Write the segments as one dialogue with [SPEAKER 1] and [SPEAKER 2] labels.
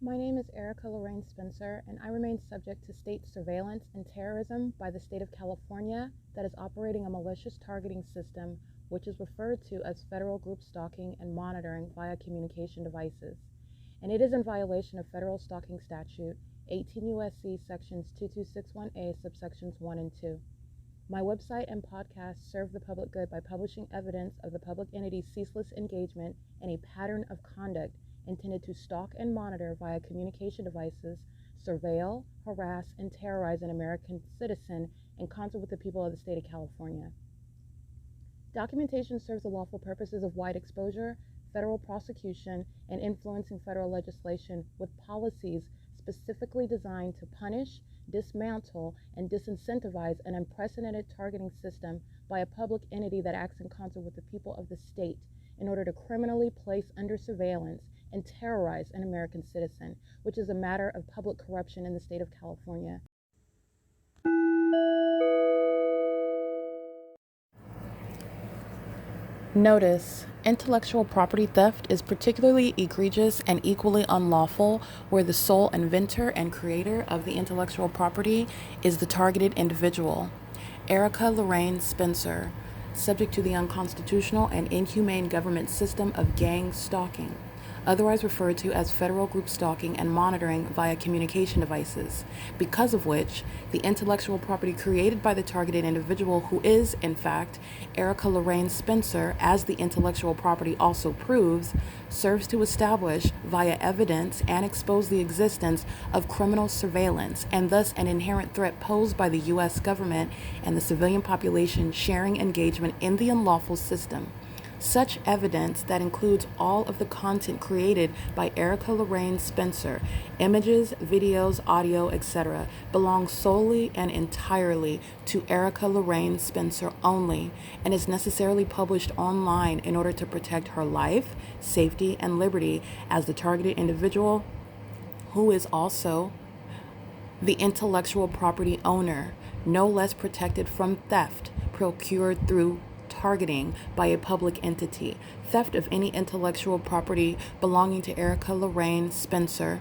[SPEAKER 1] My name is Erica Lorraine Spencer, and I remain subject to state surveillance and terrorism by the state of California that is operating a malicious targeting system, which is referred to as federal group stalking and monitoring via communication devices. And it is in violation of federal stalking statute 18 U.S.C. sections 2261A subsections 1 and 2. My website and podcast serve the public good by publishing evidence of the public entity's ceaseless engagement in a pattern of conduct intended to stalk and monitor via communication devices, surveil, harass, and terrorize an American citizen in concert with the people of the state of California. Documentation serves the lawful purposes of wide exposure, federal prosecution, and influencing federal legislation with policies specifically designed to punish, dismantle, and disincentivize an unprecedented targeting system by a public entity that acts in concert with the people of the state in order to criminally place under surveillance and terrorize an American citizen, which is a matter of public corruption in the state of California. Notice: intellectual property theft is particularly egregious and equally unlawful where the sole inventor and creator of the intellectual property is the targeted individual. Erica Lorraine Spencer, subject to the unconstitutional and inhumane government system of gang stalking, otherwise referred to as federal group stalking and monitoring via communication devices, because of which the intellectual property created by the targeted individual, who is, in fact, Erica Lorraine Spencer, as the intellectual property also proves, serves to establish via evidence and expose the existence of criminal surveillance and thus an inherent threat posed by the U.S. government and the civilian population sharing engagement in the unlawful system. Such evidence that includes all of the content created by Erica Lorraine Spencer, images, videos, audio, etc., belongs solely and entirely to Erica Lorraine Spencer only and is necessarily published online in order to protect her life, safety, and liberty as the targeted individual, who is also the intellectual property owner, no less protected from theft procured through targeting by a public entity. Theft of any intellectual property belonging to Erica Lorraine Spencer,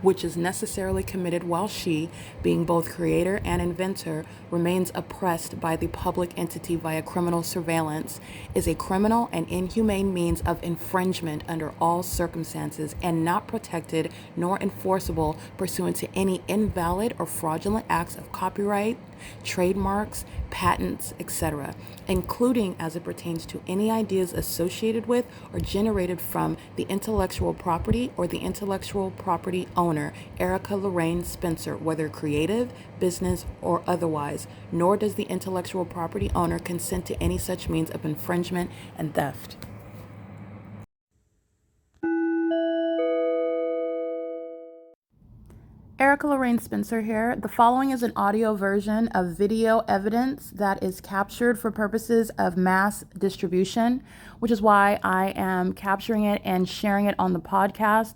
[SPEAKER 1] which is necessarily committed while she, being both creator and inventor, remains oppressed by the public entity via criminal surveillance, is a criminal and inhumane means of infringement under all circumstances and not protected nor enforceable pursuant to any invalid or fraudulent acts of copyright, trademarks, patents, etc., including as it pertains to any ideas associated with or generated from the intellectual property or the intellectual property owner, Erica Lorraine Spencer, whether creative, business, or otherwise, nor does the intellectual property owner consent to any such means of infringement and theft. Erica Lorraine Spencer here. The following is an audio version of video evidence that is captured for purposes of mass distribution, which is why I am capturing it and sharing it on the podcast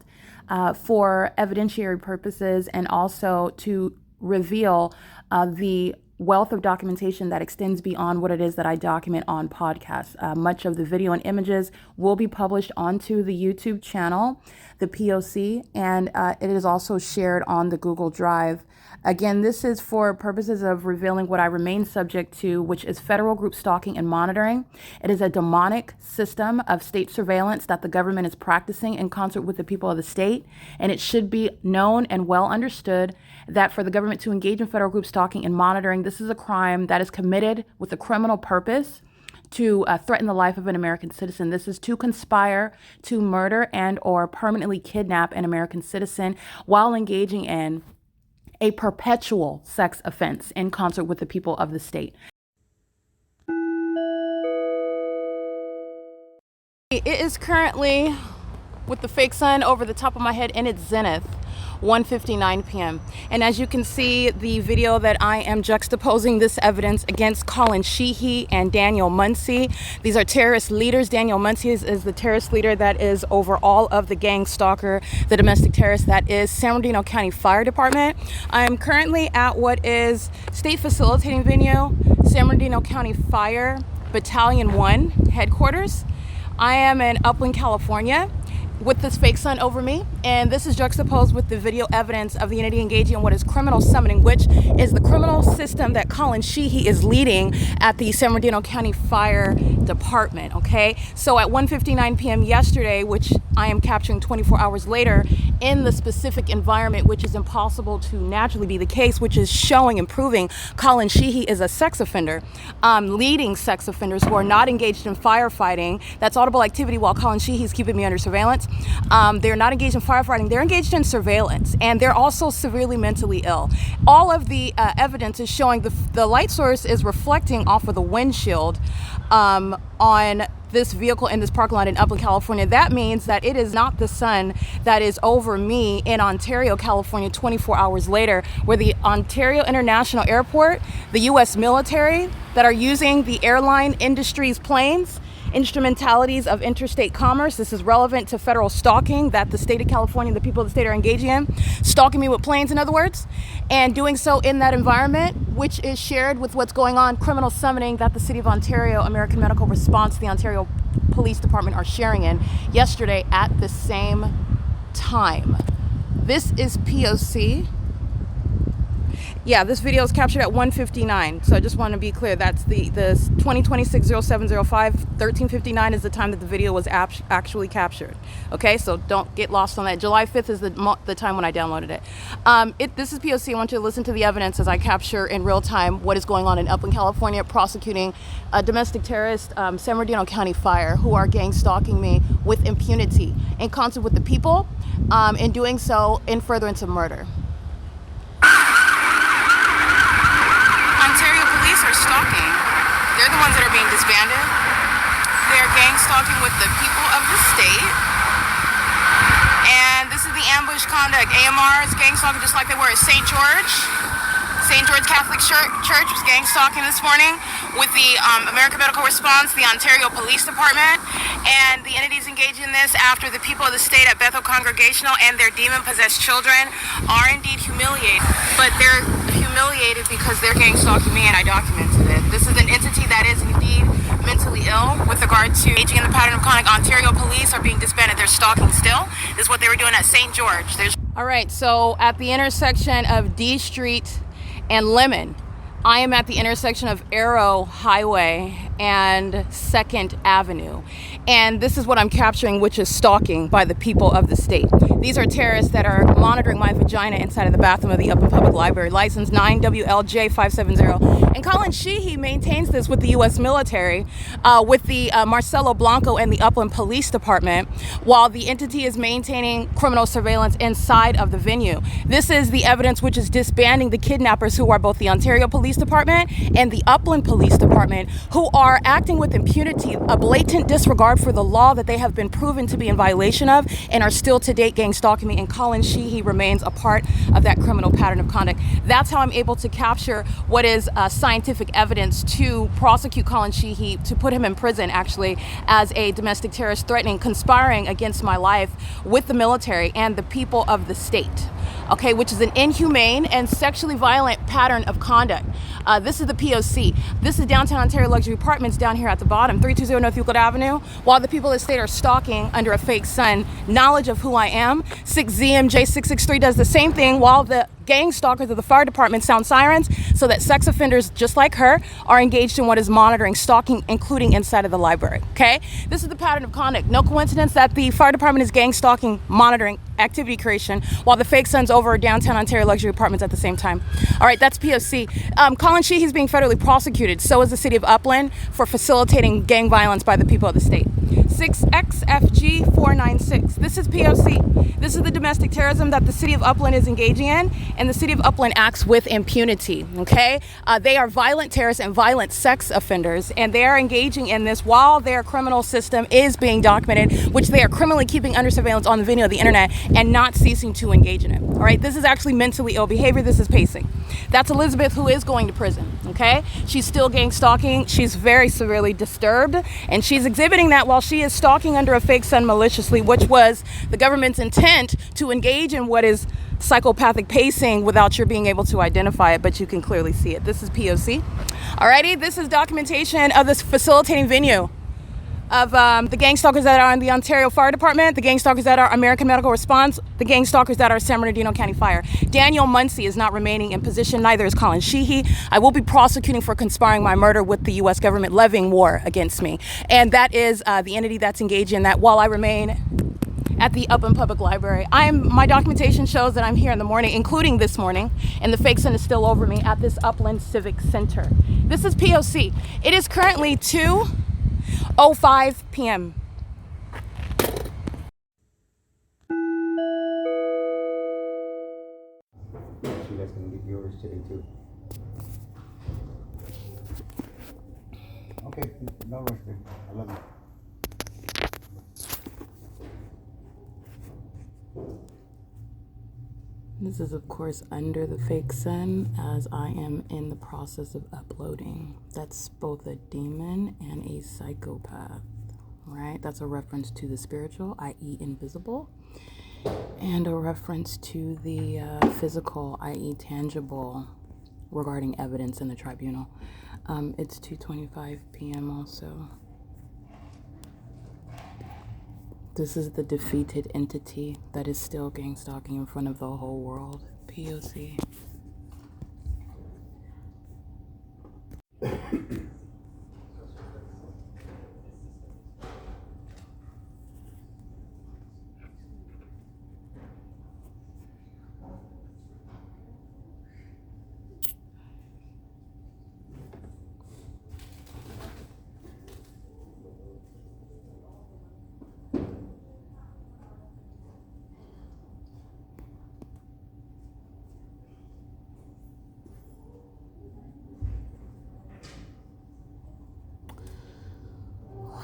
[SPEAKER 1] for evidentiary purposes and also to reveal the wealth of documentation that extends beyond what it is that I document on podcasts. Much of the video and images will be published onto the YouTube channel, the P.O.C, and it is also shared on the Google Drive. Again, this is for purposes of revealing what I remain subject to, which is federal group stalking and monitoring. It is a demonic system of state surveillance that the government is practicing in concert with the people of the state, and it should be known and well understood that for the government to engage in federal group stalking and monitoring, this is a crime that is committed with a criminal purpose to threaten the life of an American citizen. This is to conspire to murder and or permanently kidnap an American citizen while engaging in a perpetual sex offense in concert with the people of the state. It is currently, with the fake sun over the top of my head in its zenith, 1:59 p.m. And as you can see, the video that I am juxtaposing this evidence against COLLIN SHEEHY and Daniel Muncie. These are terrorist leaders. Daniel Muncie is the terrorist leader that is over all of the gang stalker, the domestic terrorist that is San Bernardino County Fire Department. I am currently at what is state facilitating venue, San Bernardino County Fire Battalion 1 headquarters. I am in Upland, California. with this fake sun over me, and this is juxtaposed with the video evidence of the entity engaging in what is criminal summoning, which is the criminal system that Colin Sheehy is leading at the San Bernardino County Fire Department. Okay, so at 1:59 p.m. yesterday, which I am capturing 24 hours later, in the specific environment, which is impossible to naturally be the case, which is showing and proving Colin Sheehy is a sex offender, leading sex offenders who are not engaged in firefighting. That's audible activity while Colin Sheehy is keeping me under surveillance. They're not engaged in firefighting, they're engaged in surveillance, and they're also severely mentally ill. All of the evidence is showing the light source is reflecting off of the windshield on this vehicle in this parking lot in Upland, California. That means that it is not the sun that is over me in Ontario, California 24 hours later, where the Ontario International Airport, the U.S. military that are using the airline industry's planes, instrumentalities of interstate commerce. This is relevant to federal stalking that the state of California, the people of the state are engaging in, stalking me with planes, in other words, and doing so in that environment, which is shared with what's going on, criminal summoning that the City of Ontario, American Medical Response, the Ontario Police Department are sharing in yesterday at the same time. This is P.O.C. Yeah, this video is captured at 1:59, so I just want to be clear. That's the 2026-0705, 13:59 is the time that the video was actually captured. Okay, so don't get lost on that. July 5th is the time when I downloaded it. This is P.O.C. I want you to listen to the evidence as I capture in real time what is going on in Upland, California, prosecuting a domestic terrorist, San Bernardino County Fire, who are gang stalking me with impunity in concert with the people, in doing so in furtherance of murder. Stalking. They're the ones that are being disbanded. They're gang stalking with the people of the state. And this is the ambush conduct. AMR is gang stalking just like they were at St. George. St. George Catholic Church was gang stalking this morning with the American Medical Response, the Ontario Police Department, and the entities engaged in this after the people of the state at Bethel Congregational and their demon-possessed children are indeed humiliated. But they're humiliated because they're gang stalking me, and I documented it. This is an entity that is indeed mentally ill with regard to engaging in the pattern of conduct. Ontario police are being disbanded. They're stalking still. This is what they were doing at St. George. All right, so at the intersection of D Street and Lemon, I am at the intersection of Arrow Highway and 2nd Avenue. And this is what I'm capturing, which is stalking by the people of the state. These are terrorists that are monitoring my vagina inside of the bathroom of the Upland Public Library, license 9WLJ570. And Colin Sheehy maintains this with the U.S. military, with the MARCELO, BLANCO, and the Upland Police Department, while the entity is maintaining criminal surveillance inside of the venue. This is the evidence which is disbanding the kidnappers, who are both the Ontario Police Department and the Upland Police Department, who are acting with impunity, a blatant disregard for the law that they have been proven to be in violation of, and are still to date gang stalking me. And Colin Sheehy remains a part of that criminal pattern of conduct. That's how I'm able to capture what is scientific evidence to prosecute Colin Sheehy, to put him in prison actually as a domestic terrorist threatening, conspiring against my life with the military and the people of the state. Okay, which is an inhumane and sexually violent pattern of conduct. This is the P.O.C. This is downtown Ontario Luxury Apartments down here at the bottom, 320 North Euclid Avenue, while the people of the state are stalking under a fake sun, knowledge of who I am. 6ZMJ663 does the same thing, while the gang stalkers of the fire department sound sirens so that sex offenders just like her are engaged in what is monitoring, stalking, including inside of the library. Okay, this is the pattern of conduct. No coincidence that the fire department is gang stalking, monitoring, activity creation, while the fake sun's over downtown Ontario Luxury Apartments at the same time. All right, that's P.O.C. Colin Sheehy is being federally prosecuted. So is the city of Upland for facilitating gang violence by the people of the state. 6XFG496. This is P.O.C. This is the domestic terrorism that the city of Upland is engaging in, and the city of Upland acts with impunity. Okay, they are violent terrorists and violent sex offenders, and they are engaging in this while their criminal system is being documented, which they are criminally keeping under surveillance on the video of the internet and not ceasing to engage in it. All right, this is actually mentally ill behavior. This is pacing. That's Elizabeth, who is going to prison. Okay, she's still gang stalking. She's very severely disturbed, and she's exhibiting that while she is stalking under a fake sun maliciously, which was the government's intent to engage in what is psychopathic pacing without your being able to identify it, but you can clearly see it. This is P.O.C. Alrighty, this is documentation of this facilitating venue.
[SPEAKER 2] of the gang stalkers that are in the Ontario Fire Department, the gang stalkers that are American Medical Response, the gang stalkers that are San Bernardino County Fire. Daniel Muncie is not remaining in position, neither is Colin Sheehy. I will be prosecuting for conspiring my murder with the U.S. government levying war against me. And that is the entity that's engaged in that while I remain at the Upland Public Library. My documentation shows that I'm here in the morning, including this morning, and the fake sun is still over me at this Upland Civic Center. This is P.O.C. It is currently 2:05 p.m.
[SPEAKER 3] You guys can get yours today too. Okay, no rush, babe. I love you.
[SPEAKER 1] This is, of course, under the fake sun as I am in the process of uploading. That's both a demon and a psychopath, right? That's a reference to the spiritual, i.e. invisible, and a reference to the physical, i.e. tangible, regarding evidence in the tribunal. It's 2:25 p.m. also. This is the defeated entity that is still gang stalking in front of the whole world. P.O.C.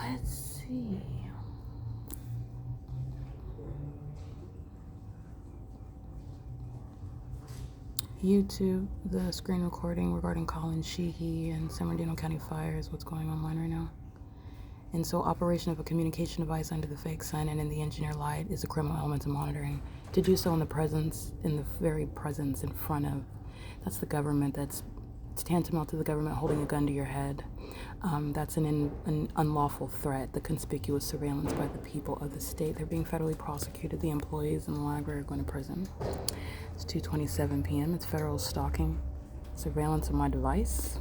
[SPEAKER 1] Let's see. YouTube, the screen recording regarding Colin Sheehy and San Bernardino County Fire is what's going online right now. And so operation of a communication device under the fake sun and in the engineer light is a criminal element of monitoring. To do so in the very presence in front of, that's the government, it's tantamount to the government holding a gun to your head. That's an unlawful threat, the conspicuous surveillance by the people of the state. They're being federally prosecuted. The employees in the library are going to prison. It's 2:27 p.m. It's federal stalking, surveillance of my device,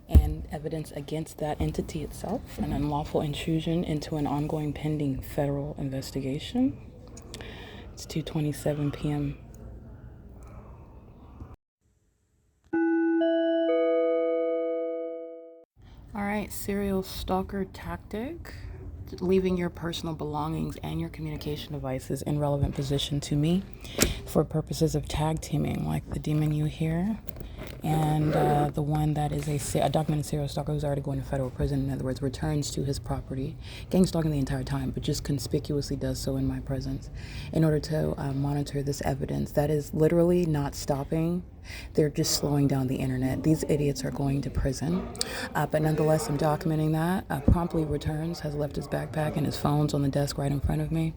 [SPEAKER 1] and evidence against that entity itself, an unlawful intrusion into an ongoing pending federal investigation. It's 2:27 p.m. All right, serial stalker tactic. Leaving your personal belongings and your communication devices in relevant position to me for purposes of tag teaming, like the demon you hear and the one that is a documented serial stalker who's already going to federal prison. In other words, returns to his property, gang stalking the entire time, but just conspicuously does so in my presence in order to monitor this evidence that is literally not stopping. They're just slowing down the internet. These idiots are going to prison. But nonetheless, I'm documenting that. Promptly returns, has left his backpack and his phone's on the desk right in front of me.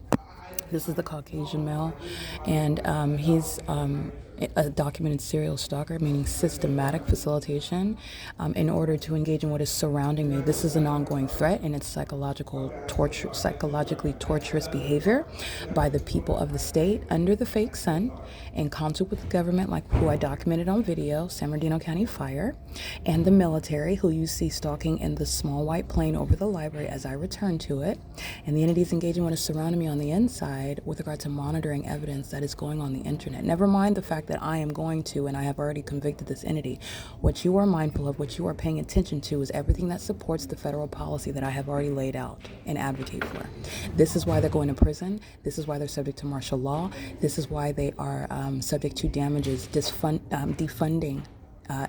[SPEAKER 1] This is the Caucasian male, and he's a documented serial stalker, meaning systematic facilitation in order to engage in what is surrounding me. This is an ongoing threat, and it's psychologically torturous behavior by the people of the state under the fake sun, in concert with the government, like who I documented on video, San Bernardino County Fire, and the military, who you see stalking in the small white plane over the library as I return to it, and the entities engaging what is surrounding me on the inside with regard to monitoring evidence that is going on the internet. Never mind the fact that I am going to, and I have already convicted this entity. What you are mindful of, what you are paying attention to, is everything that supports the federal policy that I have already laid out and advocate for. This is why they're going to prison. This is why they're subject to martial law. This is why they are subject to damages, defunding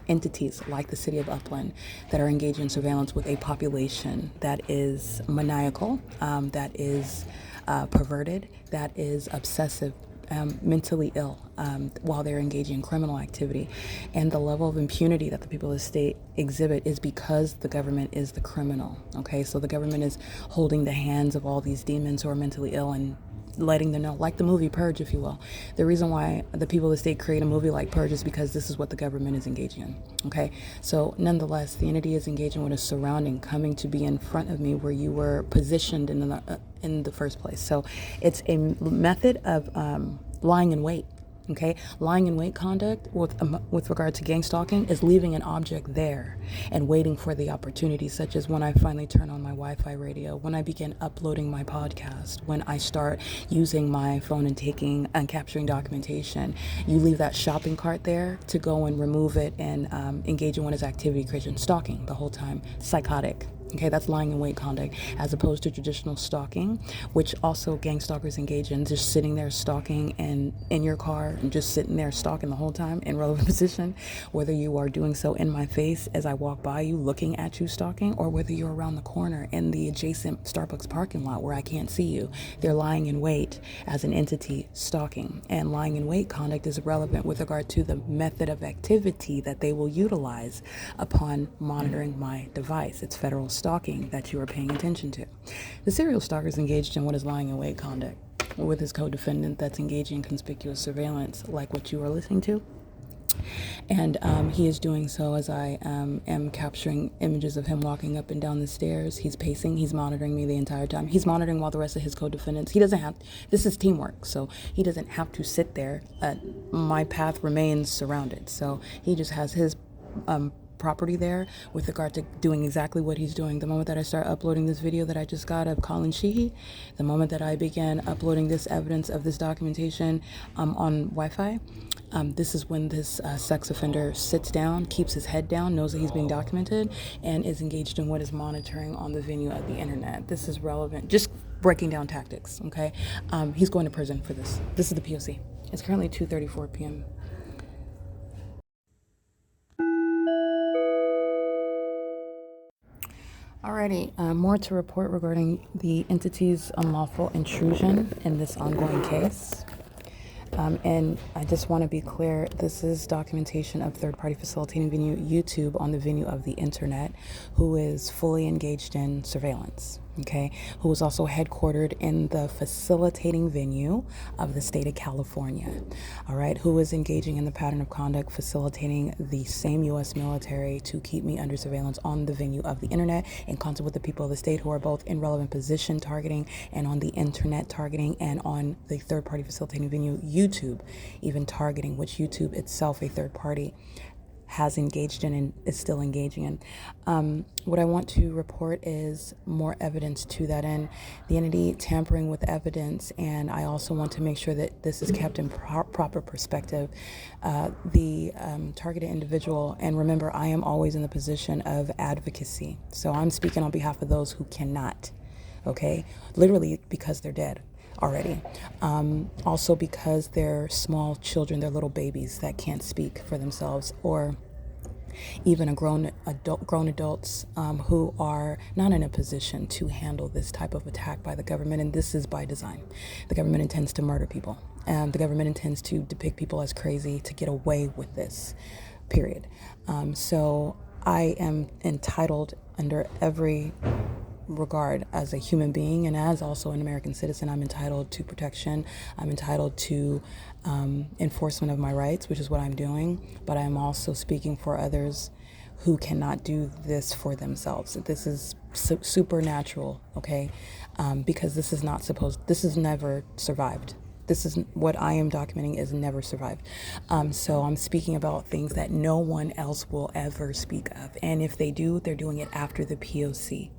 [SPEAKER 1] entities like the city of Upland that are engaged in surveillance with a population that is maniacal, that is perverted, that is obsessive, mentally ill, while they're engaging in criminal activity. And the level of impunity that the people of the state exhibit is because the government is the criminal. Okay, so the government is holding the hands of all these demons who are mentally ill and letting them know, like the movie Purge, if you will. The reason why the people of the state create a movie like Purge is because this is what the government is engaging in. Okay, so nonetheless, the entity is engaging with a surrounding, coming to be in front of me where you were positioned in the first place. So it's a method of lying in wait. Okay, lying in wait conduct with regard to gang stalking is leaving an object there and waiting for the opportunity, such as when I finally turn on my Wi-Fi radio, when I begin uploading my podcast, when I start using my phone and taking and capturing documentation. You leave that shopping cart there to go and remove it and engage in what is activity creation, stalking the whole time, psychotic. Okay, that's lying in wait conduct, as opposed to traditional stalking, which also gang stalkers engage in, just sitting there stalking and in your car and just sitting there stalking the whole time in relevant position, whether you are doing so in my face as I walk by you looking at you stalking, or whether you're around the corner in the adjacent Starbucks parking lot where I can't see you. They're lying in wait as an entity stalking, and lying in wait conduct is relevant with regard to the method of activity that they will utilize upon monitoring my device. It's federal stalking that you are paying attention to. The serial stalker is engaged in what is lying in wait conduct with his co-defendant that's engaging in conspicuous surveillance, like what you are listening to. And he is doing so as I am capturing images of him walking up and down the stairs. He's pacing. He's monitoring me the entire time. He's monitoring while the rest of his co-defendants. He doesn't have, this is teamwork, so he doesn't have to sit there. My path remains surrounded. So he just has his property there with regard to doing exactly what he's doing. The moment that I start uploading this video that I just got of COLLIN SHEEHY, the moment that I began uploading this evidence of this documentation on Wi-Fi, this is when this sex offender sits down, keeps his head down, knows that he's being documented, and is engaged in what is monitoring on the venue of the internet. This is relevant, just breaking down tactics, okay? He's going to prison for this. This is the P.O.C. It's currently 2:34 p.m. Alrighty, more to report regarding the entity's unlawful intrusion in this ongoing case. And I just want to be clear, this is documentation of third-party facilitating venue YouTube on the venue of the internet, who is fully engaged in surveillance, okay, who is also headquartered in the facilitating venue of the state of California, all right, who is engaging in the pattern of conduct facilitating the same U.S. military to keep me under surveillance on the venue of the internet in concert with the people of the state, who are both in relevant position targeting and on the internet targeting and on the third-party facilitating venue YouTube even targeting, which YouTube itself, a third party, has engaged in and is still engaging in. What I want to report is more evidence to that end, the entity tampering with evidence, and I also want to make sure that this is kept in proper perspective. The targeted individual, and remember, I am always in the position of advocacy, so I'm speaking on behalf of those who cannot, okay, literally because they're dead already. Also because they're small children, they're little babies that can't speak for themselves, or even grown adults who are not in a position to handle this type of attack by the government, and this is by design. The government intends to murder people, and the government intends to depict people as crazy to get away with this, period. So I am entitled under every regard as a human being and as also an American citizen. I'm entitled to protection. I'm entitled to enforcement of my rights, which is what I'm doing, but I'm also speaking for others who cannot do this for themselves. This is supernatural, okay? Because this is never survived. This is what I am documenting is never survived. So I'm speaking about things that no one else will ever speak of. And if they do, they're doing it after the P.O.C.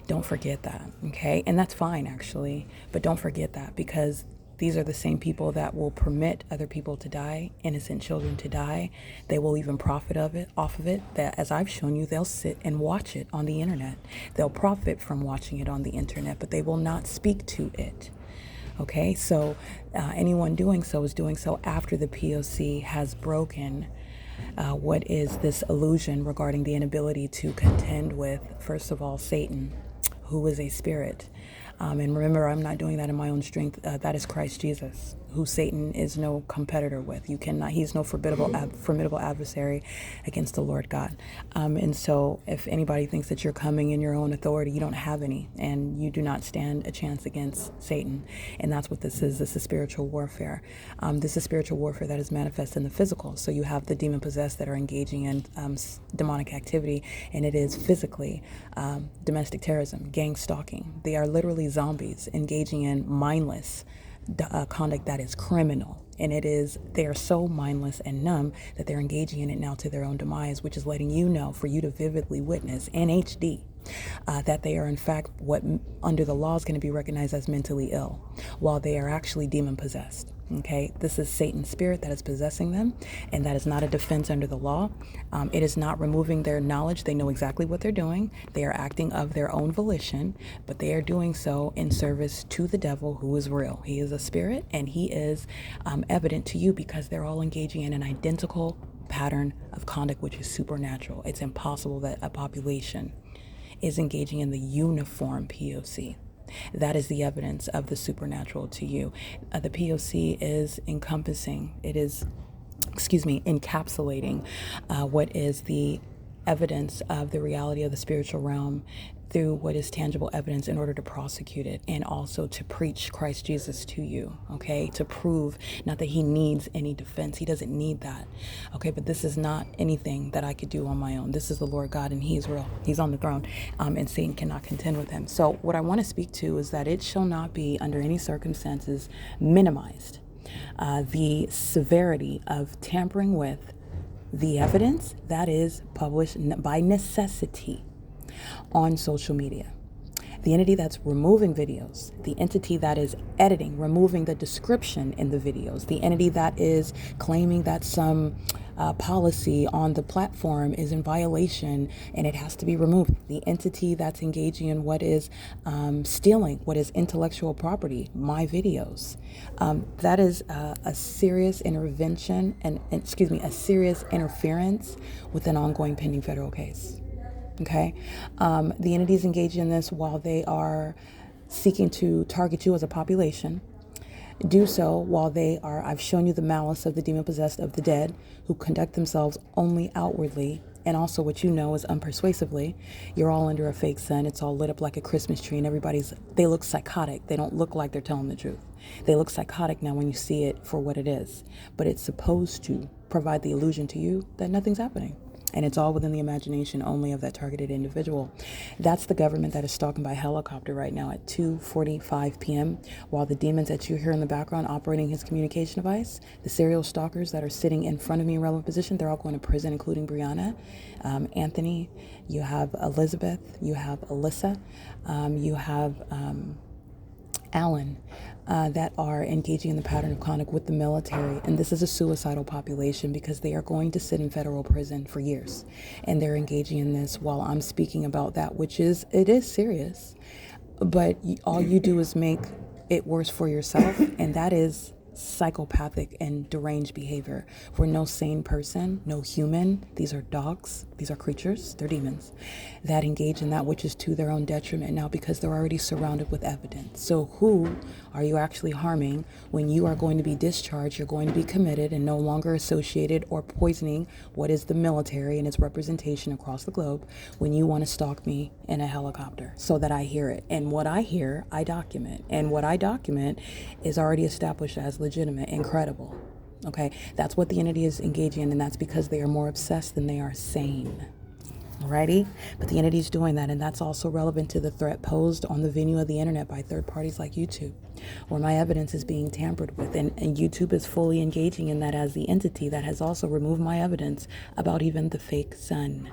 [SPEAKER 1] Don't forget that, okay? And that's fine, actually. But don't forget that, because these are the same people that will permit other people to die, innocent children to die. They will even profit off of it. That, as I've shown you, they'll sit and watch it on the internet. They'll profit from watching it on the internet, but they will not speak to it. Okay, so anyone doing so is doing so after the P.O.C. has broken what is this illusion regarding the inability to contend with, first of all, Satan, who is a spirit, And remember, I'm not doing that in my own strength. That is Christ Jesus, who Satan is no competitor with. You cannot. He's no formidable adversary against the Lord God. And so, if anybody thinks that you're coming in your own authority, you don't have any, and you do not stand a chance against Satan. And that's what this is. This is spiritual warfare. This is spiritual warfare that is manifest in the physical. So you have the demon possessed that are engaging in demonic activity, and it is physically domestic terrorism, gang stalking. They are literally zombies engaging in mindless conduct that is criminal. And they are so mindless and numb that they're engaging in it now to their own demise, which is letting you know, for you to vividly witness in HD, that they are in fact what under the law is going to be recognized as mentally ill, while they are actually demon possessed. Okay, this is Satan's spirit that is possessing them, and that is not a defense under the law. It is not removing their knowledge. They know exactly what they're doing. They are acting of their own volition, but they are doing so in service to the devil, who is real. He is a spirit, and he is evident to you because they're all engaging in an identical pattern of conduct, which is supernatural. It's impossible that a population is engaging in the uniform P.O.C. That is the evidence of the supernatural to you. The P.O.C. is encapsulating what is the evidence of the reality of the spiritual realm through what is tangible evidence in order to prosecute it, and also to preach Christ Jesus to you, okay? To prove not that he needs any defense. He doesn't need that, okay? But this is not anything that I could do on my own. This is the Lord God, and he is real. He's on the throne, and Satan cannot contend with him. So what I want to speak to is that it shall not be under any circumstances minimized, the severity of tampering with the evidence that is published by necessity on social media. The entity that's removing videos, the entity that is editing, removing the description in the videos, the entity that is claiming that some policy on the platform is in violation and it has to be removed, the entity that's engaging in what is stealing, what is intellectual property, my videos, that is a serious intervention a serious interference with an ongoing pending federal case. Okay, the entities engaging in this, while they are seeking to target you as a population, do so while I've shown you the malice of the demon possessed of the dead, who conduct themselves only outwardly, and also what you know is unpersuasively. You're all under a fake sun. It's all lit up like a Christmas tree, and they look psychotic. They don't look like they're telling the truth. They look psychotic now when you see it for what it is, but it's supposed to provide the illusion to you that nothing's happening. And it's all within the imagination only of that targeted individual. That's the government that is stalking by helicopter right now at 2:45 p.m. While the demons that you hear in the background operating his communication device, the serial stalkers that are sitting in front of me in relevant position, they're all going to prison, including Brianna, Anthony, you have Elizabeth, you have Alyssa, you have Alan, that are engaging in the pattern of conduct with the military. And this is a suicidal population because they are going to sit in federal prison for years. And they're engaging in this while I'm speaking about that, it is serious. But all you do is make it worse for yourself. And that is psychopathic and deranged behavior where no sane person, no human, these are dogs, these are creatures, they're demons, that engage in that which is to their own detriment now because they're already surrounded with evidence. So who are you actually harming when you are going to be discharged, you're going to be committed and no longer associated or poisoning what is the military and its representation across the globe when you want to stalk me in a helicopter so that I hear it. And what I hear, I document. And what I document is already established as legitimate and credible. Okay, that's what the entity is engaging in, and that's because they are more obsessed than they are sane. Alrighty, but the entity is doing that, and that's also relevant to the threat posed on the venue of the internet by third parties like YouTube, where my evidence is being tampered with, and YouTube is fully engaging in that as the entity that has also removed my evidence about even the fake sun.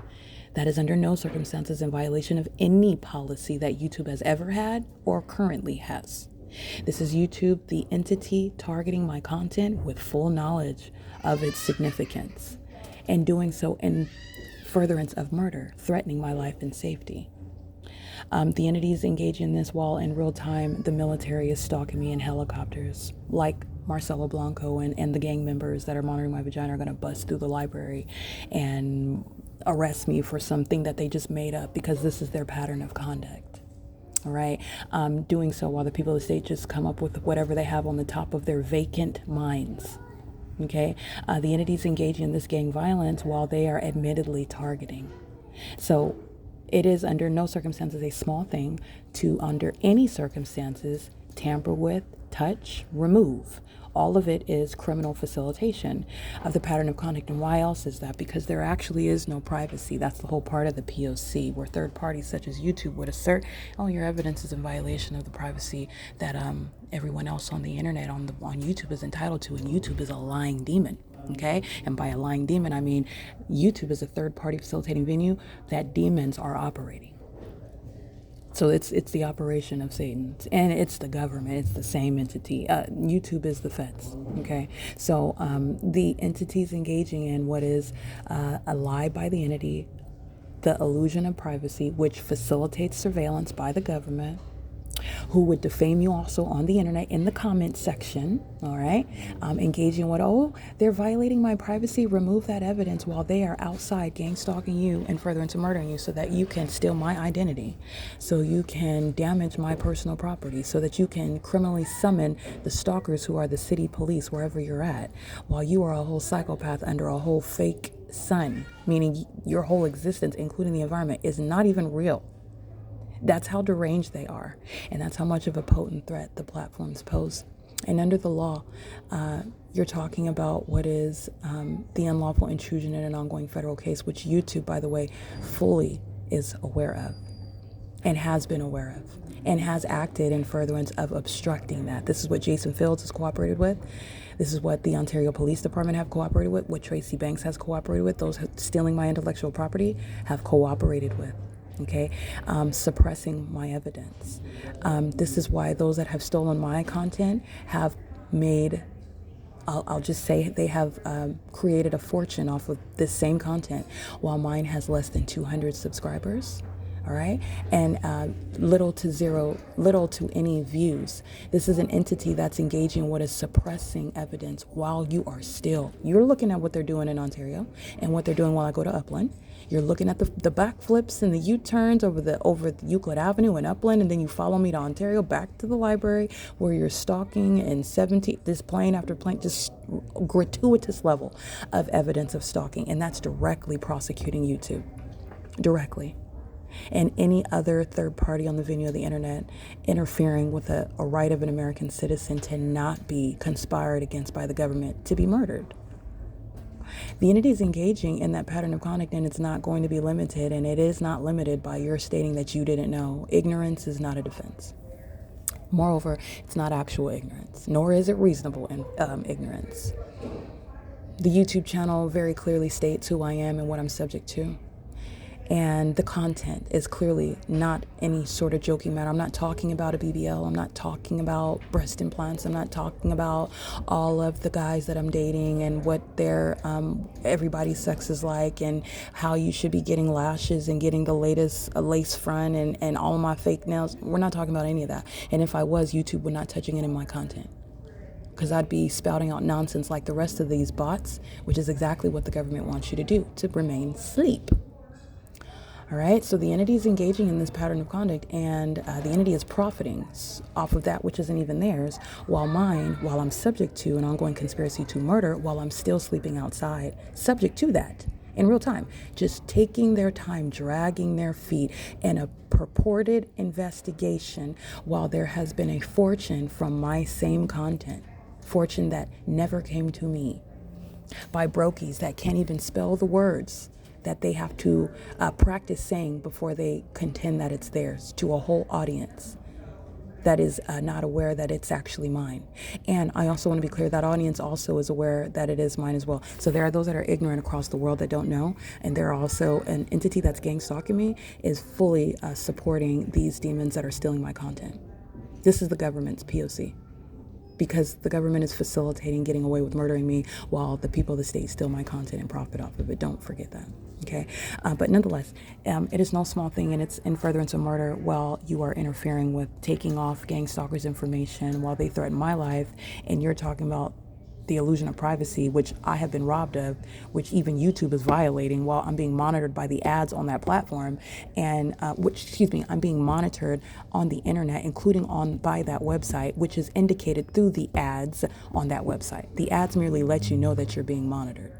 [SPEAKER 1] That is under no circumstances in violation of any policy that YouTube has ever had or currently has. This is YouTube, the entity targeting my content with full knowledge of its significance, and doing so in furtherance of murder, threatening my life and safety. The entities engage in this while in real time the military is stalking me in helicopters, like Marcelo Blanco and the gang members that are monitoring my vagina are going to bust through the library and arrest me for something that they just made up because this is their pattern of conduct. All right, doing so while the people of the state just come up with whatever they have on the top of their vacant minds. Okay, the entities engaging in this gang violence while they are admittedly targeting. So it is under no circumstances a small thing to, under any circumstances, tamper with, touch, remove. All of it is criminal facilitation of the pattern of conduct. And why else is that? Because there actually is no privacy. That's the whole part of the P.O.C, where third parties such as YouTube would assert, oh, your evidence is in violation of the privacy that everyone else on the internet, on YouTube is entitled to. And YouTube is a lying demon. Okay, and by a lying demon, I mean YouTube is a third-party facilitating venue that demons are operating. So it's the operation of Satan, and it's the government. It's the same entity. YouTube is the feds. Okay, so the entities engaging in what is a lie by the entity, the illusion of privacy, which facilitates surveillance by the government, who would defame you also on the internet in the comment section, all right? Engaging what, oh, they're violating my privacy, remove that evidence while they are outside gang stalking you and furtherance of murdering you so that you can steal my identity, so you can damage my personal property, so that you can criminally summon the stalkers who are the city police wherever you're at, while you are a whole psychopath under a whole fake sun, meaning your whole existence, including the environment, is not even real. That's how deranged they are. And that's how much of a potent threat the platforms pose. And under the law, you're talking about what is the unlawful intrusion in an ongoing federal case, which YouTube, by the way, fully is aware of and has been aware of and has acted in furtherance of obstructing that. This is what Jason Fields has cooperated with. This is what the Ontario Police Department have cooperated with, what Tracy Banks has cooperated with, those stealing my intellectual property have cooperated with. Okay, suppressing my evidence. This is why those that have stolen my content have made, I'll just say they have created a fortune off of this same content, while mine has less than 200 subscribers. All right, and little to any views. This is an entity that's engaging in what is suppressing evidence while you're looking at what they're doing in Ontario and what they're doing while I go to Upland. You're looking at the backflips and the U-turns over Euclid Avenue and Upland, and then you follow me to Ontario, back to the library, where you're stalking and this plane after plane, just gratuitous level of evidence of stalking, and that's directly prosecuting YouTube, directly. And any other third party on the venue of the internet interfering with a right of an American citizen to not be conspired against by the government to be murdered. The entity is engaging in that pattern of conduct, and it's not going to be limited, and it is not limited by your stating that you didn't know. Ignorance is not a defense. Moreover, it's not actual ignorance, nor is it reasonable ignorance. The YouTube channel very clearly states who I am and what I'm subject to. And the content is clearly not any sort of joking matter. I'm not talking about a BBL. I'm not talking about breast implants. I'm not talking about all of the guys that I'm dating and what their everybody's sex is like, and how you should be getting lashes and getting the latest lace front and all of my fake nails. We're not talking about any of that. And if I was, YouTube would not touching any of my content, because I'd be spouting out nonsense like the rest of these bots, which is exactly what the government wants you to do, to remain asleep. All right, so the entity is engaging in this pattern of conduct, and the entity is profiting off of that which isn't even theirs, while I'm subject to an ongoing conspiracy to murder, while I'm still sleeping outside, subject to that in real time, just taking their time, dragging their feet in a purported investigation, while there has been a fortune from my same content, fortune that never came to me, by brokies that can't even spell the words that they have to practice saying before they contend that it's theirs, to a whole audience that is not aware that it's actually mine. And I also want to be clear, that audience also is aware that it is mine as well. So there are those that are ignorant across the world that don't know, and there are also an entity that's gang stalking me is fully supporting these demons that are stealing my content. This is the government's P.O.C, because the government is facilitating getting away with murdering me while the people of the state steal my content and profit off of it. Don't forget that. Okay, but nonetheless, it is no small thing, and it's in furtherance of murder while you are interfering with taking off gang stalkers' information while they threaten my life, and you're talking about
[SPEAKER 2] the illusion of privacy, which I have been robbed of, which even YouTube is violating while I'm being monitored by the ads on that platform, and I'm being monitored on the internet, including by that website, which is indicated through the ads on that website. The ads merely let you know that you're being monitored.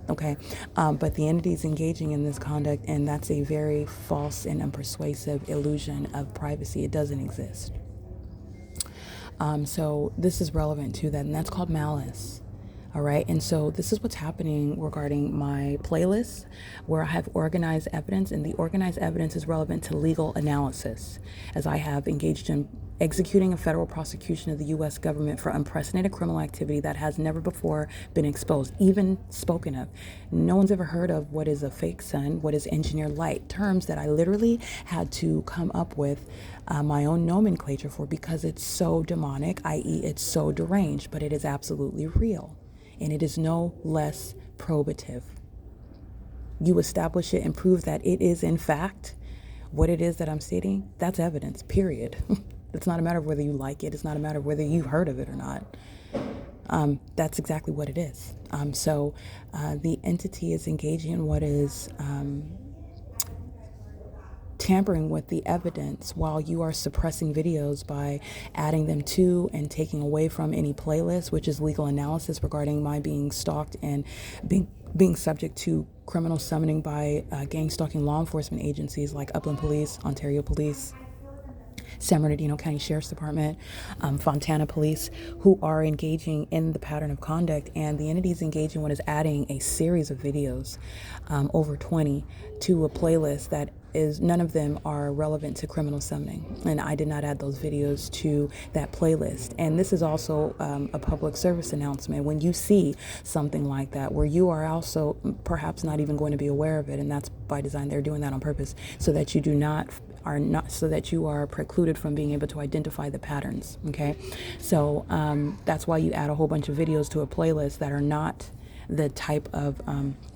[SPEAKER 2] Okay, but the entity is engaging in this conduct, and that's a very false and unpersuasive illusion of privacy. It doesn't exist. So this is relevant to that, and that's called malice. All right, and so this is what's happening regarding my playlist, where I have organized evidence, and the organized evidence is relevant to legal analysis, as I have engaged in executing a federal prosecution of the U.S. government for unprecedented criminal activity that has never before been exposed, even spoken of. No one's ever heard of what is a fake sun, what is engineered light, terms that I literally had to come up with my own nomenclature for, because it's so demonic, i.e. it's so deranged, but it is absolutely real. And it is no less probative. You establish it and prove that it is in fact what it is that I'm stating. That's evidence, period. It's not a matter of whether you like it. It's not a matter of whether you've heard of it or not. That's exactly what it is. So the entity is engaging in what is tampering with the evidence while you are suppressing videos by adding them to and taking away from any playlist, which is legal analysis regarding my being stalked and being subject to criminal summoning by gang stalking law enforcement agencies like Upland Police, Ontario Police, San Bernardino County Sheriff's Department, Fontana Police, who are engaging in the pattern of conduct. And the entity is engaging what is adding a series of videos, over 20, to a playlist that is, none of them are relevant to criminal summoning. And I did not add those videos to that playlist. And this is also a public service announcement. When you see something like that, where you are also perhaps not even going to be aware of it, and that's by design, they're doing that on purpose, so that you are precluded from being able to identify the patterns. Okay, so that's why you add a whole bunch of videos to a playlist that are not the type of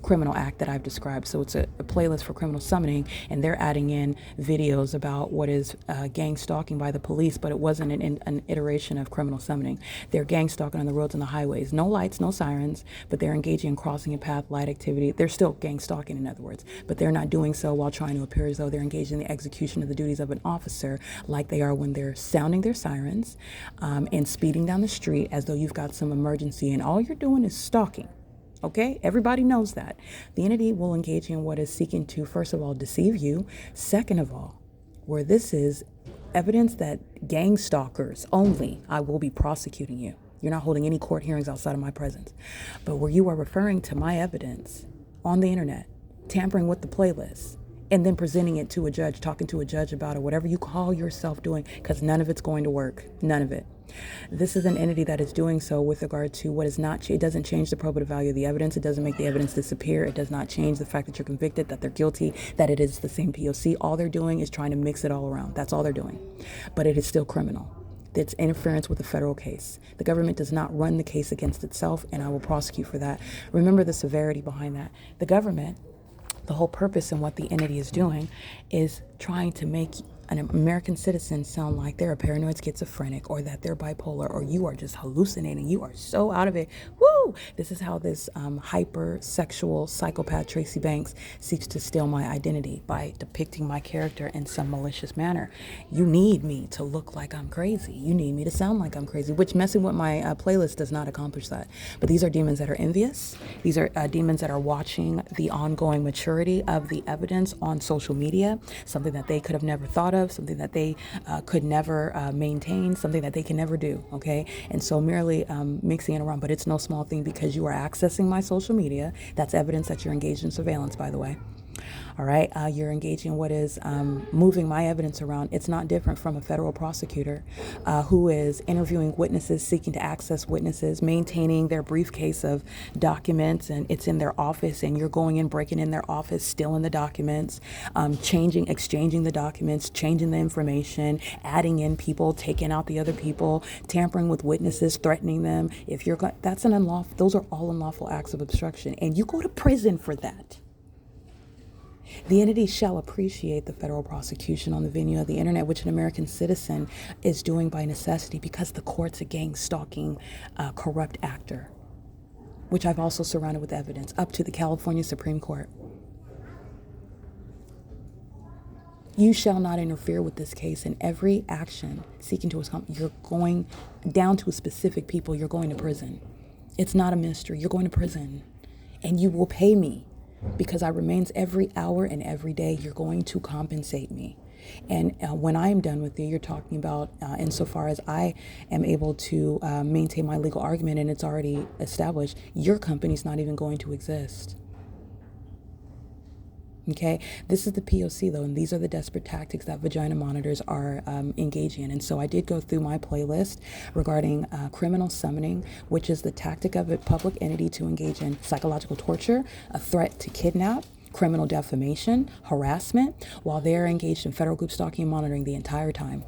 [SPEAKER 2] criminal act that I've described. So it's a playlist for criminal summoning, and they're adding in videos about what is gang stalking by the police, but it wasn't an iteration of criminal summoning. They're gang stalking on the roads and the highways. No lights, no sirens, but they're engaging in crossing a path, light activity. They're still gang stalking, in other words, but they're not doing so while trying to appear as though they're engaged in the execution of the duties of an officer, like they are when they're sounding their sirens and speeding down the street as though you've got some emergency, and all you're doing is stalking. Okay, everybody knows that. The entity will engage in what is seeking to, first of all, deceive you. Second of all, where this is evidence that gang stalkers only, I will be prosecuting you. You're not holding any court hearings outside of my presence. But where you are referring to my evidence on the internet, tampering with the playlist, and then presenting it to a judge, talking to a judge about it, whatever you call yourself doing, because none of it's going to work. None of it. This is an entity that is doing so with regard to what is not, it doesn't change the probative value of the evidence. It doesn't make the evidence disappear. It does not change the fact that you're convicted, that they're guilty, that it is the same P.O.C. All they're doing is trying to mix it all around. That's all they're doing. But it is still criminal. It's interference with a federal case. The government does not run the case against itself, and I will prosecute for that. Remember the severity behind that. The government, the whole purpose and what the entity is doing is trying to make an American citizen sound like they're a paranoid schizophrenic, or that they're bipolar, or you are just hallucinating. You are so out of it. Woo! This is how this hypersexual psychopath Tracy Banks seeks to steal my identity by depicting my character in some malicious manner. You need me to look like I'm crazy. You need me to sound like I'm crazy, which messing with my playlist does not accomplish that. But these are demons that are envious. These are demons that are watching the ongoing maturity of the evidence on social media, something that they could have never thought of, something that they could never maintain, something that they can never do, okay? And so merely mixing it around, but it's no small thing, because you are accessing my social media. That's evidence that you're engaged in surveillance, by the way. All right, you're engaging what is moving my evidence around. It's not different from a federal prosecutor who is interviewing witnesses, seeking to access witnesses, maintaining their briefcase of documents, and it's in their office, and you're going in, breaking in their office, stealing the documents, exchanging the documents, changing the information, adding in people, taking out the other people, tampering with witnesses, threatening them. That's an unlawful. Those are all unlawful acts of obstruction, and you go to prison for that.
[SPEAKER 1] The entity shall appreciate the federal prosecution on the venue of the internet, which an American citizen is doing by necessity because the court's a gang stalking, corrupt actor, which I've also surrounded with evidence up to the California Supreme Court. You shall not interfere with this case in every action seeking to accomplish. You're going down to specific people. You're going to prison. It's not a mystery. You're going to prison, and you will pay me because I remains every hour and every day. You're going to compensate me. And when I am done with you, you're talking about insofar as I am able to maintain my legal argument and it's already established, your company's not even going to exist. Okay, this is the P.O.C. though, and these are the desperate tactics that vagina monitors are engaging in. And so I did go through my playlist regarding criminal summoning, which is the tactic of a public entity to engage in psychological torture, a threat to kidnap, criminal defamation, harassment, while they're engaged in federal group stalking and monitoring the entire time.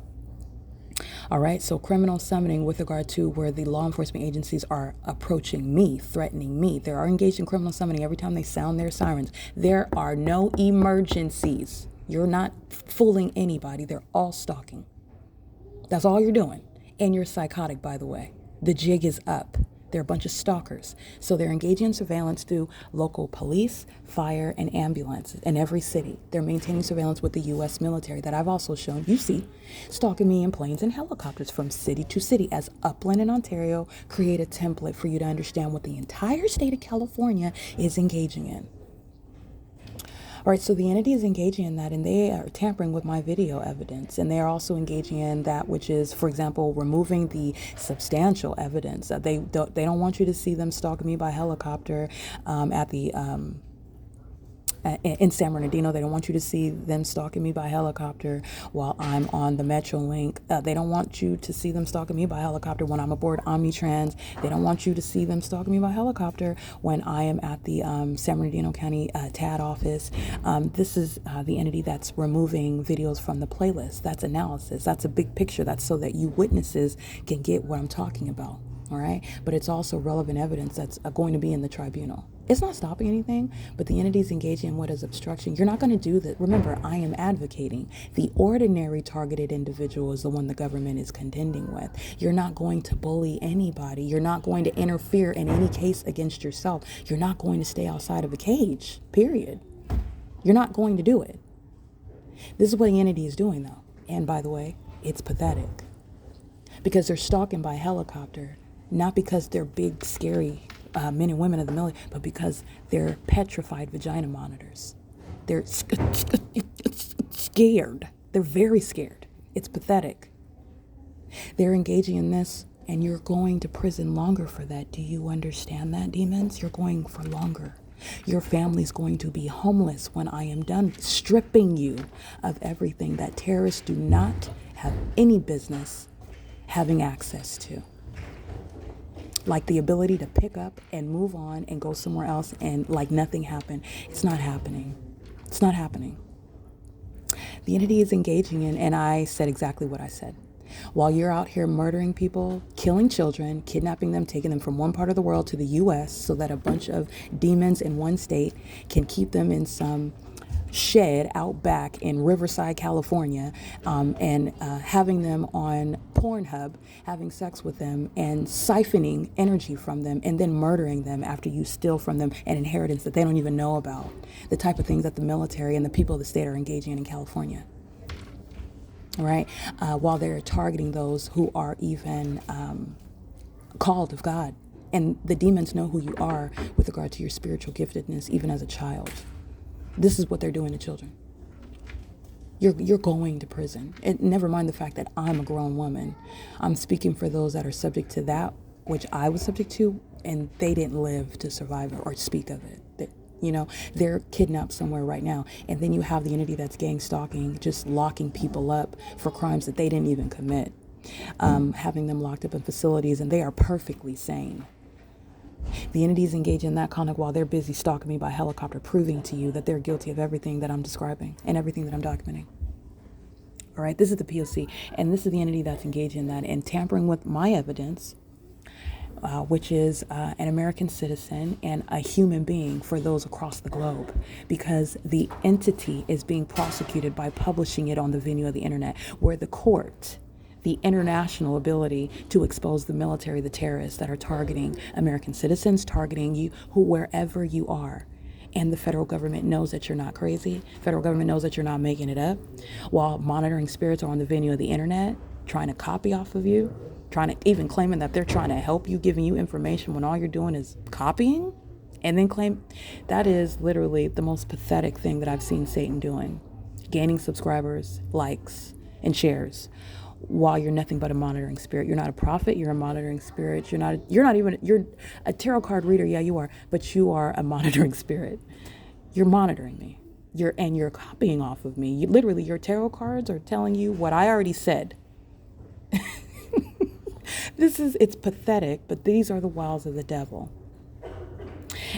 [SPEAKER 1] All right, so criminal summoning with regard to where the law enforcement agencies are approaching me, threatening me. They are engaged in criminal summoning every time they sound their sirens. There are no emergencies. You're not fooling anybody. They're all stalking. That's all you're doing. And you're psychotic, by the way. The jig is up. They're a bunch of stalkers. So they're engaging in surveillance through local police, fire, and ambulances in every city. They're maintaining surveillance with the U.S. military that I've also shown, you see, stalking me in planes and helicopters from city to city as Upland and Ontario create a template for you to understand what the entire state of California is engaging in. All right, so the entity is engaging in that, and they are tampering with my video evidence, and they are also engaging in that which is, for example, removing the substantial evidence. They don't want you to see them stalking me by helicopter at the in San Bernardino. They don't want you to see them stalking me by helicopter while I'm on the Metrolink. They don't want you to see them stalking me by helicopter when I'm aboard Omnitrans. They don't want you to see them stalking me by helicopter when I am at the San Bernardino County TAD office. This is the entity that's removing videos from the playlist. That's analysis. That's a big picture. That's so that you witnesses can get what I'm talking about. All right, but it's also relevant evidence that's going to be in the tribunal. It's not stopping anything, but the entity's engaging in what is obstruction. You're not going to do that. Remember, I am advocating. The ordinary targeted individual is the one the government is contending with. You're not going to bully anybody. You're not going to interfere in any case against yourself. You're not going to stay outside of a cage, period. You're not going to do it. This is what the entity is doing, though. And by the way, it's pathetic. Because they're stalking by helicopter, not because they're big, scary men and women of the military, but because they're petrified vagina monitors. They're scared. They're very scared. It's pathetic. They're engaging in this, and you're going to prison longer for that. Do you understand that, demons? You're going for longer. Your family's going to be homeless when I am done stripping you of everything that terrorists do not have any business having access to. Like the ability to pick up and move on and go somewhere else and like nothing happened. It's not happening. It's not happening. The entity is engaging in, and I said exactly what I said. While you're out here murdering people, killing children, kidnapping them, taking them from one part of the world to the U.S. so that a bunch of demons in one state can keep them in some shed out back in Riverside, California, and having them on Pornhub, having sex with them and siphoning energy from them and then murdering them after you steal from them an inheritance that they don't even know about. The type of things that the military and the people of the state are engaging in California. All right, while they're targeting those who are even called of God. And the demons know who you are with regard to your spiritual giftedness, even as a child. This is what they're doing to children. You're going to prison. And never mind the fact that I'm a grown woman. I'm speaking for those that are subject to that, which I was subject to, and they didn't live to survive it or speak of it. They're kidnapped somewhere right now. And then you have the entity that's gang stalking, just locking people up for crimes that they didn't even commit, having them locked up in facilities, and they are perfectly sane. The entities engage in that conduct while they're busy stalking me by helicopter, proving to you that they're guilty of everything that I'm describing and everything that I'm documenting. All right, this is the P.O.C., and this is the entity that's engaged in that and tampering with my evidence which is an American citizen and a human being for those across the globe, because the entity is being prosecuted by publishing it on the venue of the internet, where the court, the international ability to expose the military, the terrorists that are targeting American citizens, targeting you, wherever you are. And the federal government knows that you're not crazy. Federal government knows that you're not making it up. While monitoring spirits are on the venue of the internet, trying to copy off of you, trying to even claiming that they're trying to help you, giving you information when all you're doing is copying, and then claim that is literally the most pathetic thing that I've seen Satan doing. Gaining subscribers, likes, and shares while you're nothing but a monitoring spirit. You're not a prophet, you're a monitoring spirit. You're a tarot card reader, yeah, you are, but you are a monitoring spirit. You're monitoring me. You're copying off of me. Literally, your tarot cards are telling you what I already said. It's pathetic, but these are the wiles of the devil.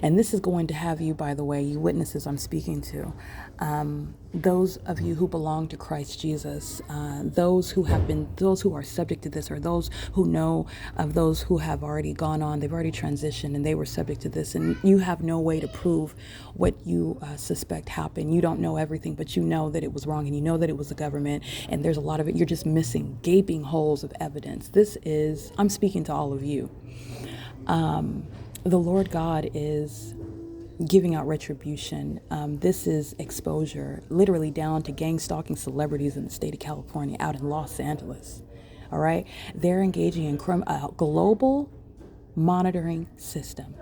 [SPEAKER 1] And this is going to have you, by the way, you witnesses I'm speaking to, those of you who belong to Christ Jesus, those who are subject to this, or those who know of those who have already gone on, they've already transitioned and they were subject to this, and you have no way to prove what you suspect happened. You don't know everything, but you know that it was wrong, and you know that it was the government, and there's a lot of it. You're just missing gaping holes of evidence. I'm speaking to all of you. The Lord God is giving out retribution. This is exposure, literally down to gang stalking celebrities in the state of California, out in Los Angeles. All right? They're engaging in a global monitoring system.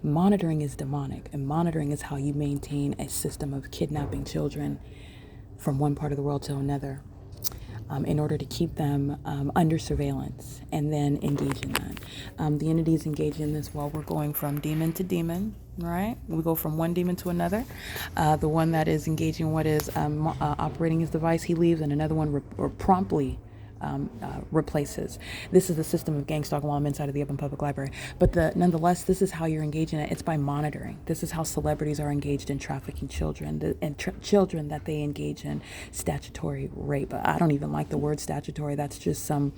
[SPEAKER 1] Monitoring is demonic, and monitoring is how you maintain a system of kidnapping children from one part of the world to another. In order to keep them under surveillance and then engage in that. The entities engage in this while we're going from demon to demon, right? We go from one demon to another. The one that is engaging what is operating his device, he leaves, and another one promptly replaces. This is the system of gang stalking while I'm inside of the open public library. But nonetheless, this is how you're engaging it. It's by monitoring. This is how celebrities are engaged in trafficking children, children that they engage in statutory rape. I don't even like the word statutory. That's just some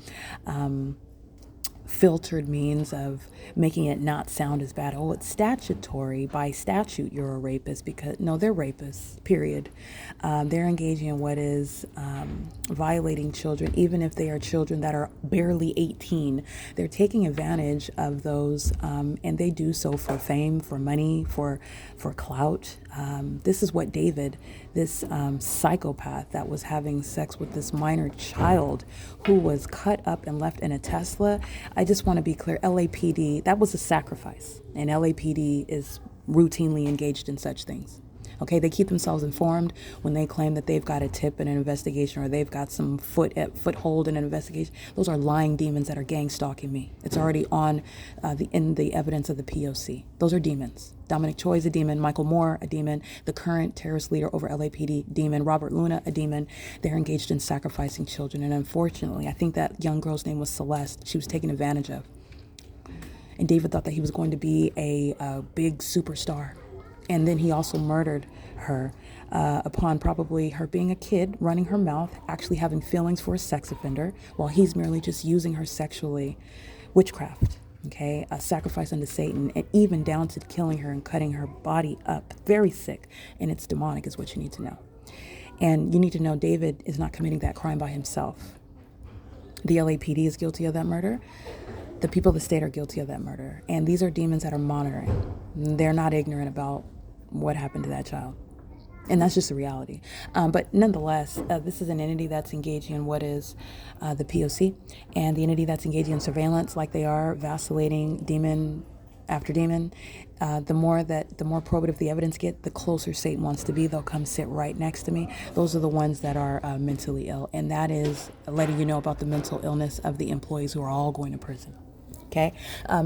[SPEAKER 1] filtered means of making it not sound as bad. Oh, it's statutory. By statute, you're a rapist, because no, they're rapists, period. They're engaging in what is violating children, even if they are children that are barely 18. They're taking advantage of those, and they do so for fame, for money, for clout. This is what David, this psychopath that was having sex with this minor child who was cut up and left in a Tesla. I just want to be clear, LAPD, that was a sacrifice, and LAPD is routinely engaged in such things. Okay, they keep themselves informed when they claim that they've got a tip in an investigation, or they've got some foothold in an investigation. Those are lying demons that are gang stalking me. It's already on in the evidence of the P.O.C. Those are demons. Dominic Choi is a demon. Michael Moore, a demon. The current terrorist leader over LAPD, demon. Robert Luna, a demon. They're engaged in sacrificing children. And unfortunately, I think that young girl's name was Celeste. She was taken advantage of. And David thought that he was going to be a big superstar. And then he also murdered her upon probably her being a kid, running her mouth, actually having feelings for a sex offender, while he's merely just using her sexually. Witchcraft. Okay, a sacrifice unto Satan, and even down to killing her and cutting her body up. Very sick, and it's demonic is what you need to know. And you need to know David is not committing that crime by himself. The LAPD is guilty of that murder. The people of the state are guilty of that murder. And these are demons that are monitoring. They're not ignorant about what happened to that child. And that's just the reality. But nonetheless, this is an entity that's engaging in what is the P.O.C. and the entity that's engaging in surveillance, like they are, vacillating demon after demon. The more probative the evidence get, the closer Satan wants to be. They'll come sit right next to me. Those are the ones that are mentally ill. And that is letting you know about the mental illness of the employees who are all going to prison. Okay,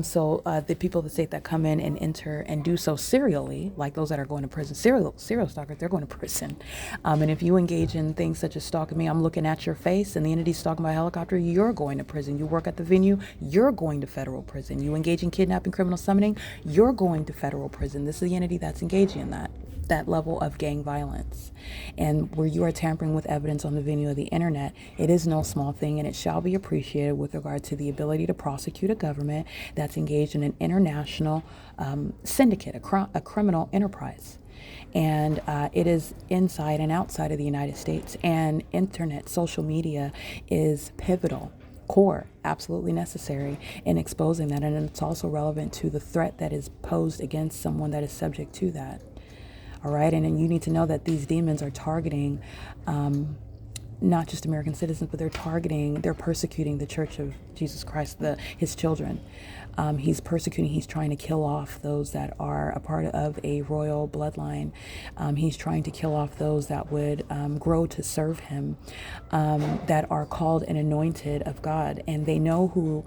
[SPEAKER 1] so the people of the state that come in and enter and do so serially, like those that are going to prison, serial stalkers, they're going to prison. And if you engage in things such as stalking me, I'm looking at your face, and the entity's stalking by helicopter, you're going to prison. You work at the venue, you're going to federal prison. You engage in kidnapping, criminal summoning, you're going to federal prison. This is the entity that's engaging in that. that level of gang violence. And where you are tampering with evidence on the venue of the internet, it is no small thing, and it shall be appreciated with regard to the ability to prosecute a government that's engaged in an international syndicate, a criminal enterprise. And it is inside and outside of the United States. And internet, social media is pivotal, core, absolutely necessary in exposing that. And it's also relevant to the threat that is posed against someone that is subject to that. All right. And then you need to know that these demons are targeting not just American citizens, but they're persecuting the Church of Jesus Christ, his children. He's persecuting, he's trying to kill off those that are a part of a royal bloodline. He's trying to kill off those that would grow to serve him, that are called and anointed of God. And they know who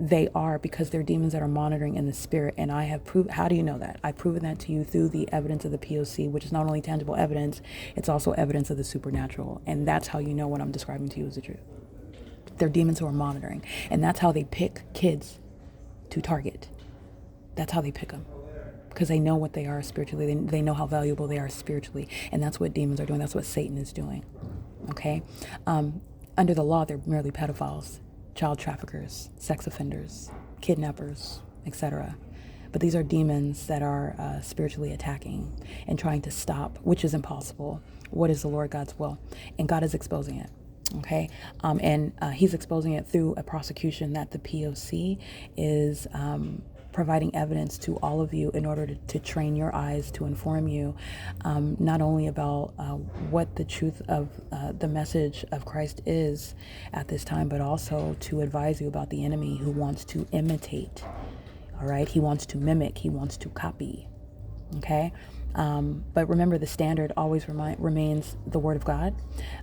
[SPEAKER 1] they are because they're demons that are monitoring in the spirit. And I have proved, how do you know that? I've proven that to you through the evidence of the P.O.C, which is not only tangible evidence, it's also evidence of the supernatural. And that's how you know what I'm describing to you is the truth. They're demons who are monitoring. And that's how they pick kids to target. That's how they pick them. Because they know what they are spiritually. They know how valuable they are spiritually. And that's what demons are doing. That's what Satan is doing. Okay? Under the law, they're merely pedophiles, child traffickers, sex offenders, kidnappers, etc. But these are demons that are spiritually attacking and trying to stop, which is impossible. What is the Lord God's will? And God is exposing it. Okay. And he's exposing it through a prosecution that the P.O.C is providing evidence to all of you in order to train your eyes, to inform you not only about what the truth of the message of Christ is at this time, but also to advise you about the enemy who wants to imitate. All right. He wants to mimic. He wants to copy. Okay. But remember, the standard always remains the Word of God.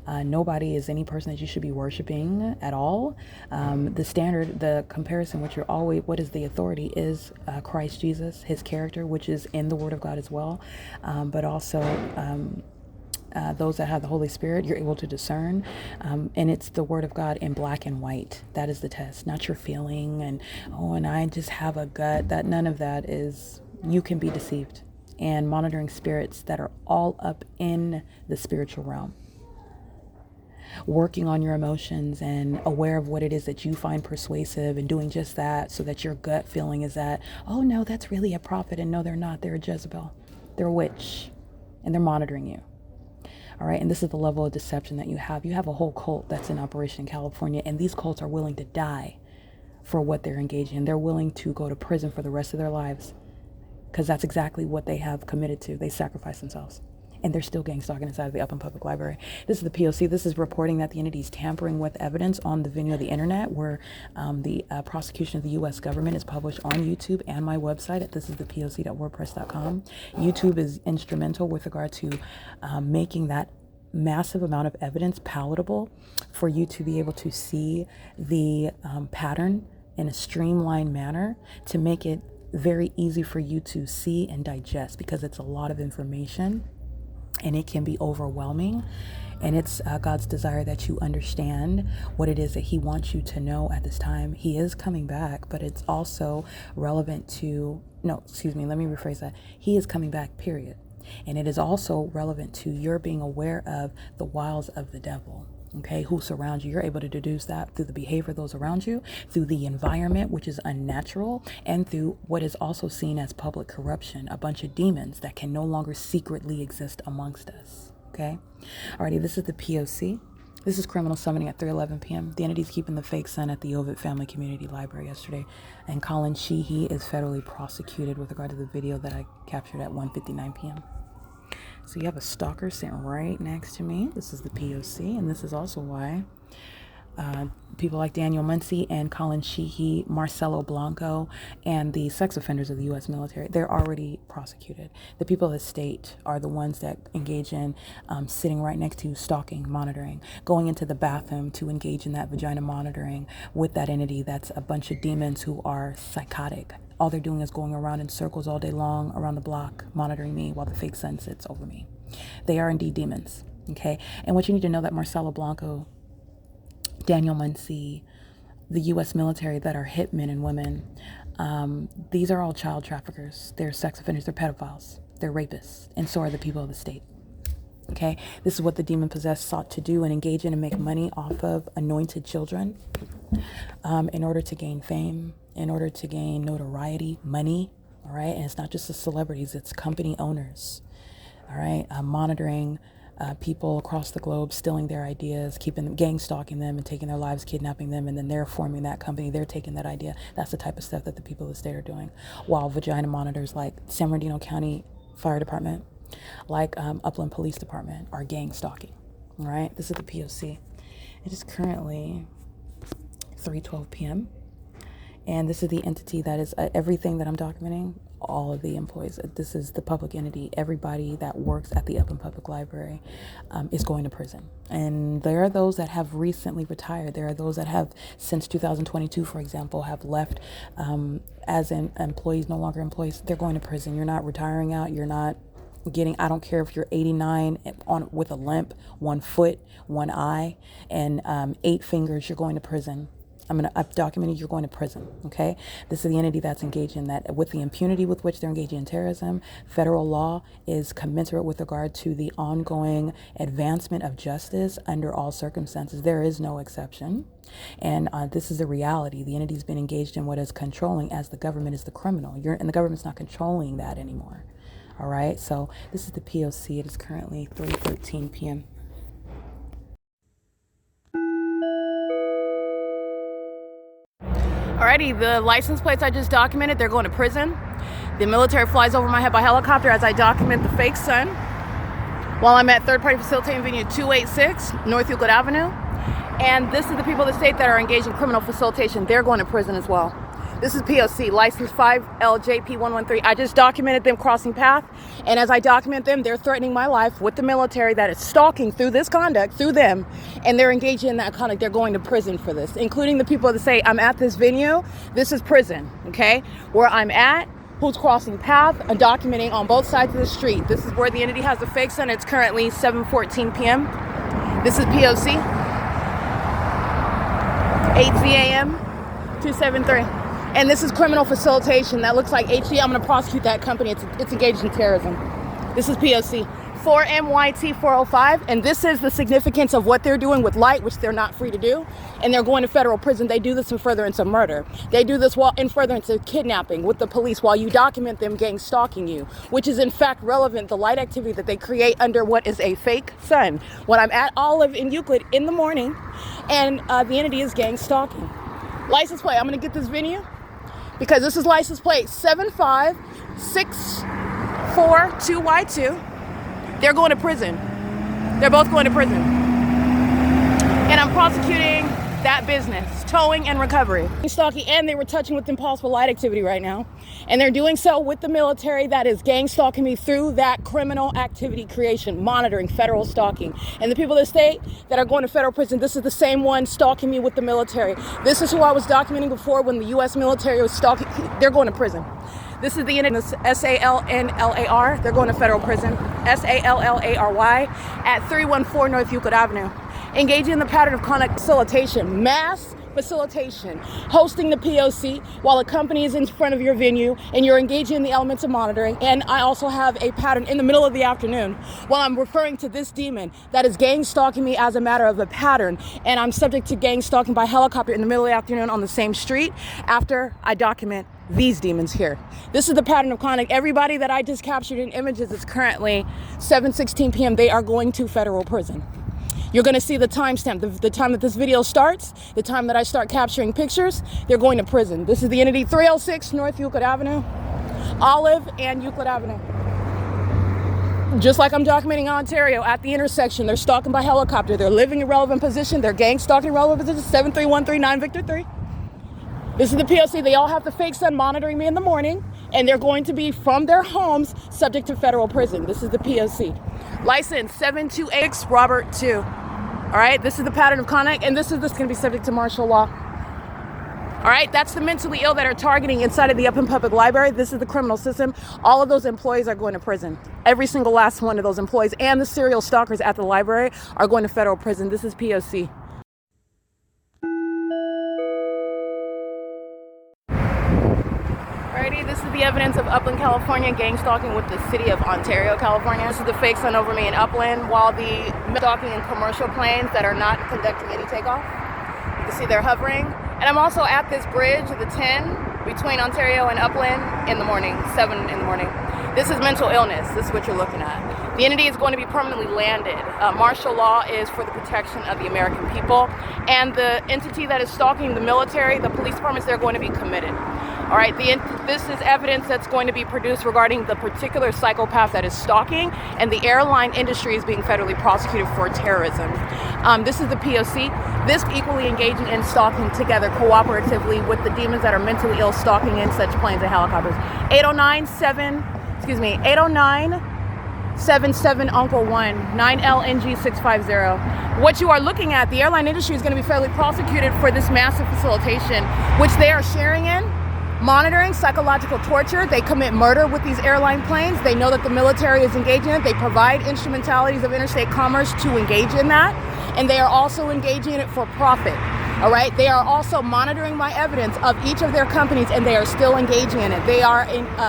[SPEAKER 1] Nobody is any person that you should be worshiping at all. The standard, the comparison, which you're always, what is the authority, is Christ Jesus, his character, which is in the Word of God as well. But also those that have the Holy Spirit, you're able to discern. And it's the Word of God in black and white. That is the test, not your feeling and I just have a gut. That none of that is, you can be deceived. And monitoring spirits that are all up in the spiritual realm, working on your emotions and aware of what it is that you find persuasive and doing just that, so that your gut feeling is that, oh no, that's really a prophet. And no, they're not. They're a Jezebel. They're a witch. And they're monitoring you. All right. And this is the level of deception that you have. You have a whole cult that's in operation in California. And these cults are willing to die for what they're engaging in. They're willing to go to prison for the rest of their lives, because that's exactly what they have committed to. They sacrifice themselves. And they're still gang stalking inside of the Upland Public Library. This is the P.O.C. This is reporting that the entity is tampering with evidence on the venue of the internet, where the prosecution of the U.S. government is published on YouTube and my website at thisisthepoc.wordpress.com. YouTube is instrumental with regard to making that massive amount of evidence palatable for you to be able to see the pattern in a streamlined manner, to make it very easy for you to see and digest, because it's a lot of information and it can be overwhelming. And it's God's desire that you understand what it is that he wants you to know at this time. He is coming back, but it's also relevant to, let me rephrase that. He is coming back, period. And it is also relevant to your being aware of the wiles of the devil. Okay, who surrounds you. You're able to deduce that through the behavior of those around you, through the environment, which is unnatural, and through what is also seen as public corruption, a bunch of demons that can no longer secretly exist amongst us. Okay, alrighty, this is the P.O.C. This is criminal summoning at 3:11 p.m. The entity's keeping the fake son at the Ovid Family Community Library yesterday, and COLLIN SHEEHY is federally prosecuted with regard to the video that I captured at 1:59 p.m. So you have a stalker sitting right next to me. This is the P.O.C. And this is also why people like Daniel Muncie and COLLIN SHEEHY, MARCELO, BLANCO, and the sex offenders of the U.S. military, they're already prosecuted. The people of the state are the ones that engage in sitting right next to stalking, monitoring, going into the bathroom to engage in that vagina monitoring with that entity that's a bunch of demons who are psychotic. All they're doing is going around in circles all day long around the block, monitoring me while the fake sun sits over me. They are indeed demons, okay? And what you need to know that Marcelo, Blanco, Daniel Muncie, the U.S. military that are hitmen and women, these are all child traffickers. They're sex offenders. They're pedophiles. They're rapists, and so are the people of the state. Okay, this is what the demon-possessed sought to do and engage in and make money off of anointed children, in order to gain fame, in order to gain notoriety, money. All right, and it's not just the celebrities; it's company owners. All right, monitoring people across the globe, stealing their ideas, keeping them, gang stalking them, and taking their lives, kidnapping them, and then they're forming that company. They're taking that idea. That's the type of stuff that the people of the state are doing. While vagina monitors like San Bernardino County Fire Department, like Upland Police Department, are gang stalking. All right, this is the P.O.C. It is currently 3:12 p.m. And this is the entity that is everything that I'm documenting, all of the employees. This is the public entity. Everybody that works at the Upland Public Library is going to prison. And there are those that have recently retired. There are those that have, since 2022, for example, have left as employees, no longer employees. They're going to prison. You're not retiring out. You're not getting, I don't care if you're 89 with a limp, 1 foot, 1 eye, and 8 fingers, you're going to prison. I've documented you're going to prison, okay? This is the entity that's engaged in that. With the impunity with which they're engaging in terrorism, federal law is commensurate with regard to the ongoing advancement of justice under all circumstances. There is no exception. And this is a reality. The entity's been engaged in what is controlling, as the government is the criminal. And the government's not controlling that anymore, all right? So this is the P.O.C. It is currently 3:13 p.m.
[SPEAKER 2] Alrighty, the license plates I just documented, they're going to prison. The military flies over my head by helicopter as I document the fake sun while I'm at third-party facilitating venue 286 North Euclid Avenue. And this is the people of the state that are engaged in criminal facilitation. They're going to prison as well. This is P.O.C. license 5LJP113. I just documented them crossing path, and as I document them, they're threatening my life with the military that is stalking through this conduct, through them, and they're engaging in that conduct. They're going to prison for this, including the people that say, I'm at this venue. This is prison, okay? Where I'm at, who's crossing path, and documenting on both sides of the street. This is where the entity has the fake sun. It's currently 7:14 p.m. This is P.O.C. 8 a.m. 273. And this is criminal facilitation. That looks like HG. I'm going to prosecute that company. It's engaged in terrorism. This is P.O.C. 4MYT405. And this is the significance of what they're doing with light, which they're not free to do. And they're going to federal prison. They do this in furtherance of murder. They do this while in furtherance of kidnapping with the police while you document them gang stalking you, which is in fact relevant, the light activity that they create under what is a fake sun. When I'm at Olive in Euclid in the morning, and the entity is gang stalking. License plate. I'm going to get this venue, because this is license plate 75642Y2. They're going to prison. They're both going to prison. And I'm prosecuting that business, towing and recovery. Stalking, and they were touching with impossible light activity right now. And they're doing so with the military that is gang stalking me through that criminal activity creation, monitoring federal stalking. And the people of the state that are going to federal prison, this is the same one stalking me with the military. This is who I was documenting before when the U.S. military was stalking. They're going to prison. This is the SALNLAR. They're going to federal prison. SALLARY at 314 North Euclid Avenue. Engaging in the pattern of conduct facilitation, mass facilitation, hosting the P.O.C. while a company is in front of your venue and you're engaging in the elements of monitoring. And I also have a pattern in the middle of the afternoon while I'm referring to this demon that is gang stalking me as a matter of a pattern. And I'm subject to gang stalking by helicopter in the middle of the afternoon on the same street after I document these demons here. This is the pattern of conduct. Everybody that I just captured in images is currently 7:16 p.m. They are going to federal prison. You're going to see the timestamp, the time that this video starts, the time that I start capturing pictures. They're going to prison. This is the entity 306 North Euclid Avenue, Olive and Euclid Avenue. Just like I'm documenting Ontario at the intersection, they're stalking by helicopter. They're living in relevant position. They're gang stalking relevant position. 73139 Victor 3. This is the P.O.C. They all have the fake sun monitoring me in the morning, and they're going to be from their homes subject to federal prison. This is the P.O.C. License 728 Robert 2. All right, this is the pattern of conduct, and this going to be subject to martial law. All right, that's the mentally ill that are targeting inside of the Upland Public Library. This is the criminal system. All of those employees are going to prison. Every single last one of those employees and the serial stalkers at the library are going to federal prison. This is P.O.C. All Alrighty, this is the evidence of Upland, California gang stalking with the city of Ontario, California. This is the fake sun over me in Upland, while the stalking in commercial planes that are not conducting any takeoff. You can see they're hovering. And I'm also at this bridge, the 10, between Ontario and Upland in the morning, 7 in the morning. This is mental illness. This is what you're looking at. The entity is going to be permanently landed. Martial law is for the protection of the American people. And the entity that is stalking the military, the police departments, they're going to be committed. All right, this is evidence that's going to be produced regarding the particular psychopath that is stalking, and the airline industry is being federally prosecuted for terrorism. This is the P.O.C. This equally engaging in stalking together cooperatively with the demons that are mentally ill stalking in such planes and helicopters. 809-77 Uncle 1, 9LNG 650. What you are looking at, the airline industry is going to be federally prosecuted for this massive facilitation, which they are sharing in. Monitoring psychological torture. They commit murder with these airline planes. They know that the military is engaging in it. They provide instrumentalities of interstate commerce to engage in that. And they are also engaging in it for profit. All right. They are also monitoring my evidence of each of their companies, and they are still engaging in it. They are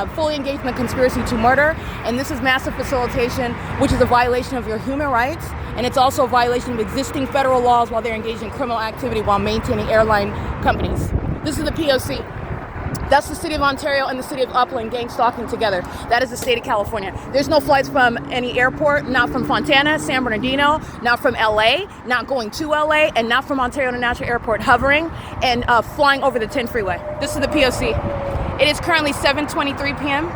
[SPEAKER 2] fully engaged in the conspiracy to murder. And this is massive facilitation, which is a violation of your human rights. And it's also a violation of existing federal laws while they're engaged in criminal activity while maintaining airline companies. This is the P.O.C. That's the city of Ontario and the city of Upland gang stalking together. That is the state of California. There's no flights from any airport, not from Fontana, San Bernardino, not from LA, not going to LA, and not from Ontario International Airport, hovering and flying over the 10 freeway. This is the P.O.C. It is currently 7:23 p.m.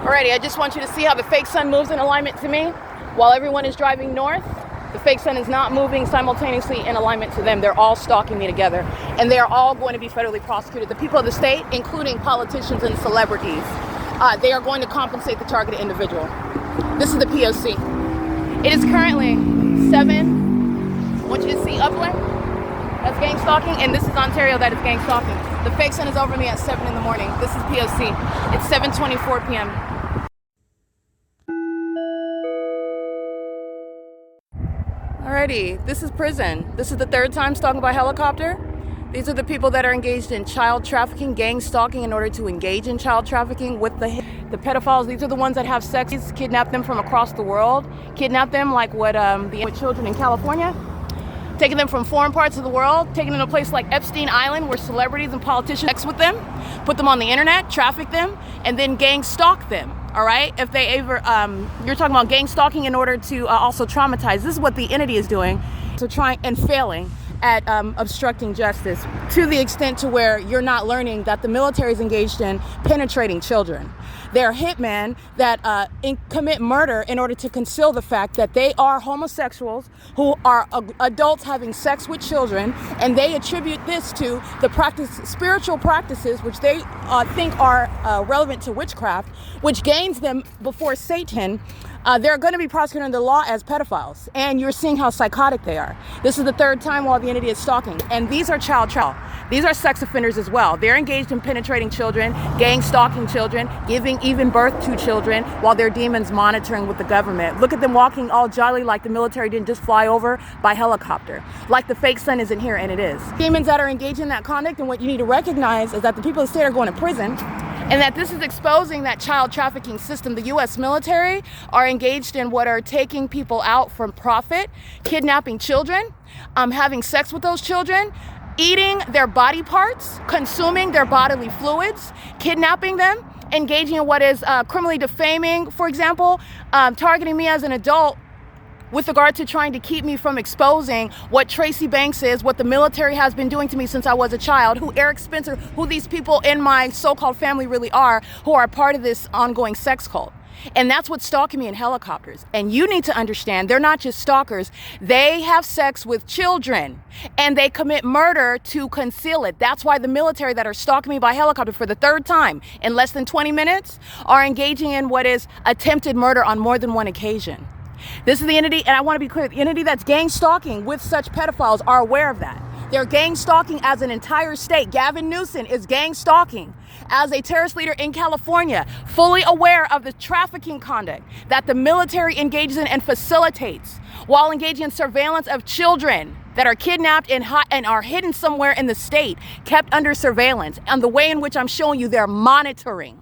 [SPEAKER 2] Alrighty, I just want you to see how the fake sun moves in alignment to me while everyone is driving north. The fake sun is not moving simultaneously in alignment to them. They're all stalking me together. And they are all going to be federally prosecuted. The people of the state, including politicians and celebrities, they are going to compensate the targeted individual. This is the P.O.C. It is currently 7. I want you to see Upland. That's gang stalking. And this is Ontario. That is gang stalking. The fake sun is over me at 7 in the morning. This is P.O.C. It's 7:24 p.m. Alrighty, this is prison. This is the 3rd time stalking by helicopter. These are the people that are engaged in child trafficking, gang stalking in order to engage in child trafficking with the pedophiles. These are the ones that have sex, kidnap them from across the world, kidnap them like what with children in California, taking them from foreign parts of the world, taking them to a place like Epstein Island where celebrities and politicians sex with them, put them on the internet, traffic them, and then gang stalk them. All right, if they ever, you're talking about gang stalking in order to also traumatize. This is what the entity is doing. So trying and failing at obstructing justice to the extent to where you're not learning that the military is engaged in penetrating children. They're hitmen that commit murder in order to conceal the fact that they are homosexuals who are adults having sex with children, and they attribute this to the spiritual practices which they think are relevant to witchcraft, which gains them before Satan. They're going to be prosecuted under the law as pedophiles, and you're seeing how psychotic they are. This is the 3rd time while the entity is stalking, and these are child. These are sex offenders as well. They're engaged in penetrating children, gang stalking children, giving even birth to children while they're demons monitoring with the government. Look at them walking all jolly like the military didn't just fly over by helicopter, like the fake sun isn't here, and it is. Demons that are engaged in that conduct, and what you need to recognize is that the people of the state are going to prison, and that this is exposing that child trafficking system. The U.S. military are engaged in what are taking people out from profit, kidnapping children, having sex with those children, eating their body parts, consuming their bodily fluids, kidnapping them, engaging in what is criminally defaming, for example, targeting me as an adult with regard to trying to keep me from exposing what Tracy Banks is, what the military has been doing to me since I was a child, who Eric Spencer, who these people in my so-called family really are, who are part of this ongoing sex cult. And that's what's stalking me in helicopters. And you need to understand, they're not just stalkers. They have sex with children, and they commit murder to conceal it. That's why the military that are stalking me by helicopter for the 3rd time in less than 20 minutes are engaging in what is attempted murder on more than one occasion. This is the entity, and I want to be clear, the entity that's gang stalking with such pedophiles are aware of that. They're gang stalking as an entire state. Gavin Newsom is gang stalking as a terrorist leader in California, fully aware of the trafficking conduct that the military engages in and facilitates while engaging in surveillance of children that are kidnapped and are hidden somewhere in the state, kept under surveillance. And the way in which I'm showing you, they're monitoring.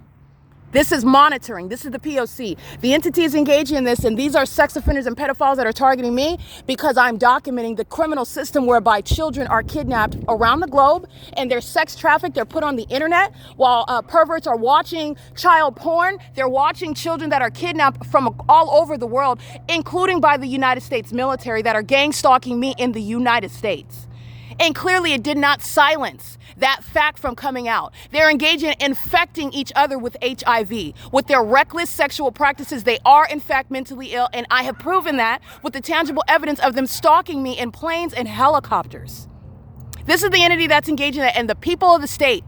[SPEAKER 2] This is monitoring. This is the P.O.C. The entities engaging in this, and these are sex offenders and pedophiles that are targeting me because I'm documenting the criminal system whereby children are kidnapped around the globe and they're sex trafficked. They're put on the internet while perverts are watching child porn. They're watching children that are kidnapped from all over the world, including by the United States military, that are gang stalking me in the United States. And clearly it did not silence that fact from coming out. They're engaging in infecting each other with HIV. With their reckless sexual practices, they are in fact mentally ill, and I have proven that with the tangible evidence of them stalking me in planes and helicopters. This is the entity that's engaging in it, and the people of the state,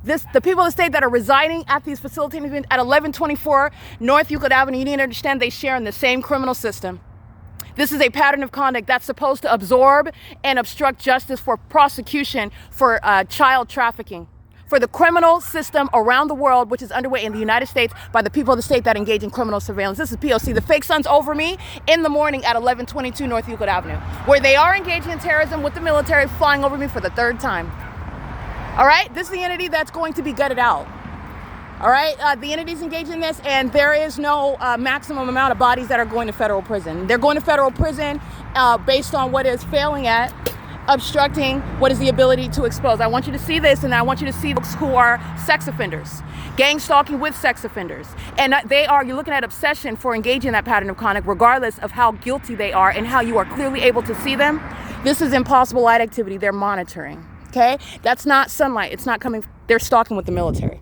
[SPEAKER 2] the people of the state that are residing at these facilitating events at 1124 North Euclid Avenue, you need to understand they share in the same criminal system. This is a pattern of conduct that's supposed to absorb and obstruct justice for prosecution for child trafficking, for the criminal system around the world, which is underway in the United States by the people of the state that engage in criminal surveillance. This is P.O.C. The fake sun's over me in the morning at 1122 North Euclid Avenue, where they are engaging in terrorism with the military flying over me for the third time. All right, this is the entity that's going to be gutted out. All right, the entities engaged in this, and there is no maximum amount of bodies that are going to federal prison. They're going to federal prison based on what is failing at obstructing what is the ability to expose. I want you to see this, and I want you to see folks who are sex offenders, gang stalking with sex offenders. And you're looking at obsession for engaging in that pattern of conduct, regardless of how guilty they are and how you are clearly able to see them. This is impossible light activity. They're monitoring, okay? That's not sunlight. It's not coming. They're stalking with the military.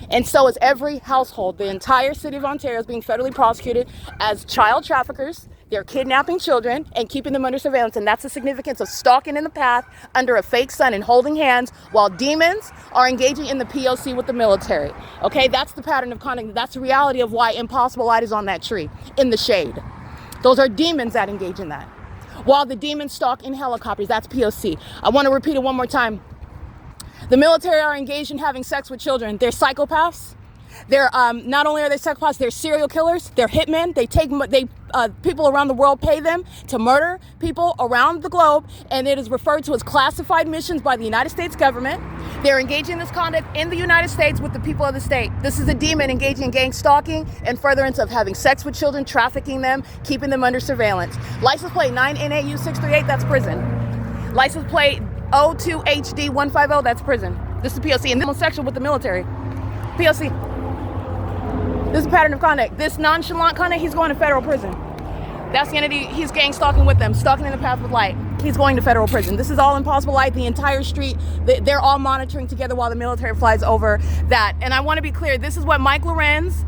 [SPEAKER 2] And so is every household. The entire city of Ontario is being federally prosecuted as child traffickers. They're kidnapping children and keeping them under surveillance. And that's the significance of stalking in the path under a fake sun and holding hands while demons are engaging in the P.O.C. with the military. Okay, that's the pattern of conduct. That's the reality of why impossible light is on that tree in the shade. Those are demons that engage in that. While the demons stalk in helicopters, that's P.O.C. I want to repeat it one more time. The military are engaged in having sex with children. They're psychopaths. They're not only are they psychopaths, they're serial killers. They're hitmen. People around the world pay them to murder people around the globe, and it is referred to as classified missions by the United States government. They're engaging in this conduct in the United States with the people of the state. This is a demon engaging in gang stalking and furtherance of having sex with children, trafficking them, keeping them under surveillance. License plate 9NAU638, that's prison. License plate 02HD150, that's prison. This is P.O.C. and homosexual with the military. P.O.C. This is a pattern of conduct. This nonchalant conduct, he's going to federal prison. That's the entity, he's gang stalking with them, stalking in the path with light. He's going to federal prison. This is all impossible light, the entire street. They're all monitoring together while the military flies over that. And I want to be clear, this is what Mike LORENZ,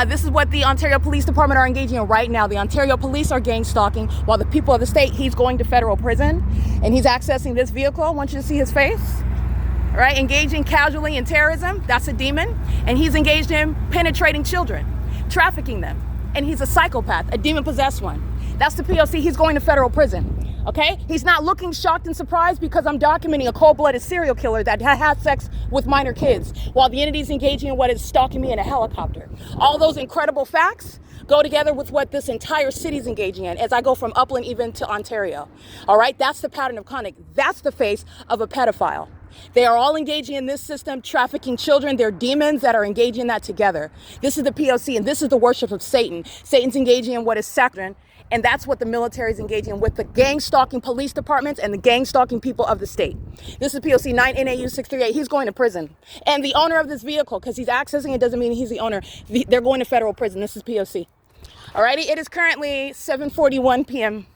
[SPEAKER 2] this is what the Ontario Police Department are engaging in right now. The Ontario Police are gang stalking while the people of the state, he's going to federal prison. And he's accessing this vehicle. I want you to see his face. All right, engaging casually in terrorism, that's a demon. And he's engaged in penetrating children, trafficking them. And he's a psychopath, a demon-possessed one. That's the P.O.C. He's going to federal prison. Okay? He's not looking shocked and surprised because I'm documenting a cold-blooded serial killer that had sex with minor kids while the entity's engaging in what is stalking me in a helicopter. All those incredible facts go together with what this entire city's engaging in as I go from Upland even to Ontario. All right? That's the pattern of conduct. That's the face of a pedophile. They are all engaging in this system, trafficking children. They're demons that are engaging in that together. This is the P.O.C. and this is the worship of Satan. Satan's engaging in what is sacred. And that's what the military is engaging in with the gang stalking police departments and the gang stalking people of the state. This is P.O.C. 9NAU638. He's going to prison. And the owner of this vehicle, because he's accessing it doesn't mean he's the owner. They're going to federal prison. This is P.O.C. Alrighty, it is currently 7:41 p.m.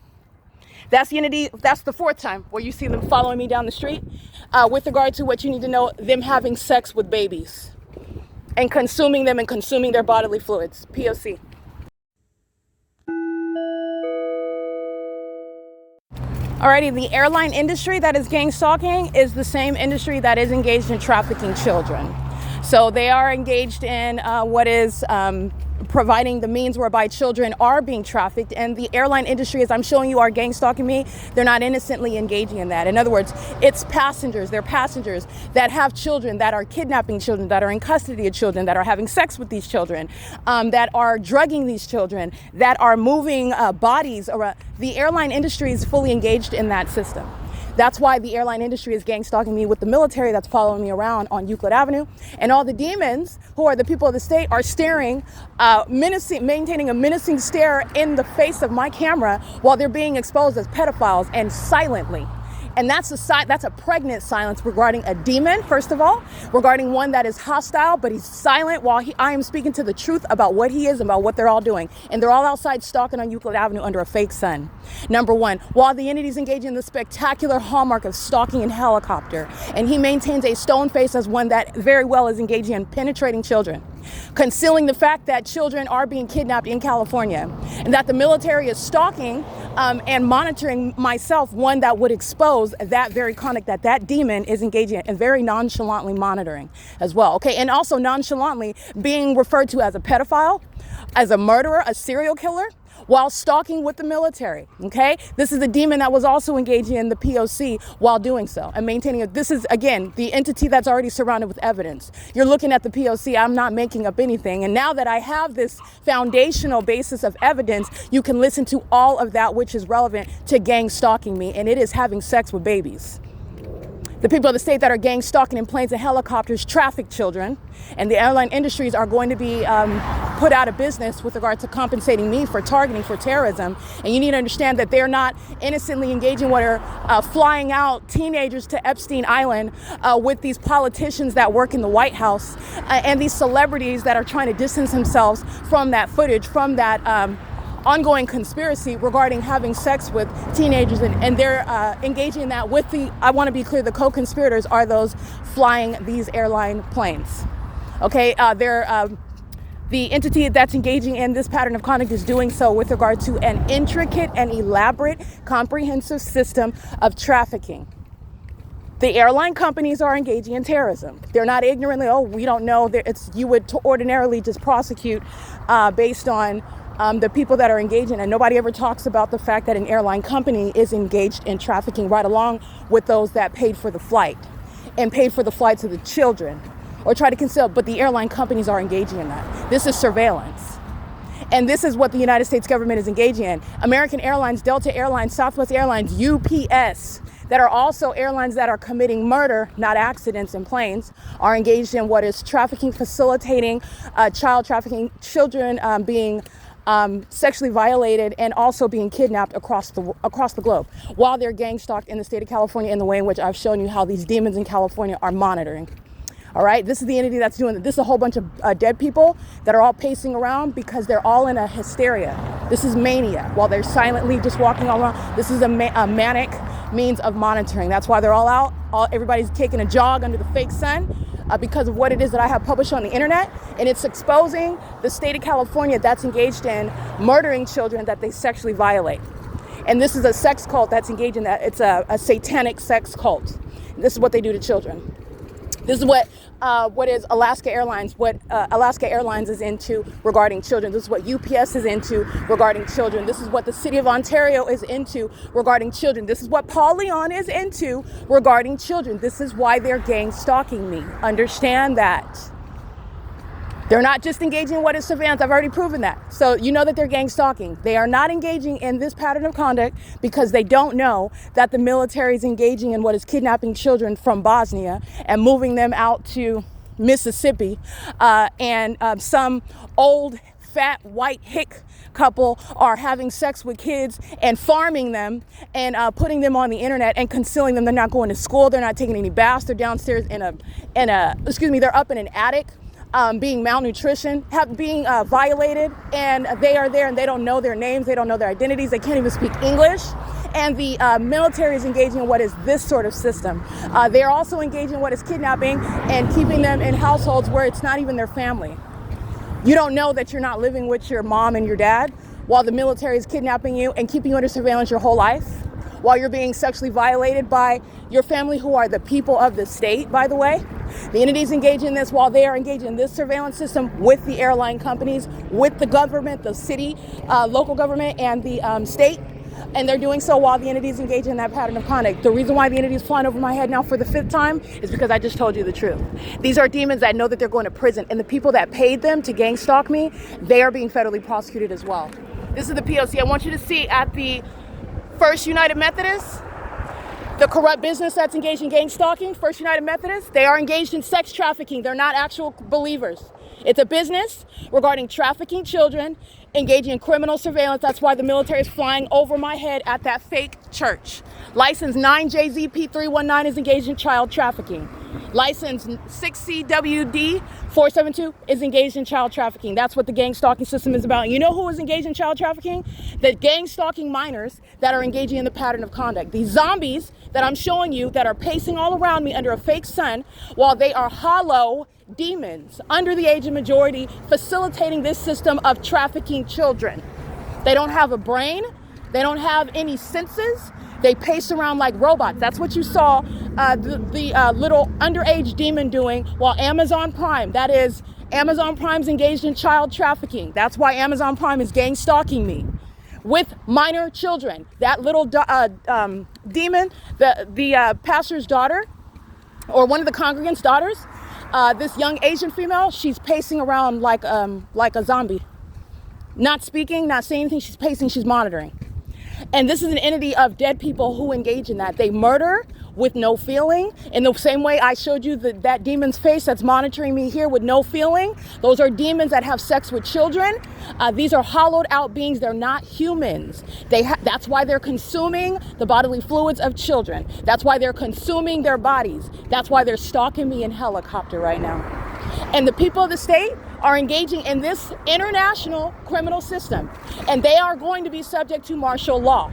[SPEAKER 2] That's the entity, that's the fourth time where you see them following me down the street with regard to what you need to know, them having sex with babies and consuming them and consuming their bodily fluids. P.O.C. Alrighty, the airline industry that is gang stalking is the same industry that is engaged in trafficking children. So they are engaged in what is providing the means whereby children are being trafficked, and the airline industry, as I'm showing you, are gang stalking me. They're not innocently engaging in that. In other words, it's passengers. They're passengers that have children, that are kidnapping children, that are in custody of children, that are having sex with these children, that are drugging these children, that are moving bodies around. The airline industry is fully engaged in that system. That's why the airline industry is gang stalking me with the military that's following me around on Euclid Avenue. And all the demons, who are the people of the state, are staring, maintaining a menacing stare in the face of my camera while they're being exposed as pedophiles, and silently. And that's a pregnant silence regarding a demon, first of all, regarding one that is hostile, but he's silent while I am speaking to the truth about what he is and about what they're all doing. And they're all outside stalking on Euclid Avenue under a fake sun. Number one, while the entity's engaging in the spectacular hallmark of stalking in helicopter, and he maintains a stone face as one that very well is engaging in penetrating children, concealing the fact that children are being kidnapped in California, and that the military is stalking and monitoring myself, one that would expose that very conduct that demon is engaging in, and very nonchalantly monitoring as well. Okay, and also nonchalantly being referred to as a pedophile, as a murderer, a serial killer, while stalking with the military. Okay, this is the demon that was also engaging in the P.O.C. while doing so and maintaining it. This is, again, the entity that's already surrounded with evidence. You're looking at the P.O.C. I'm not making up anything. And now that I have this foundational basis of evidence, you can listen to all of that which is relevant to gang stalking me, and it is having sex with babies. The people of the state that are gang stalking in planes and helicopters traffic children, and the airline industries are going to be put out of business with regard to compensating me for targeting for terrorism. And you need to understand that they're not innocently engaging what are flying out teenagers to Epstein Island with these politicians that work in the White House and these celebrities that are trying to distance themselves from that footage, from that ongoing conspiracy regarding having sex with teenagers, and they're engaging in that with I want to be clear, the co-conspirators are those flying these airline planes. Okay, the entity that's engaging in this pattern of conduct is doing so with regard to an intricate and elaborate, comprehensive system of trafficking. The airline companies are engaging in terrorism. They're not ignorantly, oh, we don't know. You would ordinarily just prosecute based on the people that are engaging, and nobody ever talks about the fact that an airline company is engaged in trafficking right along with those that paid for the flight and paid for the flights of the children or try to conceal, but the airline companies are engaging in that. This is surveillance. And this is what the United States government is engaging in. American Airlines, Delta Airlines, Southwest Airlines, UPS, that are also airlines that are committing murder, not accidents in planes, are engaged in what is trafficking, facilitating child trafficking, children being sexually violated, and also being kidnapped across the globe, while they're gang stalked in the state of California in the way in which I've shown you how these demons in California are monitoring. All right, this is the entity that's doing it. This is a whole bunch of dead people that are all pacing around because they're all in a hysteria. This is mania, while they're silently just walking all around. This is a manic means of monitoring. That's why they're all out. Everybody's taking a jog under the fake sun because of what it is that I have published on the internet, and it's exposing the state of California that's engaged in murdering children that they sexually violate. And this is a sex cult that's engaged in that. It's a satanic sex cult. This is what they do to children. This is what is Alaska Airlines, what Alaska Airlines is into regarding children. This is what UPS is into regarding children. This is what the city of Ontario is into regarding children. This is what Paul Leon is into regarding children. This is why they're gang stalking me. Understand that. They're not just engaging in what is surveillance. I've already proven that. So you know that they're gang stalking. They are not engaging in this pattern of conduct because they don't know that the military is engaging in what is kidnapping children from Bosnia and moving them out to Mississippi. And some old, fat, white hick couple are having sex with kids and farming them and putting them on the internet and concealing them. They're not going to school. They're not taking any baths. They're downstairs they're up in an attic. Being malnutrition, being violated, and they are there and they don't know their names, they don't know their identities, they can't even speak English. And the military is engaging in what is this sort of system. They're also engaging in what is kidnapping and keeping them in households where it's not even their family. You don't know that you're not living with your mom and your dad while the military is kidnapping you and keeping you under surveillance your whole life, while you're being sexually violated by your family, who are the people of the state, by the way. The entities engage in this while they are engaged in this surveillance system with the airline companies, with the government, the city, local government, and the state. And they're doing so while the entities engage in that pattern of conduct. The reason why the entity is flying over my head now for the 5th time is because I just told you the truth. These are demons that know that they're going to prison, and the people that paid them to gang stalk me, they are being federally prosecuted as well. This is the P.O.C. I want you to see at the First United Methodist. The corrupt business that's engaged in gang stalking, First United Methodist, they are engaged in sex trafficking. They're not actual believers. It's a business regarding trafficking children, engaging in criminal surveillance. That's why the military is flying over my head at that fake church. License 9JZP319 is engaged in child trafficking. License 6CWD472 is engaged in child trafficking. That's what the gang stalking system is about. You know who is engaged in child trafficking? The gang stalking minors that are engaging in the pattern of conduct. These zombies that I'm showing you that are pacing all around me under a fake sun while they are hollow demons under the age of majority facilitating this system of trafficking children. They don't have a brain. They don't have any senses. They pace around like robots. That's what you saw the little underage demon doing while Amazon Prime, that is, Amazon Prime's engaged in child trafficking. That's why Amazon Prime is gang stalking me with minor children. That little demon, the pastor's daughter, or one of the congregants' daughters, this young Asian female, she's pacing around like a zombie. Not speaking, not saying anything, she's pacing, she's monitoring. And this is an entity of dead people who engage in that. They murder with no feeling. In the same way I showed you that demon's face that's monitoring me here with no feeling. Those are demons that have sex with children. These are hollowed out beings. They're not humans. That's why they're consuming the bodily fluids of children. That's why they're consuming their bodies. That's why they're stalking me in helicopter right now. And the people of the state are engaging in this international criminal system, and they are going to be subject to martial law.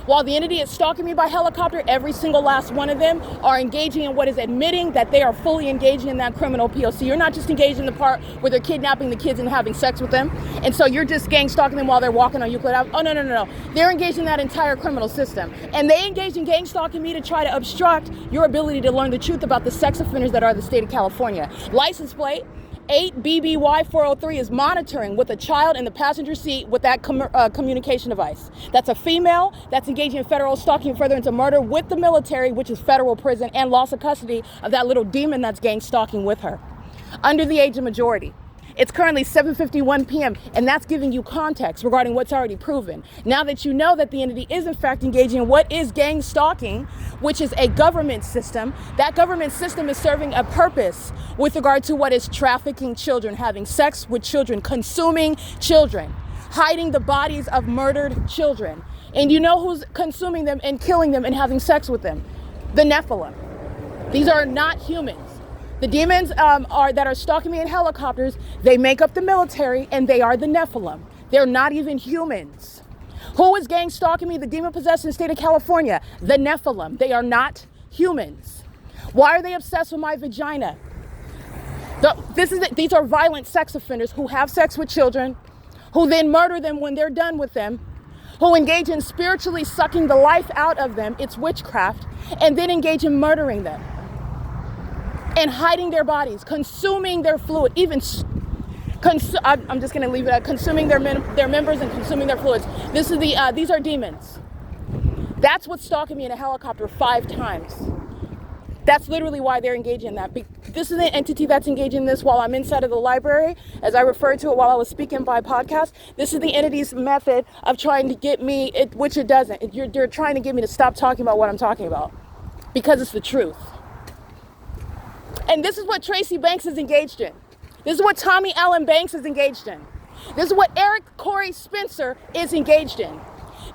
[SPEAKER 2] While the entity is stalking me by helicopter, every single last one of them are engaging in what is admitting that they are fully engaging in that criminal P.O.C. You're not just engaged in the part where they're kidnapping the kids and having sex with them, and so you're just gang stalking them while they're walking on Euclid Avenue. Oh, no. They're engaged in that entire criminal system, and they engage in gang stalking me to try to obstruct your ability to learn the truth about the sex offenders that are the state of California. License plate 8BBY403 is monitoring with a child in the passenger seat with that communication device. That's a female that's engaging in federal stalking and further into murder with the military, which is federal prison, and loss of custody of that little demon that's gang stalking with her. Under the age of majority. It's currently 7:51 p.m. and that's giving you context regarding what's already proven. Now that you know that the entity is in fact engaging in what is gang stalking, which is a government system, that government system is serving a purpose with regard to what is trafficking children, having sex with children, consuming children, hiding the bodies of murdered children. And you know who's consuming them and killing them and having sex with them? The Nephilim. These are not humans. The demons that are stalking me in helicopters, they make up the military and they are the Nephilim. They're not even humans. Who is gang stalking me? The demon possessed in the state of California. The Nephilim. They are not humans. Why are they obsessed with my vagina? These are violent sex offenders who have sex with children, who then murder them when they're done with them, who engage in spiritually sucking the life out of them, it's witchcraft, and then engage in murdering them. And hiding their bodies, consuming their fluid, I'm just going to leave it at consuming their members and consuming their fluids. These are demons. That's what's stalking me in a helicopter 5 times. That's literally why they're engaging in that. This is an entity that's engaging in this while I'm inside of the library, as I referred to it while I was speaking by podcast. This is the entity's method of trying to get me, which it doesn't. You're trying to get me to stop talking about what I'm talking about because it's the truth. And this is what Tracy Banks is engaged in. This is what Tommy Allen Banks is engaged in. This is what Eric Corey Spencer is engaged in.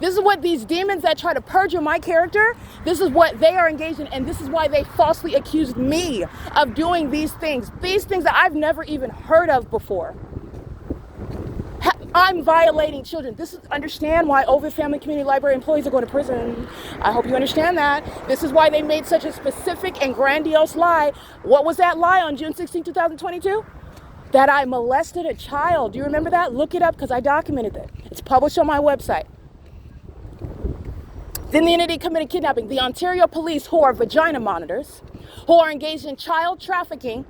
[SPEAKER 2] This is what these demons that try to perjure my character, this is what they are engaged in, and this is why they falsely accused me of doing these things that I've never even heard of before. I'm violating children. Understand why Ovid Family Community Library employees are going to prison. I hope you understand that. This is why they made such a specific and grandiose lie. What was that lie on June 16, 2022? That I molested a child. Do you remember that? Look it up because I documented it. It's published on my website. Then the entity committed kidnapping. The Ontario police, who are vagina monitors, who are engaged in child trafficking,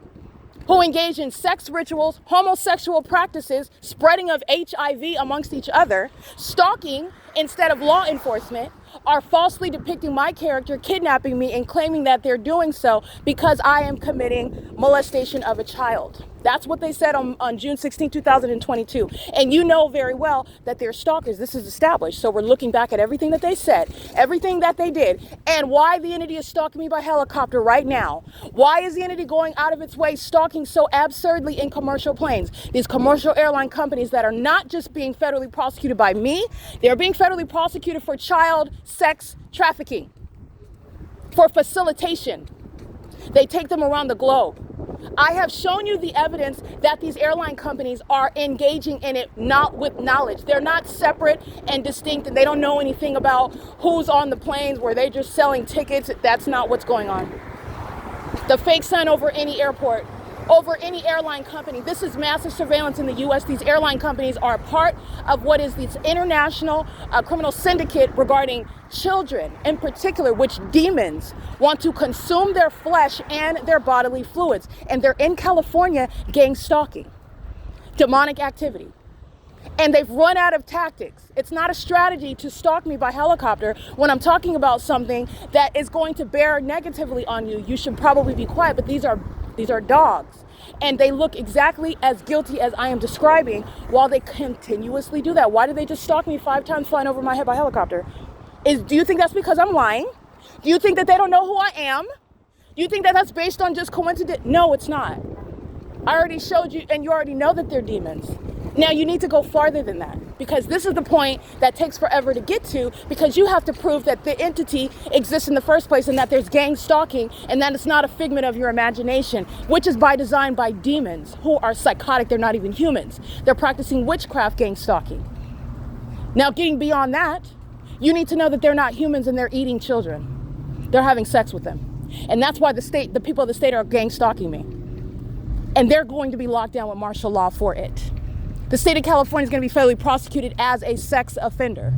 [SPEAKER 2] who engage in sex rituals, homosexual practices, spreading of HIV amongst each other, stalking instead of law enforcement, are falsely depicting my character, kidnapping me, and claiming that they're doing so because I am committing molestation of a child. That's what they said on June 16, 2022. And you know very well that they're stalkers. This is established. So we're looking back at everything that they said, everything that they did, and why the entity is stalking me by helicopter right now. Why is the entity going out of its way stalking so absurdly in commercial planes? These commercial airline companies that are not just being federally prosecuted by me, they're being federally prosecuted for child sex trafficking, for facilitation. They take them around the globe. I have shown you the evidence that these airline companies are engaging in it not with knowledge. They're not separate and distinct, and they don't know anything about who's on the planes where they're just selling tickets. That's not what's going on. The fake sign over any airport, over any airline company. This is massive surveillance in the U.S. These airline companies are a part of what is this international criminal syndicate regarding children in particular, which demons want to consume their flesh and their bodily fluids. And they're in California gang stalking, demonic activity. And they've run out of tactics. It's not a strategy to stalk me by helicopter when I'm talking about something that is going to bear negatively on you. You should probably be quiet, but these are dogs. And they look exactly as guilty as I am describing while they continuously do that. Why did they just stalk me 5 times flying over my head by helicopter? Do you think that's because I'm lying? Do you think that they don't know who I am? Do you think that that's based on just coincidence? No, it's not. I already showed you, and you already know that they're demons. Now you need to go farther than that, because this is the point that takes forever to get to, because you have to prove that the entity exists in the first place and that there's gang stalking and that it's not a figment of your imagination, which is by design by demons who are psychotic. They're not even humans. They're practicing witchcraft gang stalking. Now, getting beyond that, you need to know that they're not humans and they're eating children. They're having sex with them. And that's why the people of the state are gang stalking me. And they're going to be locked down with martial law for it. The state of California is going to be federally prosecuted as a sex offender.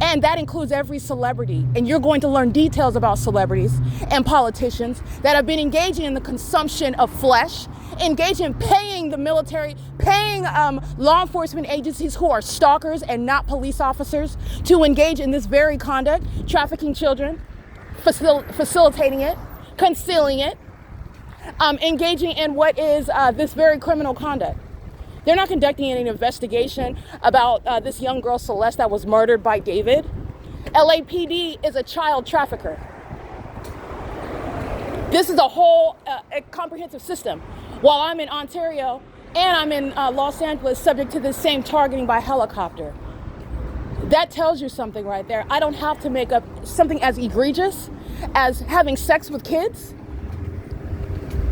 [SPEAKER 2] And that includes every celebrity. And you're going to learn details about celebrities and politicians that have been engaging in the consumption of flesh, engaging in paying the military, paying law enforcement agencies who are stalkers and not police officers to engage in this very conduct, trafficking children, facilitating it, concealing it, engaging in what is this very criminal conduct. They're not conducting any investigation about this young girl, Celeste, that was murdered by David. LAPD is a child trafficker. This is a whole a comprehensive system. While I'm in Ontario and I'm in Los Angeles, subject to this same targeting by helicopter. That tells you something right there. I don't have to make up something as egregious as having sex with kids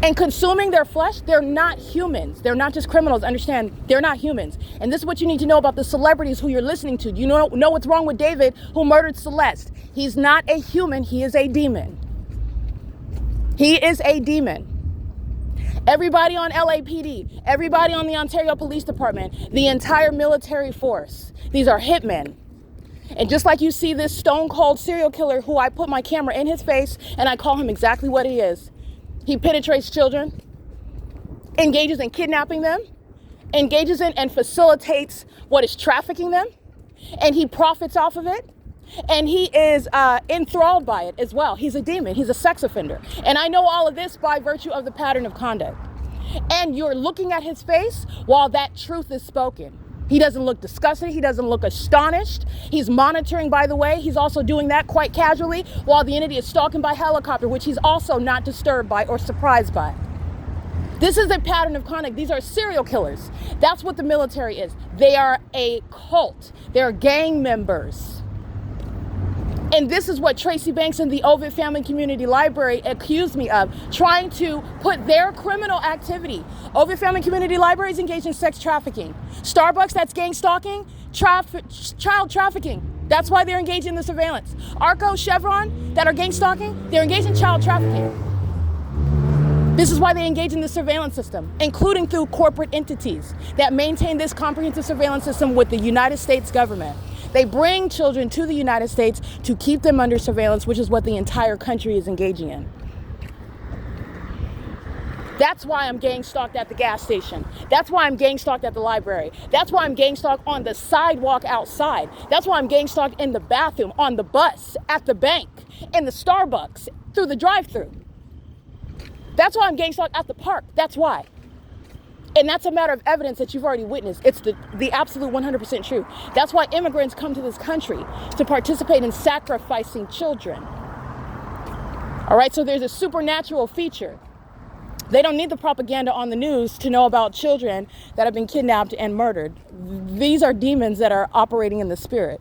[SPEAKER 2] and consuming their flesh. They're not humans. They're not just criminals. Understand, they're not humans. And this is what you need to know about the celebrities who you're listening to. You know what's wrong with David, who murdered Celeste. He's not a human. He is a demon. He is a demon. Everybody on LAPD, everybody on the Ontario Police Department, the entire military force, these are hitmen. And just like you see this stone cold serial killer who I put my camera in his face and I call him exactly what he is. He penetrates children, engages in kidnapping them, engages in and facilitates what is trafficking them, and he profits off of it, and he is enthralled by it as well. He's a demon. He's a sex offender. And I know all of this by virtue of the pattern of conduct. And you're looking at his face while that truth is spoken. He doesn't look disgusted. He doesn't look astonished. He's monitoring, by the way. He's also doing that quite casually while the entity is stalking by helicopter, which he's also not disturbed by or surprised by. This is a pattern of conduct. These are serial killers. That's what the military is. They are a cult. They're gang members. And this is what Tracy Banks and the Ovid Family Community Library accused me of, trying to put their criminal activity. Ovid Family Community Library is engaged in sex trafficking. Starbucks, that's gang stalking, child trafficking. That's why they're engaged in the surveillance. Arco, Chevron, that are gang stalking, they're engaged in child trafficking. This is why they engage in the surveillance system, including through corporate entities that maintain this comprehensive surveillance system with the United States government. They bring children to the United States to keep them under surveillance, which is what the entire country is engaging in. That's why I'm gang stalked at the gas station. That's why I'm gang stalked at the library. That's why I'm gang stalked on the sidewalk outside. That's why I'm gang stalked in the bathroom, on the bus, at the bank, in the Starbucks, through the drive-thru. That's why I'm gang stalked at the park. That's why. And that's a matter of evidence that you've already witnessed. It's the absolute 100% true. That's why immigrants come to this country, to participate in sacrificing children. All right, so there's a supernatural feature. They don't need the propaganda on the news to know about children that have been kidnapped and murdered. These are demons that are operating in the spirit.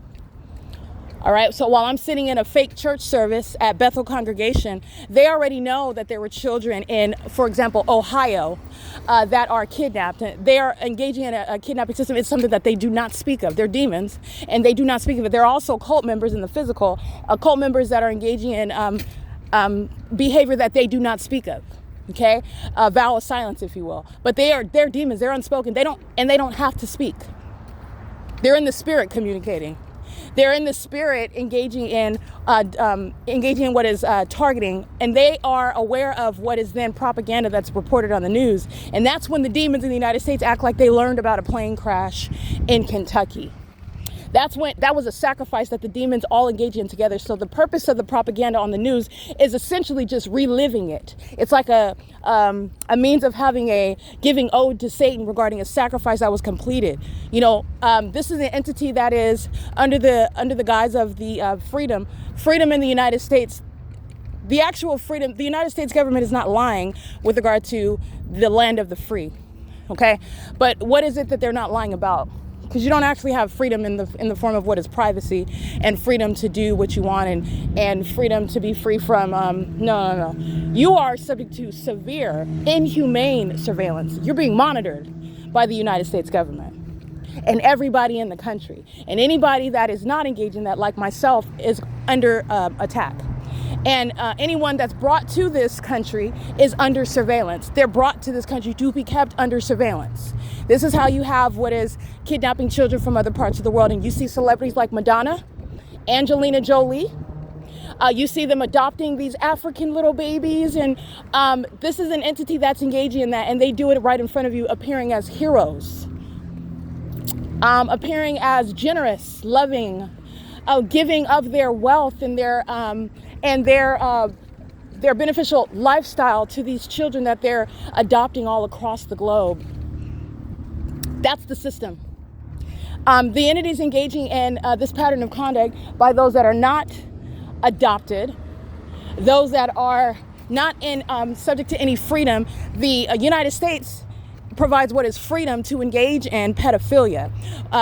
[SPEAKER 2] All right, so while I'm sitting in a fake church service at Bethel Congregation, they already know that there were children in, for example, Ohio, that are kidnapped. They are engaging in a kidnapping system. It's something that they do not speak of. They're demons, and they do not speak of it. They're also cult members in the physical, cult members that are engaging in behavior that they do not speak of. Okay, vow of silence, if you will. But they're demons. They're unspoken. They don't have to speak. They're in the spirit communicating. They're in the spirit engaging in what is targeting, and they are aware of what is then propaganda that's reported on the news. And that's when the demons in the United States act like they learned about a plane crash in Kentucky. That was a sacrifice that the demons all engage in together. So the purpose of the propaganda on the news is essentially just reliving it. It's like a means of giving ode to Satan regarding a sacrifice that was completed. You know, this is an entity that is under the guise of the freedom in the United States. The actual freedom, the United States government is not lying with regard to the land of the free. Okay, but what is it that they're not lying about? Because you don't actually have freedom in the form of what is privacy and freedom to do what you want and freedom to be free from, no. You are subject to severe, inhumane surveillance. You're being monitored by the United States government and everybody in the country. And anybody that is not engaged in that, like myself, is under attack. And anyone that's brought to this country is under surveillance. They're brought to this country to be kept under surveillance. This is how you have what is kidnapping children from other parts of the world. And you see celebrities like Madonna, Angelina Jolie. You see them adopting these African little babies. And this is an entity that's engaging in that. And they do it right in front of you, appearing as heroes, appearing as generous, loving, giving of their wealth and their beneficial lifestyle to these children that they're adopting all across the globe. That's the system. The entities engaging in this pattern of conduct by those that are not adopted, those that are not subject to any freedom. The United States provides what is freedom to engage in pedophilia,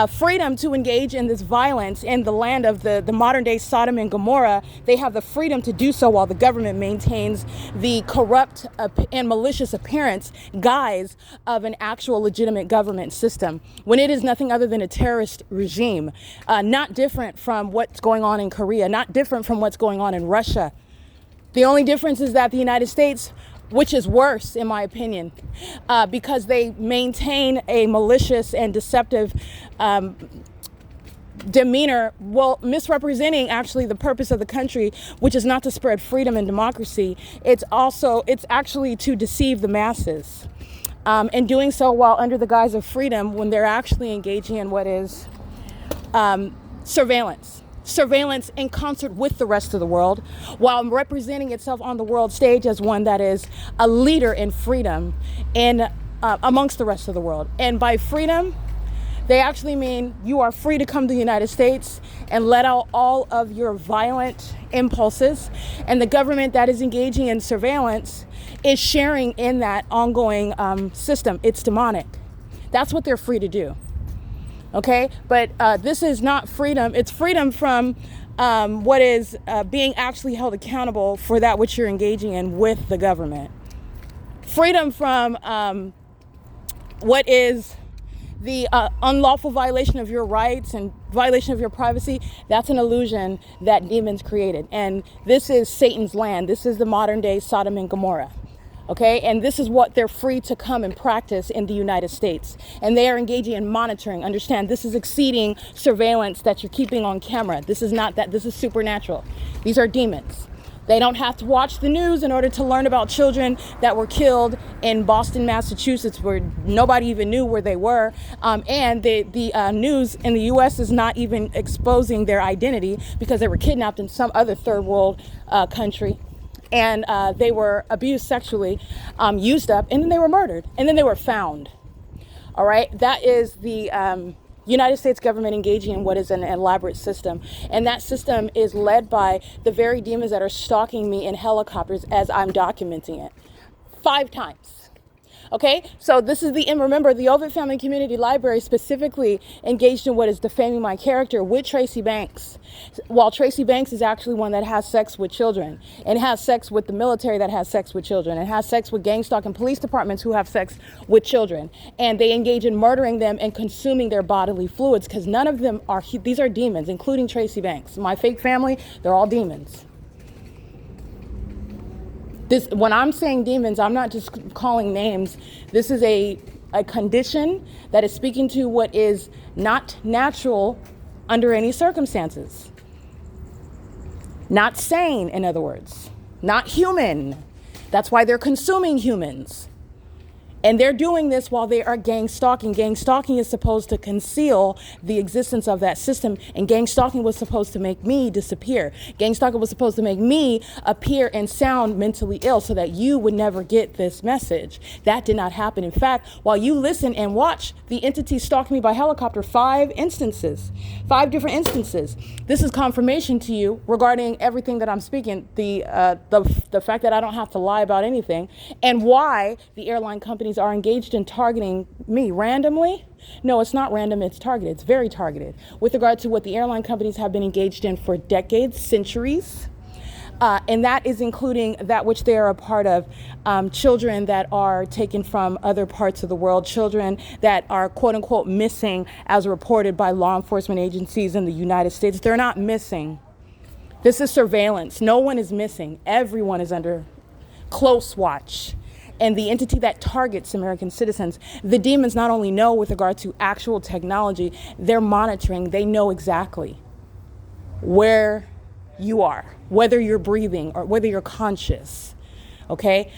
[SPEAKER 2] freedom to engage in this violence in the land of the modern day Sodom and Gomorrah. They have the freedom to do so while the government maintains the corrupt and malicious appearance guise of an actual legitimate government system, when it is nothing other than a terrorist regime, not different from what's going on in Korea, not different from what's going on in Russia. The only difference is that the United States, which is worse, in my opinion, because they maintain a malicious and deceptive demeanor, misrepresenting actually the purpose of the country, which is not to spread freedom and democracy. It's actually to deceive the masses, and doing so while under the guise of freedom, when they're actually engaging in what is surveillance in concert with the rest of the world, while representing itself on the world stage as one that is a leader in freedom and amongst the rest of the world. And by freedom, they actually mean you are free to come to the United States and let out all of your violent impulses. And the government that is engaging in surveillance is sharing in that ongoing system. It's demonic. That's what they're free to do. Okay, but this is not freedom. It's freedom from what is being actually held accountable for that which you're engaging in with the government. Freedom from what is the unlawful violation of your rights and violation of your privacy. That's an illusion that demons created. And this is Satan's land. This is the modern day Sodom and Gomorrah. Okay, and this is what they're free to come and practice in the United States. And they are engaging in monitoring. Understand, this is exceeding surveillance that you're keeping on camera. This is not that. This is supernatural. These are demons. They don't have to watch the news in order to learn about children that were killed in Boston, Massachusetts, where nobody even knew where they were. And the news in the U.S. is not even exposing their identity because they were kidnapped in some other third world country. And they were abused sexually, used up, and then they were murdered. And then they were found. All right. That is the United States government engaging in what is an elaborate system. And that system is led by the very demons that are stalking me in helicopters as I'm documenting it 5 times. Okay, so this is and remember, the Ovid Family Community Library specifically engaged in what is defaming my character with Tracy Banks, while Tracy Banks is actually one that has sex with children and has sex with the military that has sex with children and has sex with gang stalking police departments who have sex with children. And they engage in murdering them and consuming their bodily fluids because none of them these are demons, including Tracy Banks. My fake family, they're all demons. When I'm saying demons, I'm not just calling names. This is a condition that is speaking to what is not natural under any circumstances. Not sane, in other words. Not human. That's why they're consuming humans. And they're doing this while they are gang stalking. Gang stalking is supposed to conceal the existence of that system. And gang stalking was supposed to make me disappear. Gang stalking was supposed to make me appear and sound mentally ill so that you would never get this message. That did not happen. In fact, while you listen and watch the entity stalk me by helicopter 5 different instances. This is confirmation to you regarding everything that I'm speaking. The fact that I don't have to lie about anything and why the airline company are engaged in targeting me randomly. No, it's not random, it's targeted. It's very targeted with regard to what the airline companies have been engaged in for decades, centuries. And that is including that which they are a part of, children that are taken from other parts of the world, children that are quote unquote missing as reported by law enforcement agencies in the United States. They're not missing. This is surveillance. No one is missing. Everyone is under close watch. And the entity that targets American citizens, the demons not only know with regard to actual technology, they're monitoring. They know exactly where you are, whether you're breathing or whether you're conscious. Okay,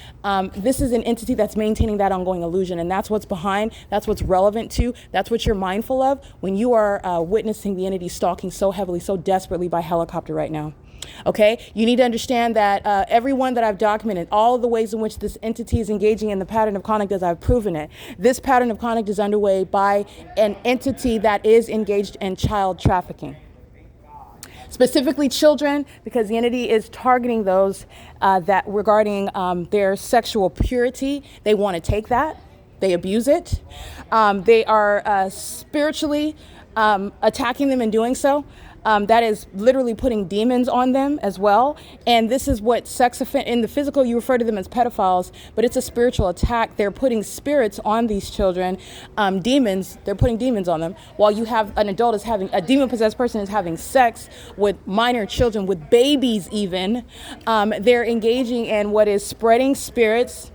[SPEAKER 2] this is an entity that's maintaining that ongoing illusion, and that's what's behind, that's what's relevant to, that's what you're mindful of when you are witnessing the entity stalking so heavily, so desperately by helicopter right now. Okay, you need to understand that everyone that I've documented, all of the ways in which this entity is engaging in the pattern of conduct as I've proven it, this pattern of conduct is underway by an entity that is engaged in child trafficking. Specifically children, because the entity is targeting those that regarding their sexual purity. They want to take that. They abuse it. They are spiritually attacking them in doing so. That is literally putting demons on them as well. And this is what in the physical, you refer to them as pedophiles, but it's a spiritual attack. They're putting spirits on these children, demons, they're putting demons on them, while you have an adult a demon-possessed person is having sex with minor children, with babies even. They're engaging in what is spreading spirits,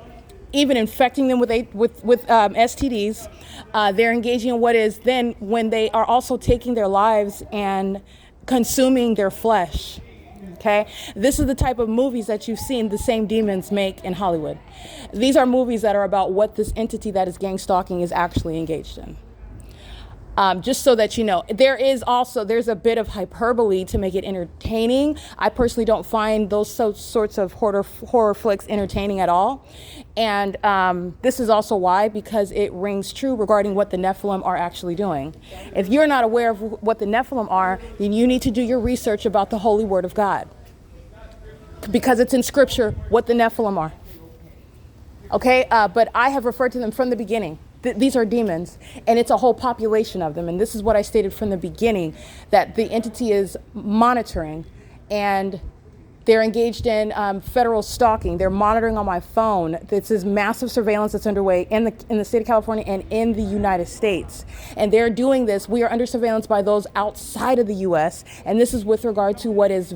[SPEAKER 2] even infecting them with STDs. They're engaging in what is then when they are also taking their lives and consuming their flesh. Okay, this is the type of movies that you've seen the same demons make in Hollywood. These are movies that are about what this entity that is gang stalking is actually engaged in. Just so that you know, there's a bit of hyperbole to make it entertaining. I personally don't find those sorts of horror flicks entertaining at all. And this is also why, because it rings true regarding what the Nephilim are actually doing. If you're not aware of what the Nephilim are, then you need to do your research about the Holy Word of God. Because it's in Scripture what the Nephilim are. Okay, but I have referred to them from the beginning. These are demons, and it's a whole population of them. And this is what I stated from the beginning, that the entity is monitoring, and they're engaged in federal stalking. They're monitoring on my phone. This is massive surveillance that's underway in the state of California and in the United States. And they're doing this. We are under surveillance by those outside of the U.S. And this is with regard to what is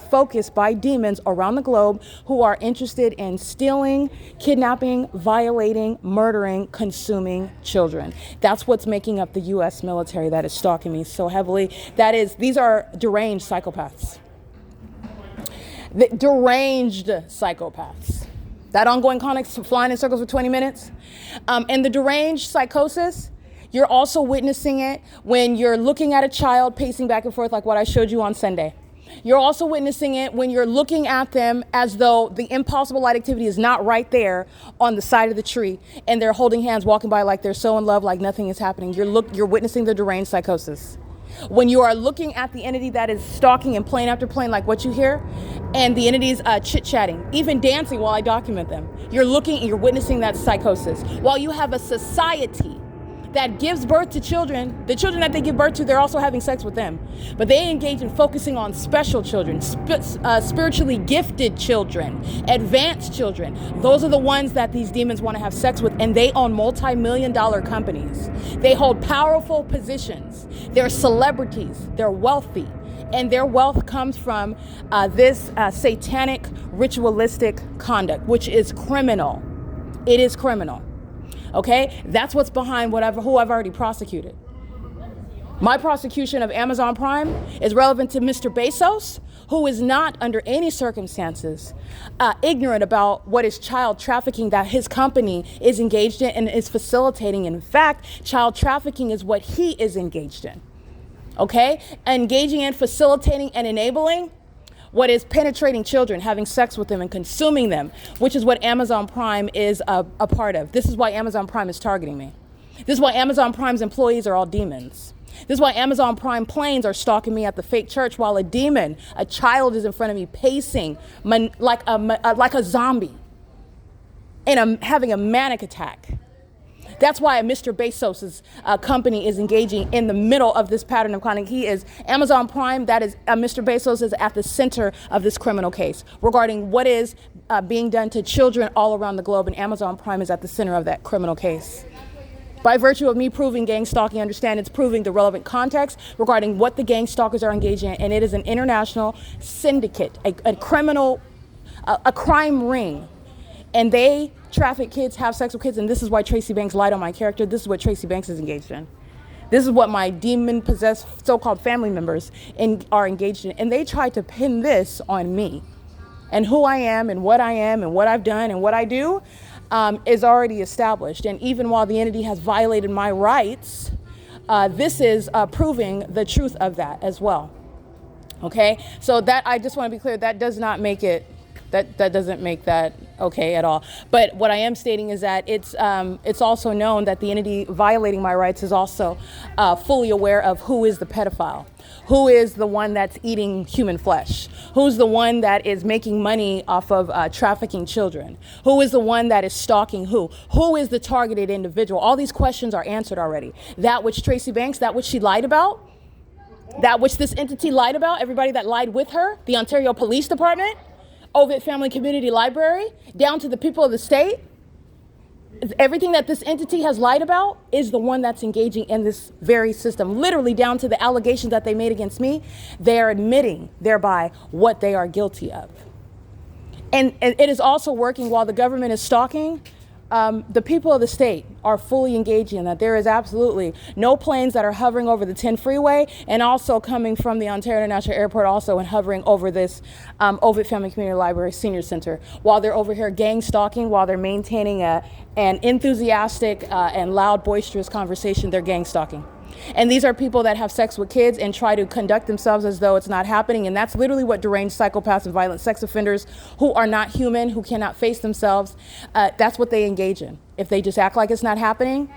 [SPEAKER 2] focused by demons around the globe who are interested in stealing, kidnapping, violating, murdering, consuming children. That's what's making up the U.S. military that is stalking me so heavily. These are deranged psychopaths. The deranged psychopaths. That ongoing context, flying in circles for 20 minutes. And the deranged psychosis, you're also witnessing it when you're looking at a child pacing back and forth like what I showed you on Sunday. You're also witnessing it when you're looking at them as though the impossible light activity is not right there on the side of the tree and they're holding hands, walking by like they're so in love, like nothing is happening. You're witnessing the deranged psychosis. When you are looking at the entity that is stalking and plane after plane like what you hear, and the entities chit-chatting, even dancing while I document them, you're looking and you're witnessing that psychosis. While you have a society that gives birth to children, the children that they give birth to, they're also having sex with them. But they engage in focusing on special children, spiritually gifted children, advanced children. Those are the ones that these demons want to have sex with, and they own multi-million-dollar companies. They hold powerful positions. They're celebrities. They're wealthy. And their wealth comes from this satanic, ritualistic conduct, which is criminal. It is criminal. Okay, that's what's behind who I've already prosecuted. My prosecution of Amazon Prime is relevant to Mr. Bezos, who is not under any circumstances ignorant about what is child trafficking that his company is engaged in and is facilitating. In fact, child trafficking is what he is engaged in. Okay, engaging in, facilitating, and enabling what is penetrating children, having sex with them and consuming them, which is what Amazon Prime is a part of. This is why Amazon Prime is targeting me. This is why Amazon Prime's employees are all demons. This is why Amazon Prime planes are stalking me at the fake church while a demon, a child, is in front of me pacing like a zombie and having a manic attack. That's why Mr. Bezos' company is engaging in the middle of this pattern of conduct. He is Amazon Prime. That is Mr. Bezos is at the center of this criminal case regarding what is being done to children all around the globe, and Amazon Prime is at the center of that criminal case. By virtue of me proving gang stalking, understand it's proving the relevant context regarding what the gang stalkers are engaging in, and it is an international syndicate, a crime ring, and they traffic kids, have sex with kids, and this is why Tracy Banks lied on my character. This is what Tracy Banks is engaged in. This is what my demon-possessed so-called family members are engaged in, and they tried to pin this on me. And who I am and what I've done and what I do is already established. And even while the entity has violated my rights, this is proving the truth of that as well. Okay, so that I just want to be clear, that does not make it. That doesn't make that okay at all. But what I am stating is that it's also known that the entity violating my rights is also fully aware of who is the pedophile, who is the one that's eating human flesh, who's the one that is making money off of trafficking children, who is the one that is stalking who is the targeted individual. All these questions are answered already. That which Tracy Banks, that which she lied about, that which this entity lied about, everybody that lied with her, the Ontario Police Department, Ovid Family Community Library, down to the people of the state. Everything that this entity has lied about is the one that's engaging in this very system, literally down to the allegations that they made against me. They are admitting thereby what they are guilty of. And it is also working while the government is stalking. The people of the state are fully engaging in that. There is absolutely no planes that are hovering over the 10 freeway and also coming from the Ontario International Airport also and hovering over this Ovid Family Community Library Senior Center. While they're over here gang stalking, while they're maintaining an enthusiastic and loud, boisterous conversation, they're gang stalking. And these are people that have sex with kids and try to conduct themselves as though it's not happening. And that's literally what deranged psychopaths and violent sex offenders who are not human, who cannot face themselves, that's what they engage in. If they just act like it's not happening,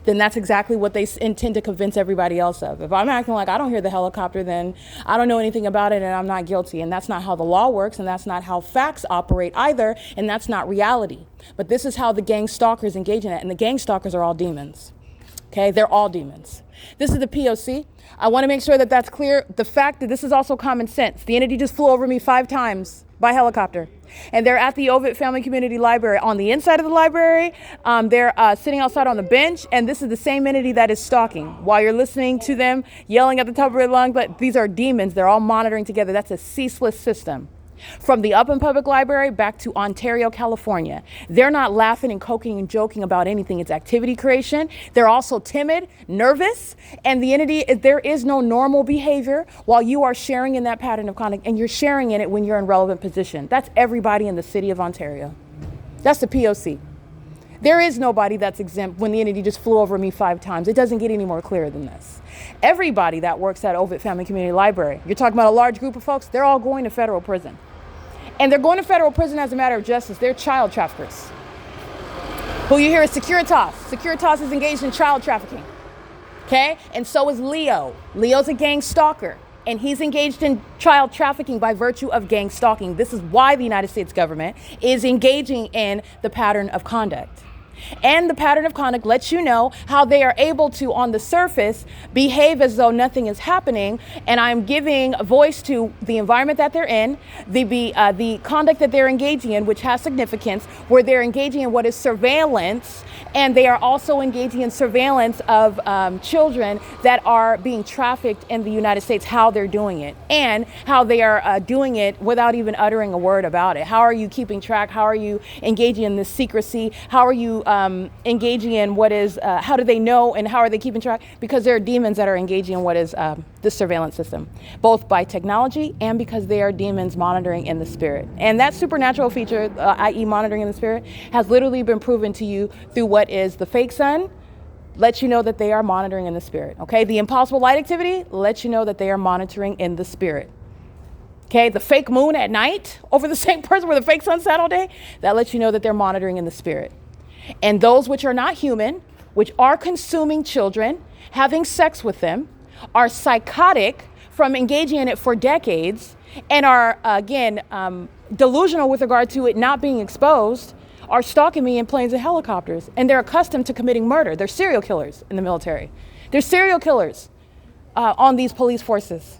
[SPEAKER 2] then that's exactly what they intend to convince everybody else of. If I'm acting like I don't hear the helicopter, then I don't know anything about it and I'm not guilty. And that's not how the law works, and that's not how facts operate either, and that's not reality. But this is how the gang stalkers engage in it, and the gang stalkers are all demons. Okay, they're all demons. This is the P.O.C. I want to make sure that that's clear. The fact that this is also common sense. The entity just flew over me 5 times by helicopter. And they're at the Ovid Family Community Library. On the inside of the library, they're sitting outside on the bench. And this is the same entity that is stalking. While you're listening to them yelling at the top of their lungs, but these are demons. They're all monitoring together. That's a ceaseless system. From the Upland Public Library back to Ontario, California. They're not laughing and coking and joking about anything. It's activity creation. They're also timid, nervous, and the entity, there is no normal behavior while you are sharing in that pattern of conduct, and you're sharing in it when you're in relevant position. That's everybody in the city of Ontario. That's the P.O.C. There is nobody that's exempt when the entity just flew over me 5 times. It doesn't get any more clear than this. Everybody that works at Ovid Family Community Library, you're talking about a large group of folks, they're all going to federal prison. And they're going to federal prison as a matter of justice. They're child traffickers. Who you hear is Securitas. Securitas is engaged in child trafficking. Okay? And so is Leo. Leo's a gang stalker. And he's engaged in child trafficking by virtue of gang stalking. This is why the United States government is engaging in the pattern of conduct. And the pattern of conduct lets you know how they are able to, on the surface, behave as though nothing is happening. And I'm giving voice to the environment that they're in, the conduct that they're engaging in, which has significance, where they're engaging in what is surveillance. And they are also engaging in surveillance of children that are being trafficked in the United States, how they're doing it, and how they are doing it without even uttering a word about it. How are you keeping track? How are you engaging in this secrecy? How are you engaging in what is, how do they know and how are they keeping track? Because there are demons that are engaging in what is the surveillance system, both by technology and because they are demons monitoring in the spirit. And that supernatural feature, i.e. monitoring in the spirit, has literally been proven to you through what is the fake sun, lets you know that they are monitoring in the spirit. Okay, the impossible light activity lets you know that they are monitoring in the spirit. Okay, the fake moon at night over the same person where the fake sun sat all day, that lets you know that they're monitoring in the spirit. And those which are not human, which are consuming children, having sex with them, are psychotic from engaging in it for decades, and are, again, delusional with regard to it not being exposed, are stalking me in planes and helicopters. And they're accustomed to committing murder. They're serial killers in the military. They're serial killers on these police forces.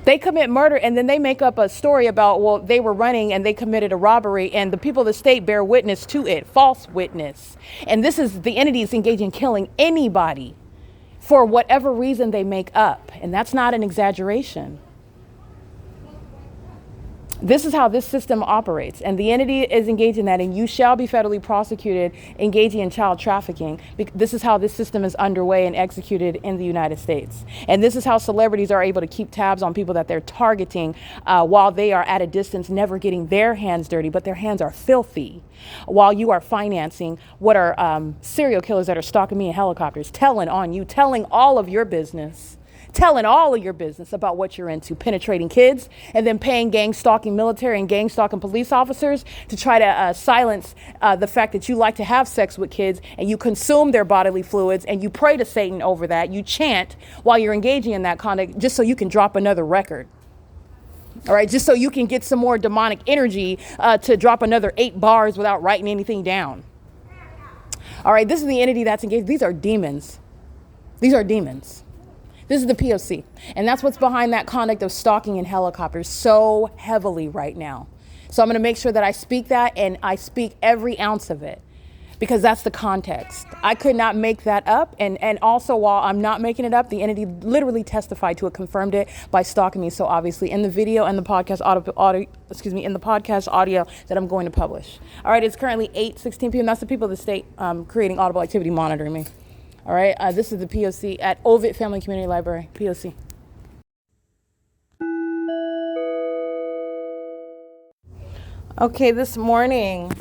[SPEAKER 2] They commit murder and then they make up a story about, well, they were running and they committed a robbery and the people of the state bear witness to it, false witness. And this is the entities engaged in killing anybody for whatever reason they make up. And that's not an exaggeration. This is how this system operates, and the entity is engaged in that, and you shall be federally prosecuted engaging in child trafficking. This is how this system is underway and executed in the United States. And this is how celebrities are able to keep tabs on people that they're targeting while they are at a distance, never getting their hands dirty, but their hands are filthy, while you are financing what are serial killers that are stalking me in helicopters, telling on you, telling all of your business. Telling all of your business about what you're into, penetrating kids, and then paying gang stalking military and gang stalking police officers to try to silence the fact that you like to have sex with kids and you consume their bodily fluids and you pray to Satan over that. You chant while you're engaging in that conduct just so you can drop another record. All right, just so you can get some more demonic energy to drop another 8 bars without writing anything down. All right, this is the entity that's engaged. These are demons. These are demons. This is the P.O.C. And that's what's behind that conduct of stalking in helicopters so heavily right now. So I'm going to make sure that I speak that, and I speak every ounce of it, because that's the context. I could not make that up. And also, while I'm not making it up, the entity literally testified to it, confirmed it by stalking me. So obviously in the video and the podcast in the podcast audio that I'm going to publish. All right, it's currently 8:16 p.m. That's the people of the state creating audible activity monitoring me. All right, this is the P.O.C. at Ovid Family Community Library, P.O.C. Okay, this morning,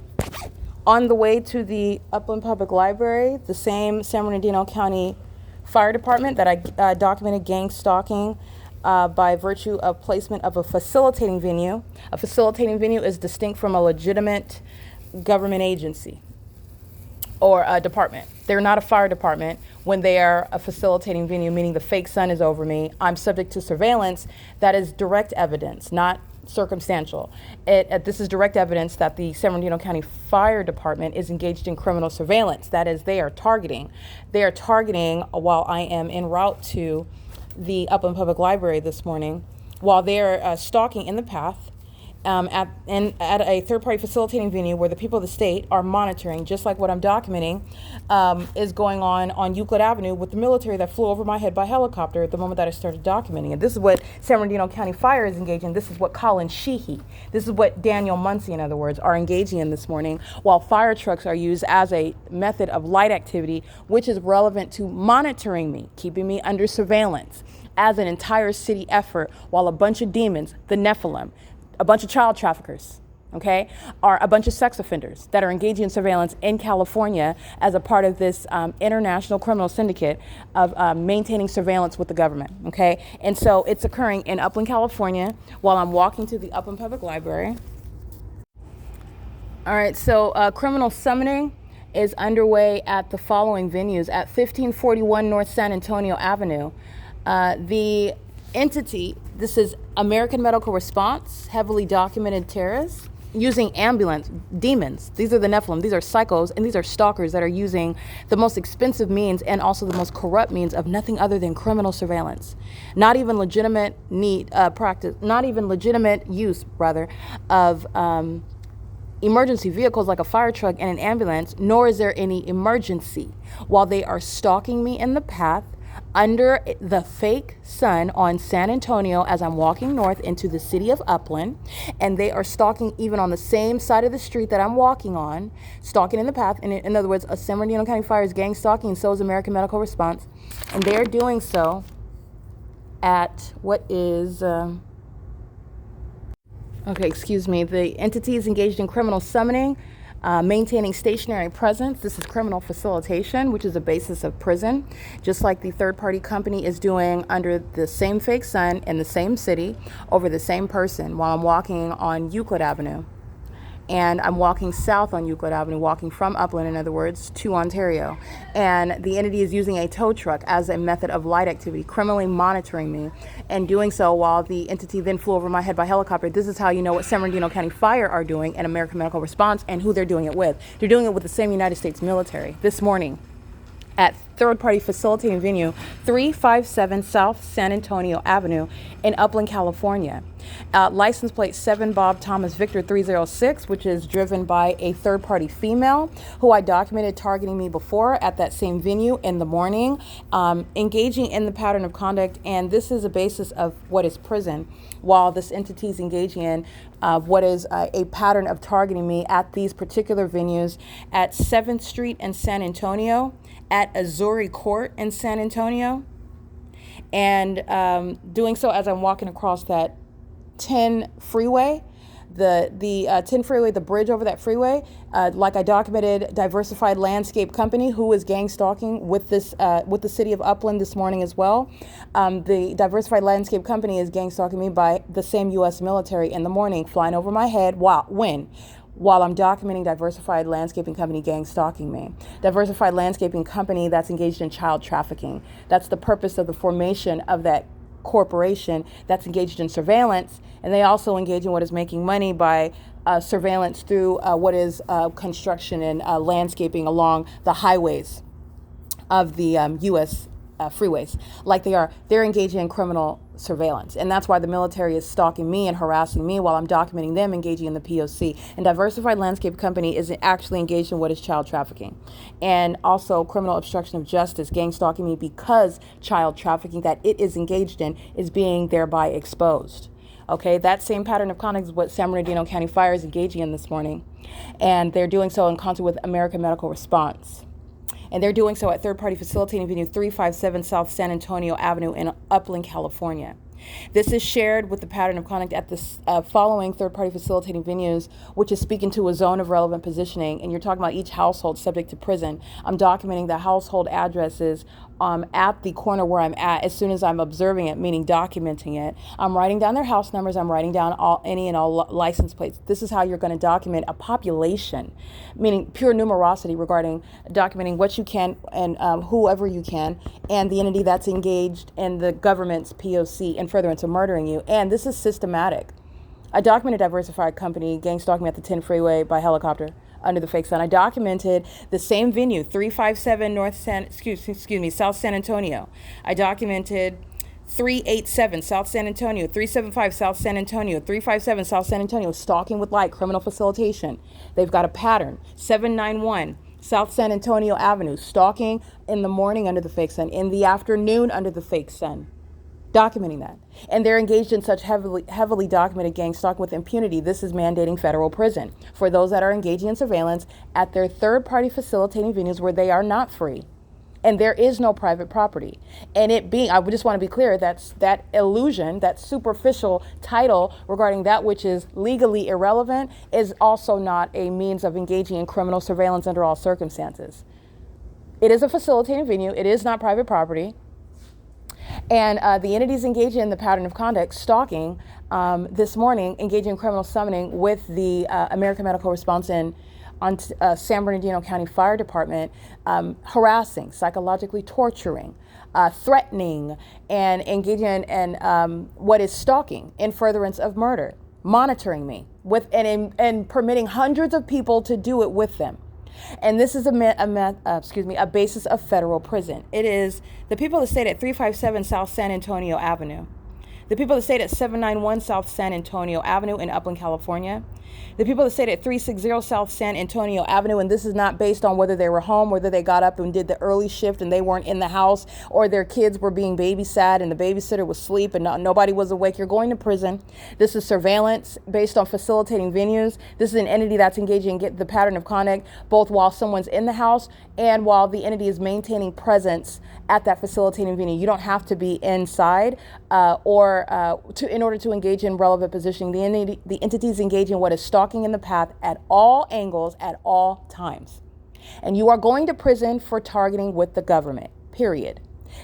[SPEAKER 2] on the way to the Upland Public Library, the same San Bernardino County Fire Department that I documented gang stalking by virtue of placement of a facilitating venue. A facilitating venue is distinct from a legitimate government agency or a department. They're not a fire department when they are a facilitating venue, meaning the fake sun is over me. I'm subject to surveillance. That is direct evidence, not circumstantial. This is direct evidence that the San Bernardino County Fire Department is engaged in criminal surveillance. That is, they are targeting. They are targeting while I am en route to the Upland Public Library this morning, while they're stalking in the path at a third-party facilitating venue where the people of the state are monitoring, just like what I'm documenting, is going on Euclid Avenue with the military that flew over my head by helicopter at the moment that I started documenting it. This is what San Bernardino County Fire is engaging in. This is what Colin Sheehy, this is what Daniel Muncie, in other words, are engaging in this morning, while fire trucks are used as a method of light activity, which is relevant to monitoring me, keeping me under surveillance as an entire city effort, while a bunch of demons, the Nephilim, a bunch of child traffickers, okay, are a bunch of sex offenders that are engaging in surveillance in California as a part of this international criminal syndicate of maintaining surveillance with the government, okay? And so it's occurring in Upland, California, while I'm walking to the Upland Public Library. All right, so criminal summoning is underway at the following venues. At 1541 North San Antonio Avenue, the entity, this is American Medical Response, heavily documented terrorists, using ambulance demons. These are the Nephilim, these are psychos, and these are stalkers that are using the most expensive means and also the most corrupt means of nothing other than criminal surveillance. Not even legitimate use of emergency vehicles like a fire truck and an ambulance, nor is there any emergency, while they are stalking me in the path under the fake sun on San Antonio as I'm walking north into the city of Upland, and they are stalking even on the same side of the street that I'm walking on, stalking in the path. In other words, a San Bernardino County Fire is gang stalking, and so is American Medical Response, and they are doing so at what is the entity is engaged in criminal summoning, maintaining stationary presence. This is criminal facilitation, which is a basis of prison, just like the third-party company is doing under the same fake sun in the same city over the same person while I'm walking on Euclid Avenue. And I'm walking south on Euclid Avenue, walking from Upland, in other words, to Ontario. And the entity is using a tow truck as a method of light activity, criminally monitoring me, and doing so while the entity then flew over my head by helicopter. This is how you know what San Bernardino County Fire are doing and American Medical Response and who they're doing it with. They're doing it with the same United States military this morning at third-party facilitating venue 357 South San Antonio Avenue in Upland, California. License plate 7 Bob Thomas Victor 306, which is driven by a third-party female who I documented targeting me before at that same venue in the morning, engaging in the pattern of conduct, and this is a basis of what is prison, while this entity is engaging in what is a pattern of targeting me at these particular venues at 7th Street in San Antonio, at Azuri Court in San Antonio, and doing so as I'm walking across that 10 freeway, the 10 freeway, the bridge over that freeway, like I documented, Diversified Landscape Company, who is gang stalking with this with the city of Upland this morning as well. The Diversified Landscape Company is gang stalking me by the same U.S. military in the morning, flying over my head while I'm documenting Diversified Landscaping Company gang stalking me. Diversified Landscaping Company that's engaged in child trafficking. That's the purpose of the formation of that corporation that's engaged in surveillance, and they also engage in what is making money by surveillance through what is construction and landscaping along the highways of the U.S. Freeways. Like they're engaging in criminal surveillance, and that's why the military is stalking me and harassing me while I'm documenting them engaging in the P.O.C. And Diversified Landscape Company is actually engaged in what is child trafficking and also criminal obstruction of justice, gang stalking me because child trafficking that it is engaged in is being thereby exposed. Okay, that same pattern of conduct is what San Bernardino County Fire is engaging in this morning, and they're doing so in concert with American Medical Response. And they're doing so at third-party facilitating venue 357 South San Antonio Avenue in Upland, California. This is shared with the pattern of conduct at the following third-party facilitating venues, which is speaking to a zone of relevant positioning, and you're talking about each household subject to prison. I'm documenting the household addresses at the corner where I'm at as soon as I'm observing it, meaning documenting it. I'm writing down their house numbers. I'm writing down any and all license plates. This is how you're going to document a population, meaning pure numerosity regarding documenting what you can and whoever you can, and the entity that's engaged in the government's P.O.C. in furtherance of murdering you. And this is systematic. I documented Diversified Company gang stalking me at the 10 freeway by helicopter under the fake sun. I documented the same venue, 357 South San Antonio. I documented 387 South San Antonio, 375 South San Antonio, 357 South San Antonio, stalking with light, criminal facilitation. They've got a pattern. 791 South San Antonio Avenue, stalking in the morning under the fake sun, in the afternoon under the fake sun. Documenting that. And they're engaged in such heavily documented gang stalking with impunity. This is mandating federal prison for those that are engaging in surveillance at their third-party facilitating venues where they are not free. And there is no private property. And it being, I would just want to be clear, that's that illusion, that superficial title regarding that which is legally irrelevant is also not a means of engaging in criminal surveillance under all circumstances. It is a facilitating venue. It is not private property. And the entities engaging in the pattern of conduct, stalking, this morning, engaging in criminal summoning with the American Medical Response on San Bernardino County Fire Department, harassing, psychologically torturing, threatening, and engaging in what is stalking in furtherance of murder, monitoring me with and permitting hundreds of people to do it with them. And this is a basis of federal prison. It is the people that stayed at 357 South San Antonio Avenue, the people that stayed at 791 South San Antonio Avenue in Upland, California, the people that stayed at 360 South San Antonio Avenue, and this is not based on whether they were home, whether they got up and did the early shift and they weren't in the house, or their kids were being babysat and the babysitter was asleep and nobody was awake. You're going to prison. This is surveillance based on facilitating venues. This is an entity that's engaging in the pattern of conduct both while someone's in the house and while the entity is maintaining presence at that facilitating venue. You don't have to be inside in order to engage in relevant positioning. The entities engage in what is stalking in the path at all angles at all times. And you are going to prison for targeting with the government, period.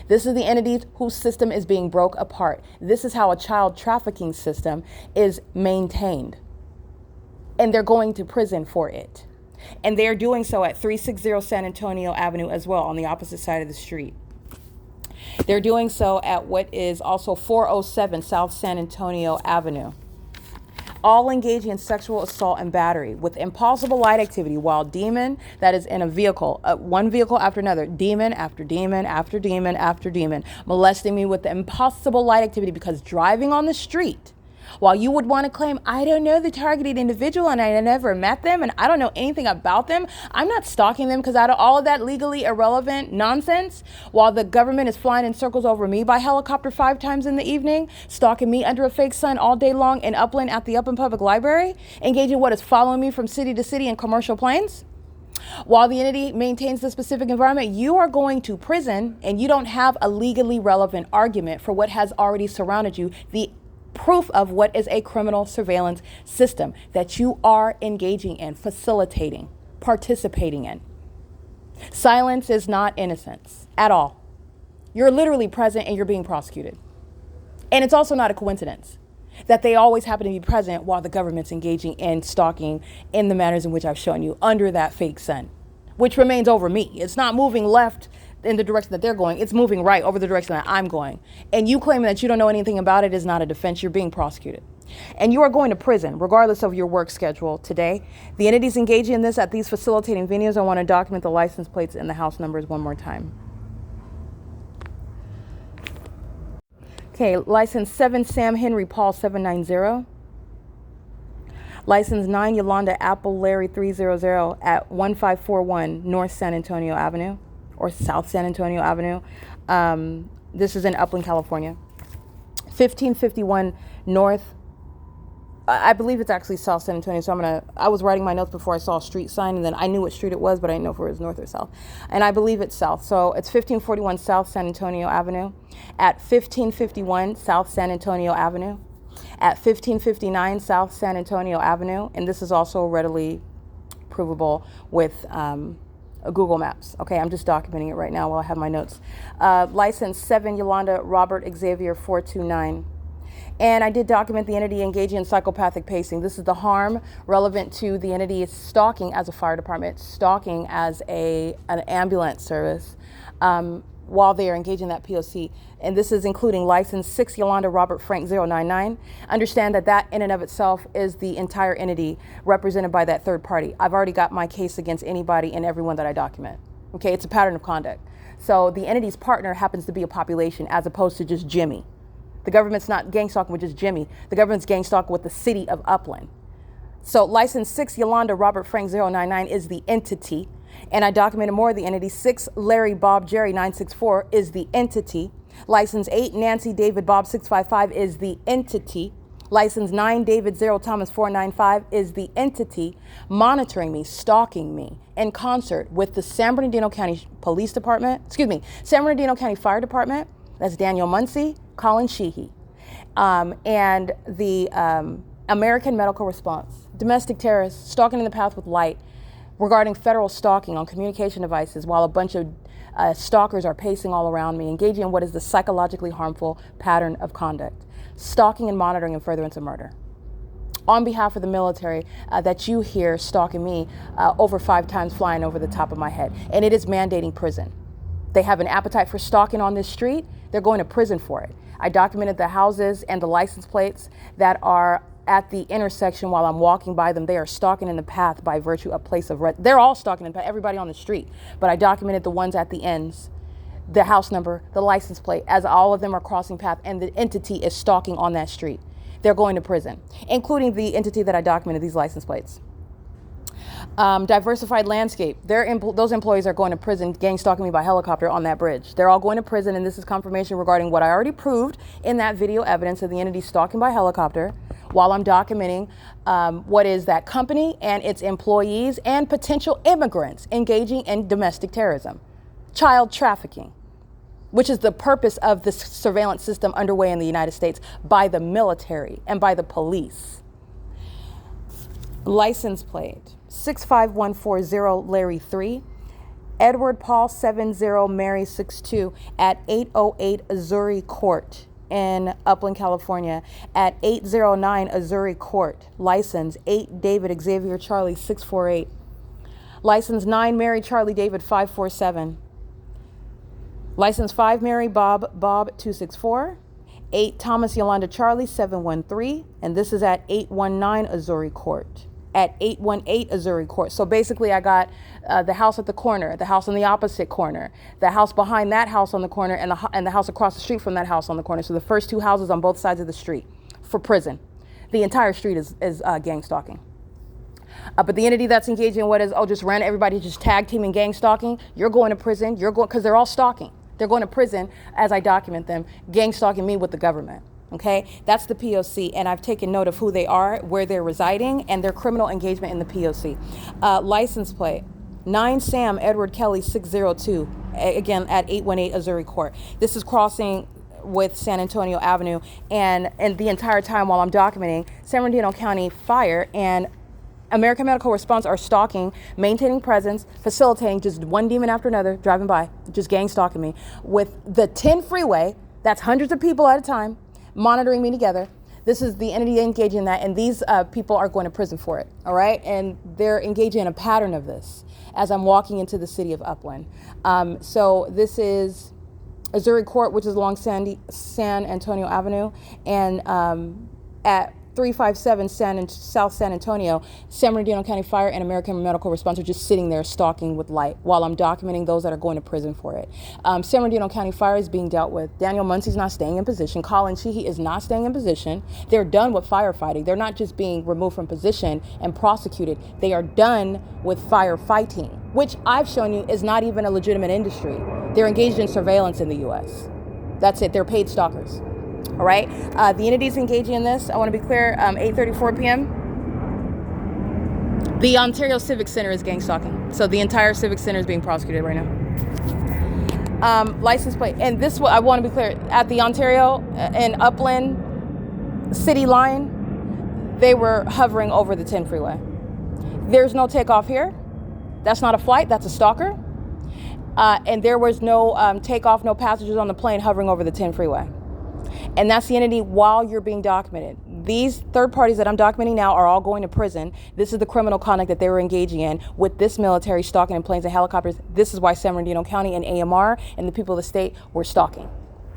[SPEAKER 2] This is the entities whose system is being broke apart. This is how a child trafficking system is maintained. And they're going to prison for it. And they're doing so at 360 San Antonio Avenue as well, on the opposite side of the street. They're doing so at what is also 407 South San Antonio Avenue. All engaging in sexual assault and battery with impossible light activity while demon, that is in a vehicle, one vehicle after another, demon after demon after demon after demon, molesting me with the impossible light activity, because driving on the street, while you would want to claim, I don't know the targeted individual and I never met them and I don't know anything about them, I'm not stalking them, because out of all of that legally irrelevant nonsense, while the government is flying in circles over me by helicopter 5 times in the evening, stalking me under a fake sun all day long in Upland at the Upland Public Library, engaging what is following me from city to city in commercial planes, while the entity maintains the specific environment, you are going to prison and you don't have a legally relevant argument for what has already surrounded you, the proof of what is a criminal surveillance system that you are engaging in, facilitating, participating in. Silence is not innocence at all. You're literally present and you're being prosecuted. And it's also not a coincidence that they always happen to be present while the government's engaging in stalking in the manners in which I've shown you under that fake sun, which remains over me. It's not moving left in the direction that they're going. It's moving right over the direction that I'm going. And you claiming that you don't know anything about it is not a defense. You're being prosecuted. And you are going to prison, regardless of your work schedule today. The entities engaging in this at these facilitating venues, I want to document the license plates and the house numbers one more time. Okay, license 7 Sam Henry Paul 790. License 9 Yolanda Apple Larry 300 at 1541 North San Antonio Avenue, or South San Antonio Avenue. This is in Upland, California. 1551 North, I believe it's actually South San Antonio, so I was writing my notes before I saw a street sign, and then I knew what street it was, but I didn't know if it was north or south. And I believe it's south, so it's 1541 South San Antonio Avenue, at 1551 South San Antonio Avenue, at 1559 South San Antonio Avenue, and this is also readily provable with Google Maps. Okay, I'm just documenting it right now while I have my notes. License 7 Yolanda Robert Xavier 429. And I did document the entity engaging in psychopathic pacing. This is the harm relevant to the entity stalking as a fire department, stalking as an ambulance service while they are engaging in that P.O.C. And this is including license 6 Yolanda Robert Frank 099. Understand that that in and of itself is the entire entity represented by that third party. I've already got my case against anybody and everyone that I document. Okay, it's a pattern of conduct. So the entity's partner happens to be a population as opposed to just Jimmy. The government's not gang stalking with just Jimmy. The government's gang stalking with the city of Upland. So license 6 Yolanda Robert Frank 099 is the entity. And I documented more of the entity. 6 Larry Bob Jerry 964 is the entity. License 8 Nancy David Bob 655 is the entity. License 9 David 0 Thomas 495 is the entity monitoring me, stalking me in concert with the San Bernardino County Police Department, San Bernardino County Fire Department. That's Daniel Muncie, COLLIN, SHEEHY, and the American Medical Response. Domestic terrorists stalking in the path with light regarding federal stalking on communication devices while a bunch of stalkers are pacing all around me, engaging in what is the psychologically harmful pattern of conduct. Stalking and monitoring in furtherance of murder. On behalf of the military that you hear stalking me over 5 times flying over the top of my head. And it is mandating prison. They have an appetite for stalking on this street. They're going to prison for it. I documented the houses and the license plates that are at the intersection while I'm walking by them. They are stalking in the path by virtue of place of they're all stalking in the path, everybody on the street. But I documented the ones at the ends, the house number, the license plate, as all of them are crossing path and the entity is stalking on that street. They're going to prison, including the entity that I documented these license plates. Diversified landscape. Those employees are going to prison, gang stalking me by helicopter on that bridge. They're all going to prison, and this is confirmation regarding what I already proved in that video evidence of the entity stalking by helicopter while I'm documenting what is that company and its employees and potential immigrants engaging in domestic terrorism, child trafficking, which is the purpose of this surveillance system underway in the United States by the military and by the police. License plate 65140 Larry 3, Edward Paul 70 Mary 62 at 808 Azuri Court in Upland, California, at 809 Azuri Court. License 8 David Xavier Charlie 648. License 9 Mary Charlie David 547. License 5 Mary Bob 264. 8 Thomas Yolanda Charlie 713. And this is at 819 Azuri Court. At 818 Azuri Court. So basically I got the house at the corner, the house on the opposite corner, the house behind that house on the corner, and the house across the street from that house on the corner. So the first 2 houses on both sides of the street for prison. The entire street is gang stalking. But the entity that's engaged in what is, just ran everybody just tag teaming gang stalking, you're going to prison, because they're all stalking. They're going to prison as I document them, gang stalking me with the government. Okay, that's the P.O.C. and I've taken note of who they are, where they're residing, and their criminal engagement in the P.O.C. License plate 9 Sam Edward Kelly 602, again at 818 Azuri Court. This is crossing with San Antonio Avenue, and the entire time while I'm documenting, San Bernardino County Fire and American Medical Response are stalking, maintaining presence, facilitating just one demon after another, driving by, just gang stalking me with the 10 freeway. That's hundreds of people at a time, monitoring me together. This is the entity engaging in that, and these people are going to prison for it, all right? And they're engaging in a pattern of this as I'm walking into the city of Upland. So this is Azuri Court, which is along San Antonio Avenue, and at 357 South San Antonio, San Bernardino County Fire and American Medical Response are just sitting there stalking with light while I'm documenting those that are going to prison for it. San Bernardino County Fire is being dealt with. Daniel Muncie's not staying in position. COLLIN SHEEHY is not staying in position. They're done with firefighting. They're not just being removed from position and prosecuted. They are done with firefighting, which I've shown you is not even a legitimate industry. They're engaged in surveillance in the U.S. That's it. They're paid stalkers. All right, the entities engaging in this, I want to be clear, 8:34 p.m. The Ontario Civic Center is gang stalking. So the entire Civic Center is being prosecuted right now. License plate, and this, I want to be clear, at the Ontario and Upland city line, they were hovering over the 10 freeway. There's no takeoff here. That's not a flight, that's a stalker. And there was no takeoff, no passengers on the plane hovering over the 10 freeway. And that's the entity while you're being documented. These third parties that I'm documenting now are all going to prison. This is the criminal conduct that they were engaging in with this military stalking in planes and helicopters. This is why San Bernardino County and AMR and the people of the state were stalking.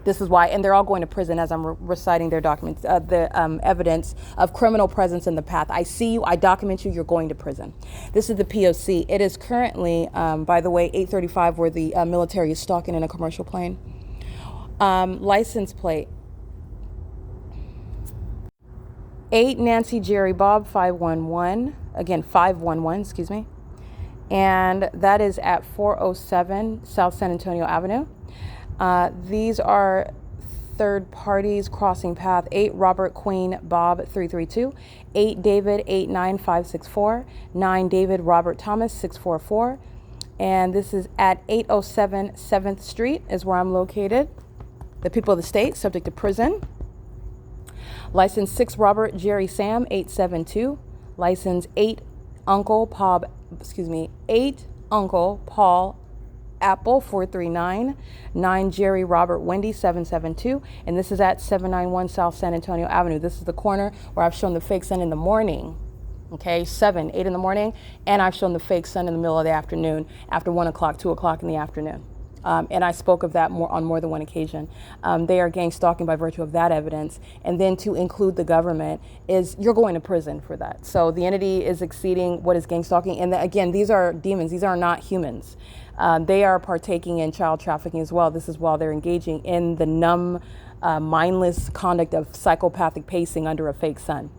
[SPEAKER 2] This is why, and they're all going to prison as I'm reciting their documents, the evidence of criminal presence in the path. I see you, I document you, you're going to prison. This is the P.O.C. It is currently, by the way, 8:35 where the military is stalking in a commercial plane. License plate 8 Nancy Jerry Bob 511, again 511, excuse me, and that is at 407 South San Antonio Avenue. These are third parties crossing path. 8 Robert Queen Bob 332, 8 David 89564, 9 David Robert Thomas 644, and this is at 807 7th Street is where I'm located. The people of the state subject to prison. License 6 Robert Jerry Sam 872, license 8 Uncle Paul 8 Uncle Paul Apple 439, 9 Jerry Robert Wendy 772, and this is at 791 South San Antonio Avenue. This is the corner where I've shown the fake sun in the morning. Okay, 8 in the morning, and I've shown the fake sun in the middle of the afternoon after 1 o'clock, 2 o'clock in the afternoon. And I spoke of that on more than one occasion. They are gang stalking by virtue of that evidence. And then to include the government is you're going to prison for that. So the entity is exceeding what is gang stalking. And again, these are demons. These are not humans. They are partaking in child trafficking as well. This is while they're engaging in the numb, mindless conduct of psychopathic pacing under a fake sun.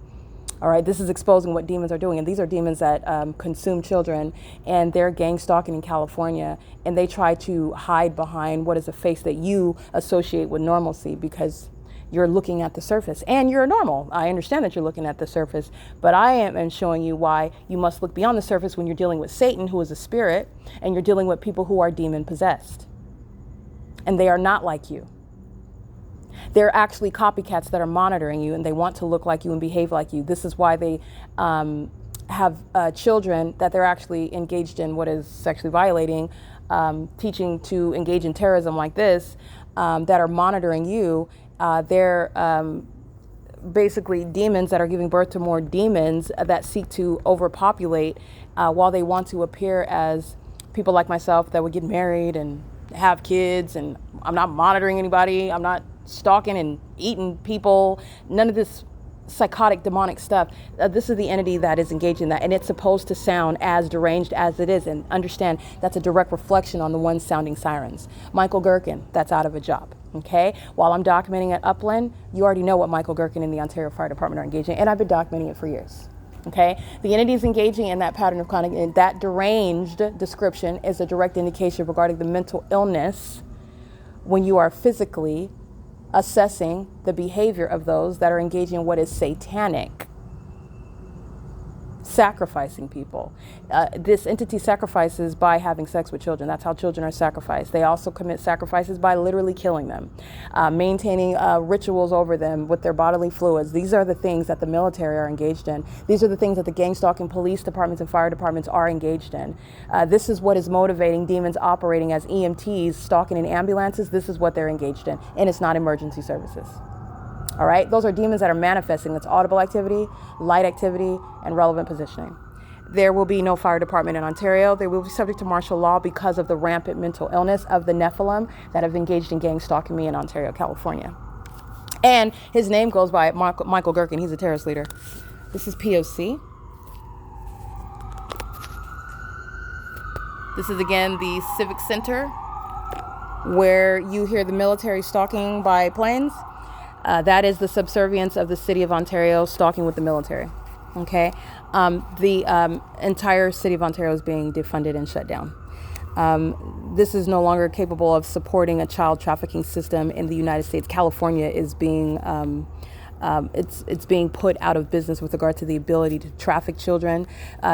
[SPEAKER 2] All right, this is exposing what demons are doing. And these are demons that consume children, and they're gang stalking in California, and they try to hide behind what is a face that you associate with normalcy because you're looking at the surface and you're normal. I understand that you're looking at the surface, but I am showing you why you must look beyond the surface when you're dealing with Satan, who is a spirit, and you're dealing with people who are demon possessed. And they are not like you. They're actually copycats that are monitoring you, and they want to look like you and behave like you. This is why they have children that they're actually engaged in what is sexually violating, teaching to engage in terrorism like this, that are monitoring you. They're basically demons that are giving birth to more demons that seek to overpopulate while they want to appear as people like myself that would get married and have kids, and I'm not monitoring anybody. I'm not stalking and eating people. None of this psychotic demonic stuff. This is the entity that is engaged in that, and it's supposed to sound as deranged as it is. And understand that's a direct reflection on the ones sounding sirens. Michael Gerken, that's out of a job. Okay, while I'm documenting at Upland, you already know what Michael Gerken and the Ontario Fire Department are engaging in, and I've been documenting it for years. Okay, the entity is engaging in that pattern of conduct, and that deranged description is a direct indication regarding the mental illness when you are physically assessing the behavior of those that are engaging in what is satanic, sacrificing people. This entity sacrifices by having sex with children. That's how children are sacrificed. They also commit sacrifices by literally killing them, maintaining rituals over them with their bodily fluids. These are the things that the military are engaged in. These are the things that the gang stalking police departments and fire departments are engaged in. This is what is motivating demons operating as EMTs, stalking in ambulances. This is what they're engaged in, and it's not emergency services. All right, those are demons that are manifesting. That's audible activity, light activity, and relevant positioning. There will be no fire department in Ontario. They will be subject to martial law because of the rampant mental illness of the Nephilim that have engaged in gang stalking me in Ontario, California. And his name goes by Michael Gerken. He's a terrorist leader. This is P.O.C. This is, again, the Civic Center where you hear the military stalking by planes. That is the subservience of the city of Ontario stalking with the military. Okay, the entire city of Ontario is being defunded and shut down. This is no longer capable of supporting a child trafficking system in the United States. California is being it's being put out of business with regard to the ability to traffic children,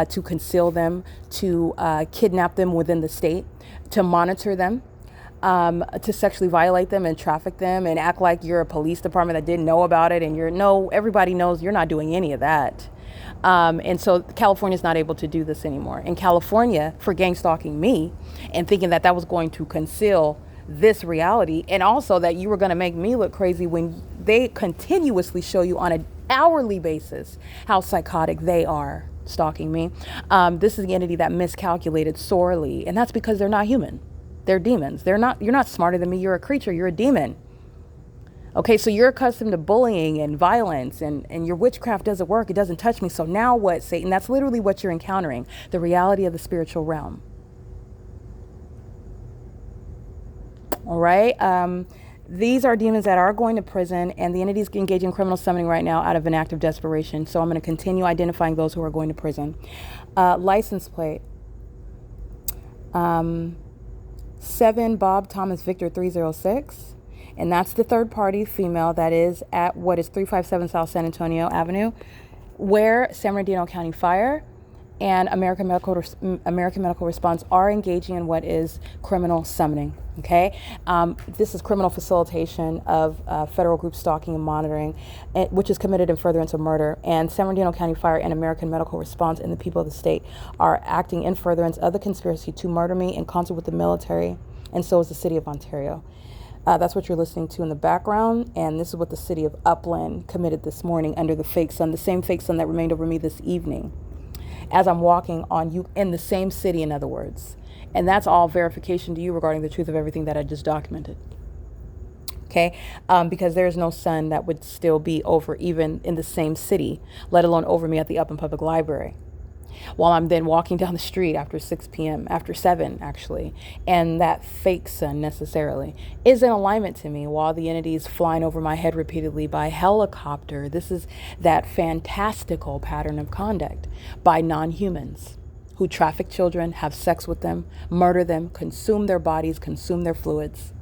[SPEAKER 2] to conceal them, to kidnap them within the state, to monitor them. To sexually violate them and traffic them and act like you're a police department that didn't know about it, and everybody knows you're not doing any of that. And so California's not able to do this anymore. In California, for gang stalking me and thinking that that was going to conceal this reality, and also that you were going to make me look crazy when they continuously show you on an hourly basis how psychotic they are stalking me. This is the entity that miscalculated sorely, and that's because they're not human. They're demons. You're not smarter than me. You're a creature. You're a demon. Okay, so you're accustomed to bullying and violence, and your witchcraft doesn't work. It doesn't touch me. So now what, Satan? That's literally what you're encountering, the reality of the spiritual realm. All right. These are demons that are going to prison, and the entities engage in criminal summoning right now out of an act of desperation. So I'm going to continue identifying those who are going to prison. License plate. 7 Bob Thomas Victor 306. And that's the third party female that is at what is 357 South San Antonio Avenue, where San Bernardino County Fire and American Medical Response are engaging in what is criminal summoning. Okay, this is criminal facilitation of federal group stalking and monitoring, which is committed in furtherance of murder. And San Bernardino County Fire and American Medical Response and the people of the state are acting in furtherance of the conspiracy to murder me in concert with the military, and so is the city of Ontario. That's what you're listening to in the background, and this is what the city of Upland committed this morning under the fake sun, the same fake sun that remained over me this evening, as I'm walking on you in the same city, in other words. And that's all verification to you regarding the truth of everything that I just documented. Okay, because there's no sun that would still be over even in the same city, let alone over me at the Upland Public Library, while I'm then walking down the street after 6 p.m., after 7 actually, and that fake sun necessarily is in alignment to me while the entity is flying over my head repeatedly by helicopter. This is that fantastical pattern of conduct by non-humans who traffic children, have sex with them, murder them, consume their bodies, consume their fluids,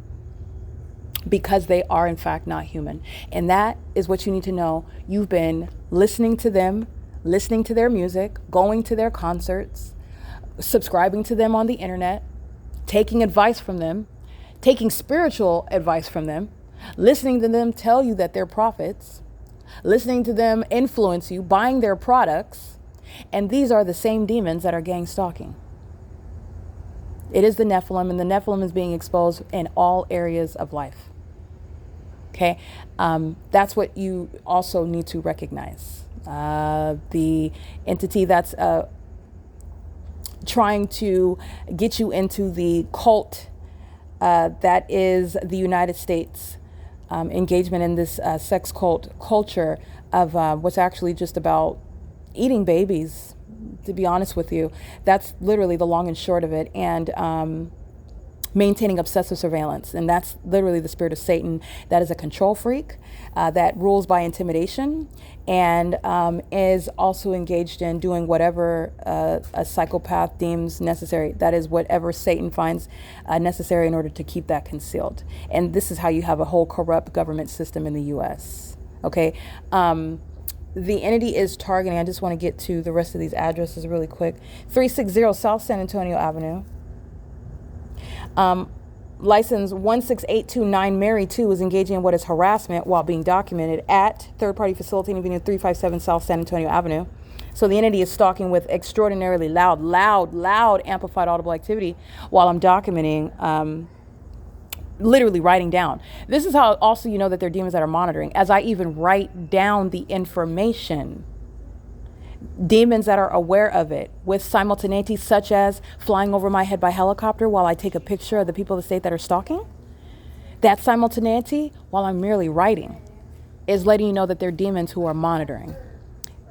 [SPEAKER 2] because they are in fact not human. And that is what you need to know. You've been listening to them, listening to their music, going to their concerts, subscribing to them on the internet, taking advice from them, taking spiritual advice from them, listening to them tell you that they're prophets, listening to them influence you, buying their products. And these are the same demons that are gang stalking. It is the Nephilim, and the Nephilim is being exposed in all areas of life. Okay, that's what you also need to recognize. The entity that's trying to get you into the cult that is the United States engagement in this sex cult culture of what's actually just about eating babies, to be honest with you. That's literally the long and short of it. And maintaining obsessive surveillance. And that's literally the spirit of Satan. That is a control freak that rules by intimidation and is also engaged in doing whatever a psychopath deems necessary. That is whatever Satan finds necessary in order to keep that concealed. And this is how you have a whole corrupt government system in the U.S. Okay. The entity is targeting, I just want to get to the rest of these addresses really quick. 360 South San Antonio Avenue. License 16829 Mary 2 is engaging in what is harassment while being documented at third party facilitating venue 357 South San Antonio Avenue. So the entity is stalking with extraordinarily loud amplified audible activity while I'm documenting, literally writing down. This is how also you know that they're demons that are monitoring, as I even write down the information. Demons that are aware of it with simultaneity, such as flying over my head by helicopter while I take a picture of the people of the state that are stalking. That simultaneity, while I'm merely writing, is letting you know that they're demons who are monitoring.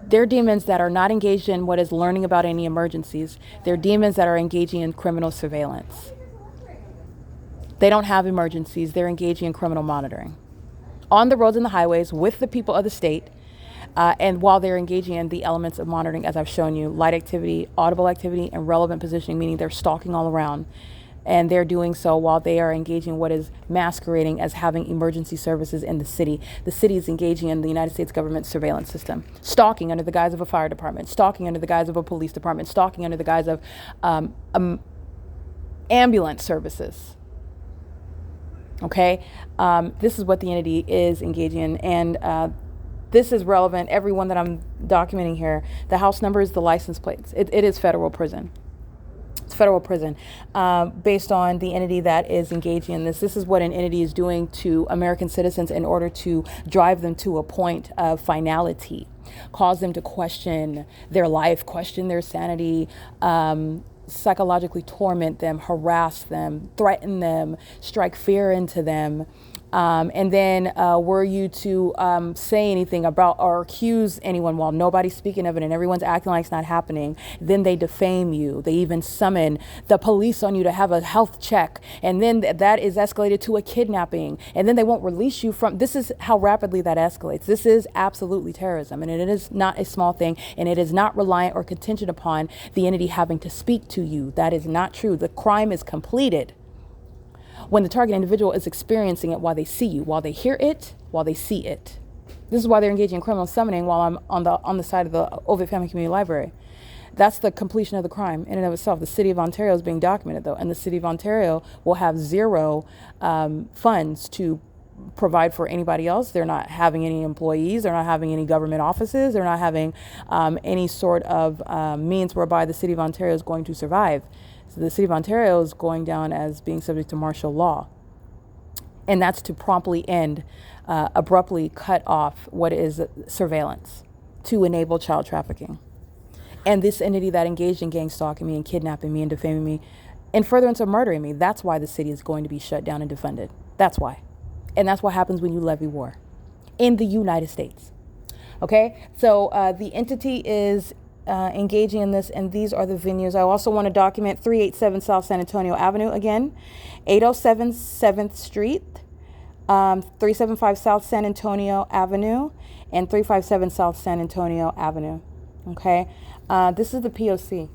[SPEAKER 2] They're demons that are not engaged in what is learning about any emergencies. They're demons that are engaging in criminal surveillance. They don't have emergencies. They're engaging in criminal monitoring on the roads and the highways with the people of the state. And while they're engaging in the elements of monitoring, as I've shown you, light activity, audible activity, and relevant positioning, meaning they're stalking all around. And they're doing so while they are engaging in what is masquerading as having emergency services in the city. The city is engaging in the United States government surveillance system, stalking under the guise of a fire department, stalking under the guise of a police department, stalking under the guise of ambulance services. Okay, this is what the entity is engaging in, and this is relevant. Everyone that I'm documenting here, the house number is the license plates. It is federal prison. It's federal prison based on the entity that is engaging in this. This is what an entity is doing to American citizens in order to drive them to a point of finality, cause them to question their life, question their sanity, psychologically torment them, harass them, threaten them, strike fear into them, And then were you to say anything about or accuse anyone while nobody's speaking of it and everyone's acting like it's not happening, then they defame you. They even summon the police on you to have a health check. And then that is escalated to a kidnapping. And then they won't release you from, this is how rapidly that escalates. This is absolutely terrorism. And it is not a small thing. And it is not reliant or contingent upon the entity having to speak to you. That is not true. The crime is completed when the target individual is experiencing it while they see you, while they hear it, while they see it. This is why they're engaging in criminal summoning while I'm on the side of the Ovid Family Community Library. That's the completion of the crime in and of itself. The City of Ontario is being documented though, and the City of Ontario will have zero funds to provide for anybody else. They're not having any employees. They're not having any government offices. They're not having any sort of means whereby the City of Ontario is going to survive. So the City of Ontario is going down as being subject to martial law. And that's to promptly end, abruptly cut off what is surveillance to enable child trafficking. And this entity that engaged in gang stalking me and kidnapping me and defaming me in furtherance of murdering me, that's why the city is going to be shut down and defunded. That's why. And that's what happens when you levy war in the United States. Okay, so the entity is engaging in this, and these are the venues. I also want to document 387 South San Antonio Avenue again, 807 7th Street, 375 South San Antonio Avenue, and 357 South San Antonio Avenue. Okay, this is the P.O.C.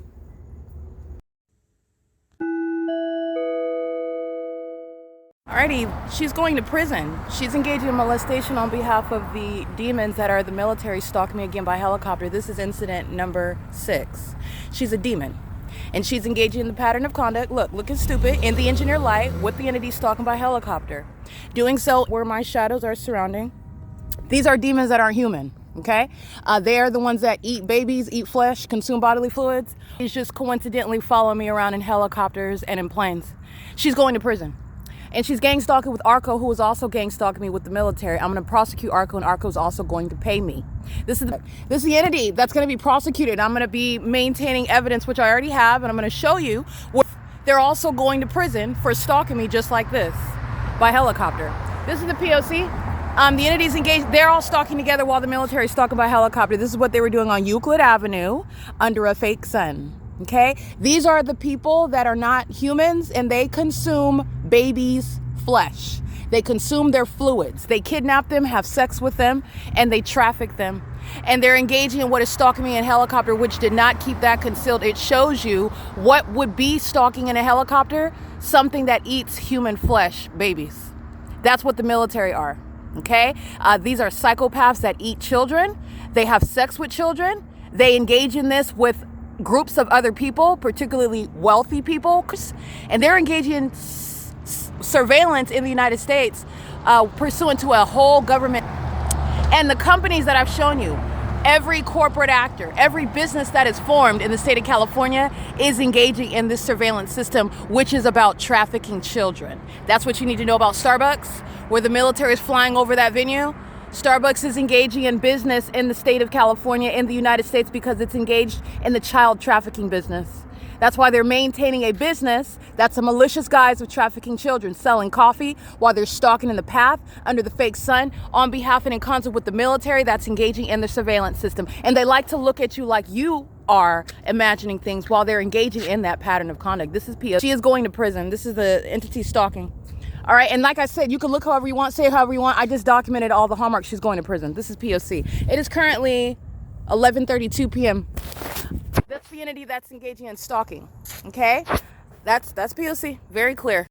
[SPEAKER 2] Alrighty, she's going to prison. She's engaging in molestation on behalf of the demons that are the military stalking me again by helicopter. This is incident number 6. She's a demon. And she's engaging in the pattern of conduct, looking stupid, in the engineer light with the entity stalking by helicopter. Doing so where my shadows are surrounding. These are demons that aren't human, okay? They are the ones that eat babies, eat flesh, consume bodily fluids. She's just coincidentally following me around in helicopters and in planes. She's going to prison. And she's gang stalking with Arco, who is also gang stalking me with the military. I'm going to prosecute Arco, and Arco is also going to pay me. This is the entity that's going to be prosecuted. I'm going to be maintaining evidence, which I already have, and I'm going to show you. They're also going to prison for stalking me just like this by helicopter. This is the P.O.C. The entities engaged. They're all stalking together while the military is stalking by helicopter. This is what they were doing on Euclid Avenue under a fake sun. Okay, these are the people that are not humans, and they consume babies' flesh. They consume their fluids. They kidnap them, have sex with them, and they traffic them. And they're engaging in what is stalking me in helicopter, which did not keep that concealed. It shows you what would be stalking in a helicopter, something that eats human flesh, babies. That's what the military are. Okay, these are psychopaths that eat children. They have sex with children. They engage in this with groups of other people, particularly wealthy people, and they're engaging in surveillance in the United States pursuant to a whole government. And the companies that I've shown you, every corporate actor, every business that is formed in the state of California is engaging in this surveillance system, which is about trafficking children. That's what you need to know about Starbucks, where the military is flying over that venue. Starbucks is engaging in business in the state of California in the United States because it's engaged in the child trafficking business. That's why they're maintaining a business that's a malicious guise of trafficking children, selling coffee while they're stalking in the path under the fake sun on behalf and in concert with the military that's engaging in the surveillance system. And they like to look at you like you are imagining things while they're engaging in that pattern of conduct. This is P.O.C. She is going to prison. This is the entity stalking. All right, and like I said, you can look however you want, say however you want. I just documented all the hallmarks. She's going to prison. This is P.O.C. It is currently 11:32 p.m. That's the entity that's engaging in stalking, okay? That's P.O.C. Very clear.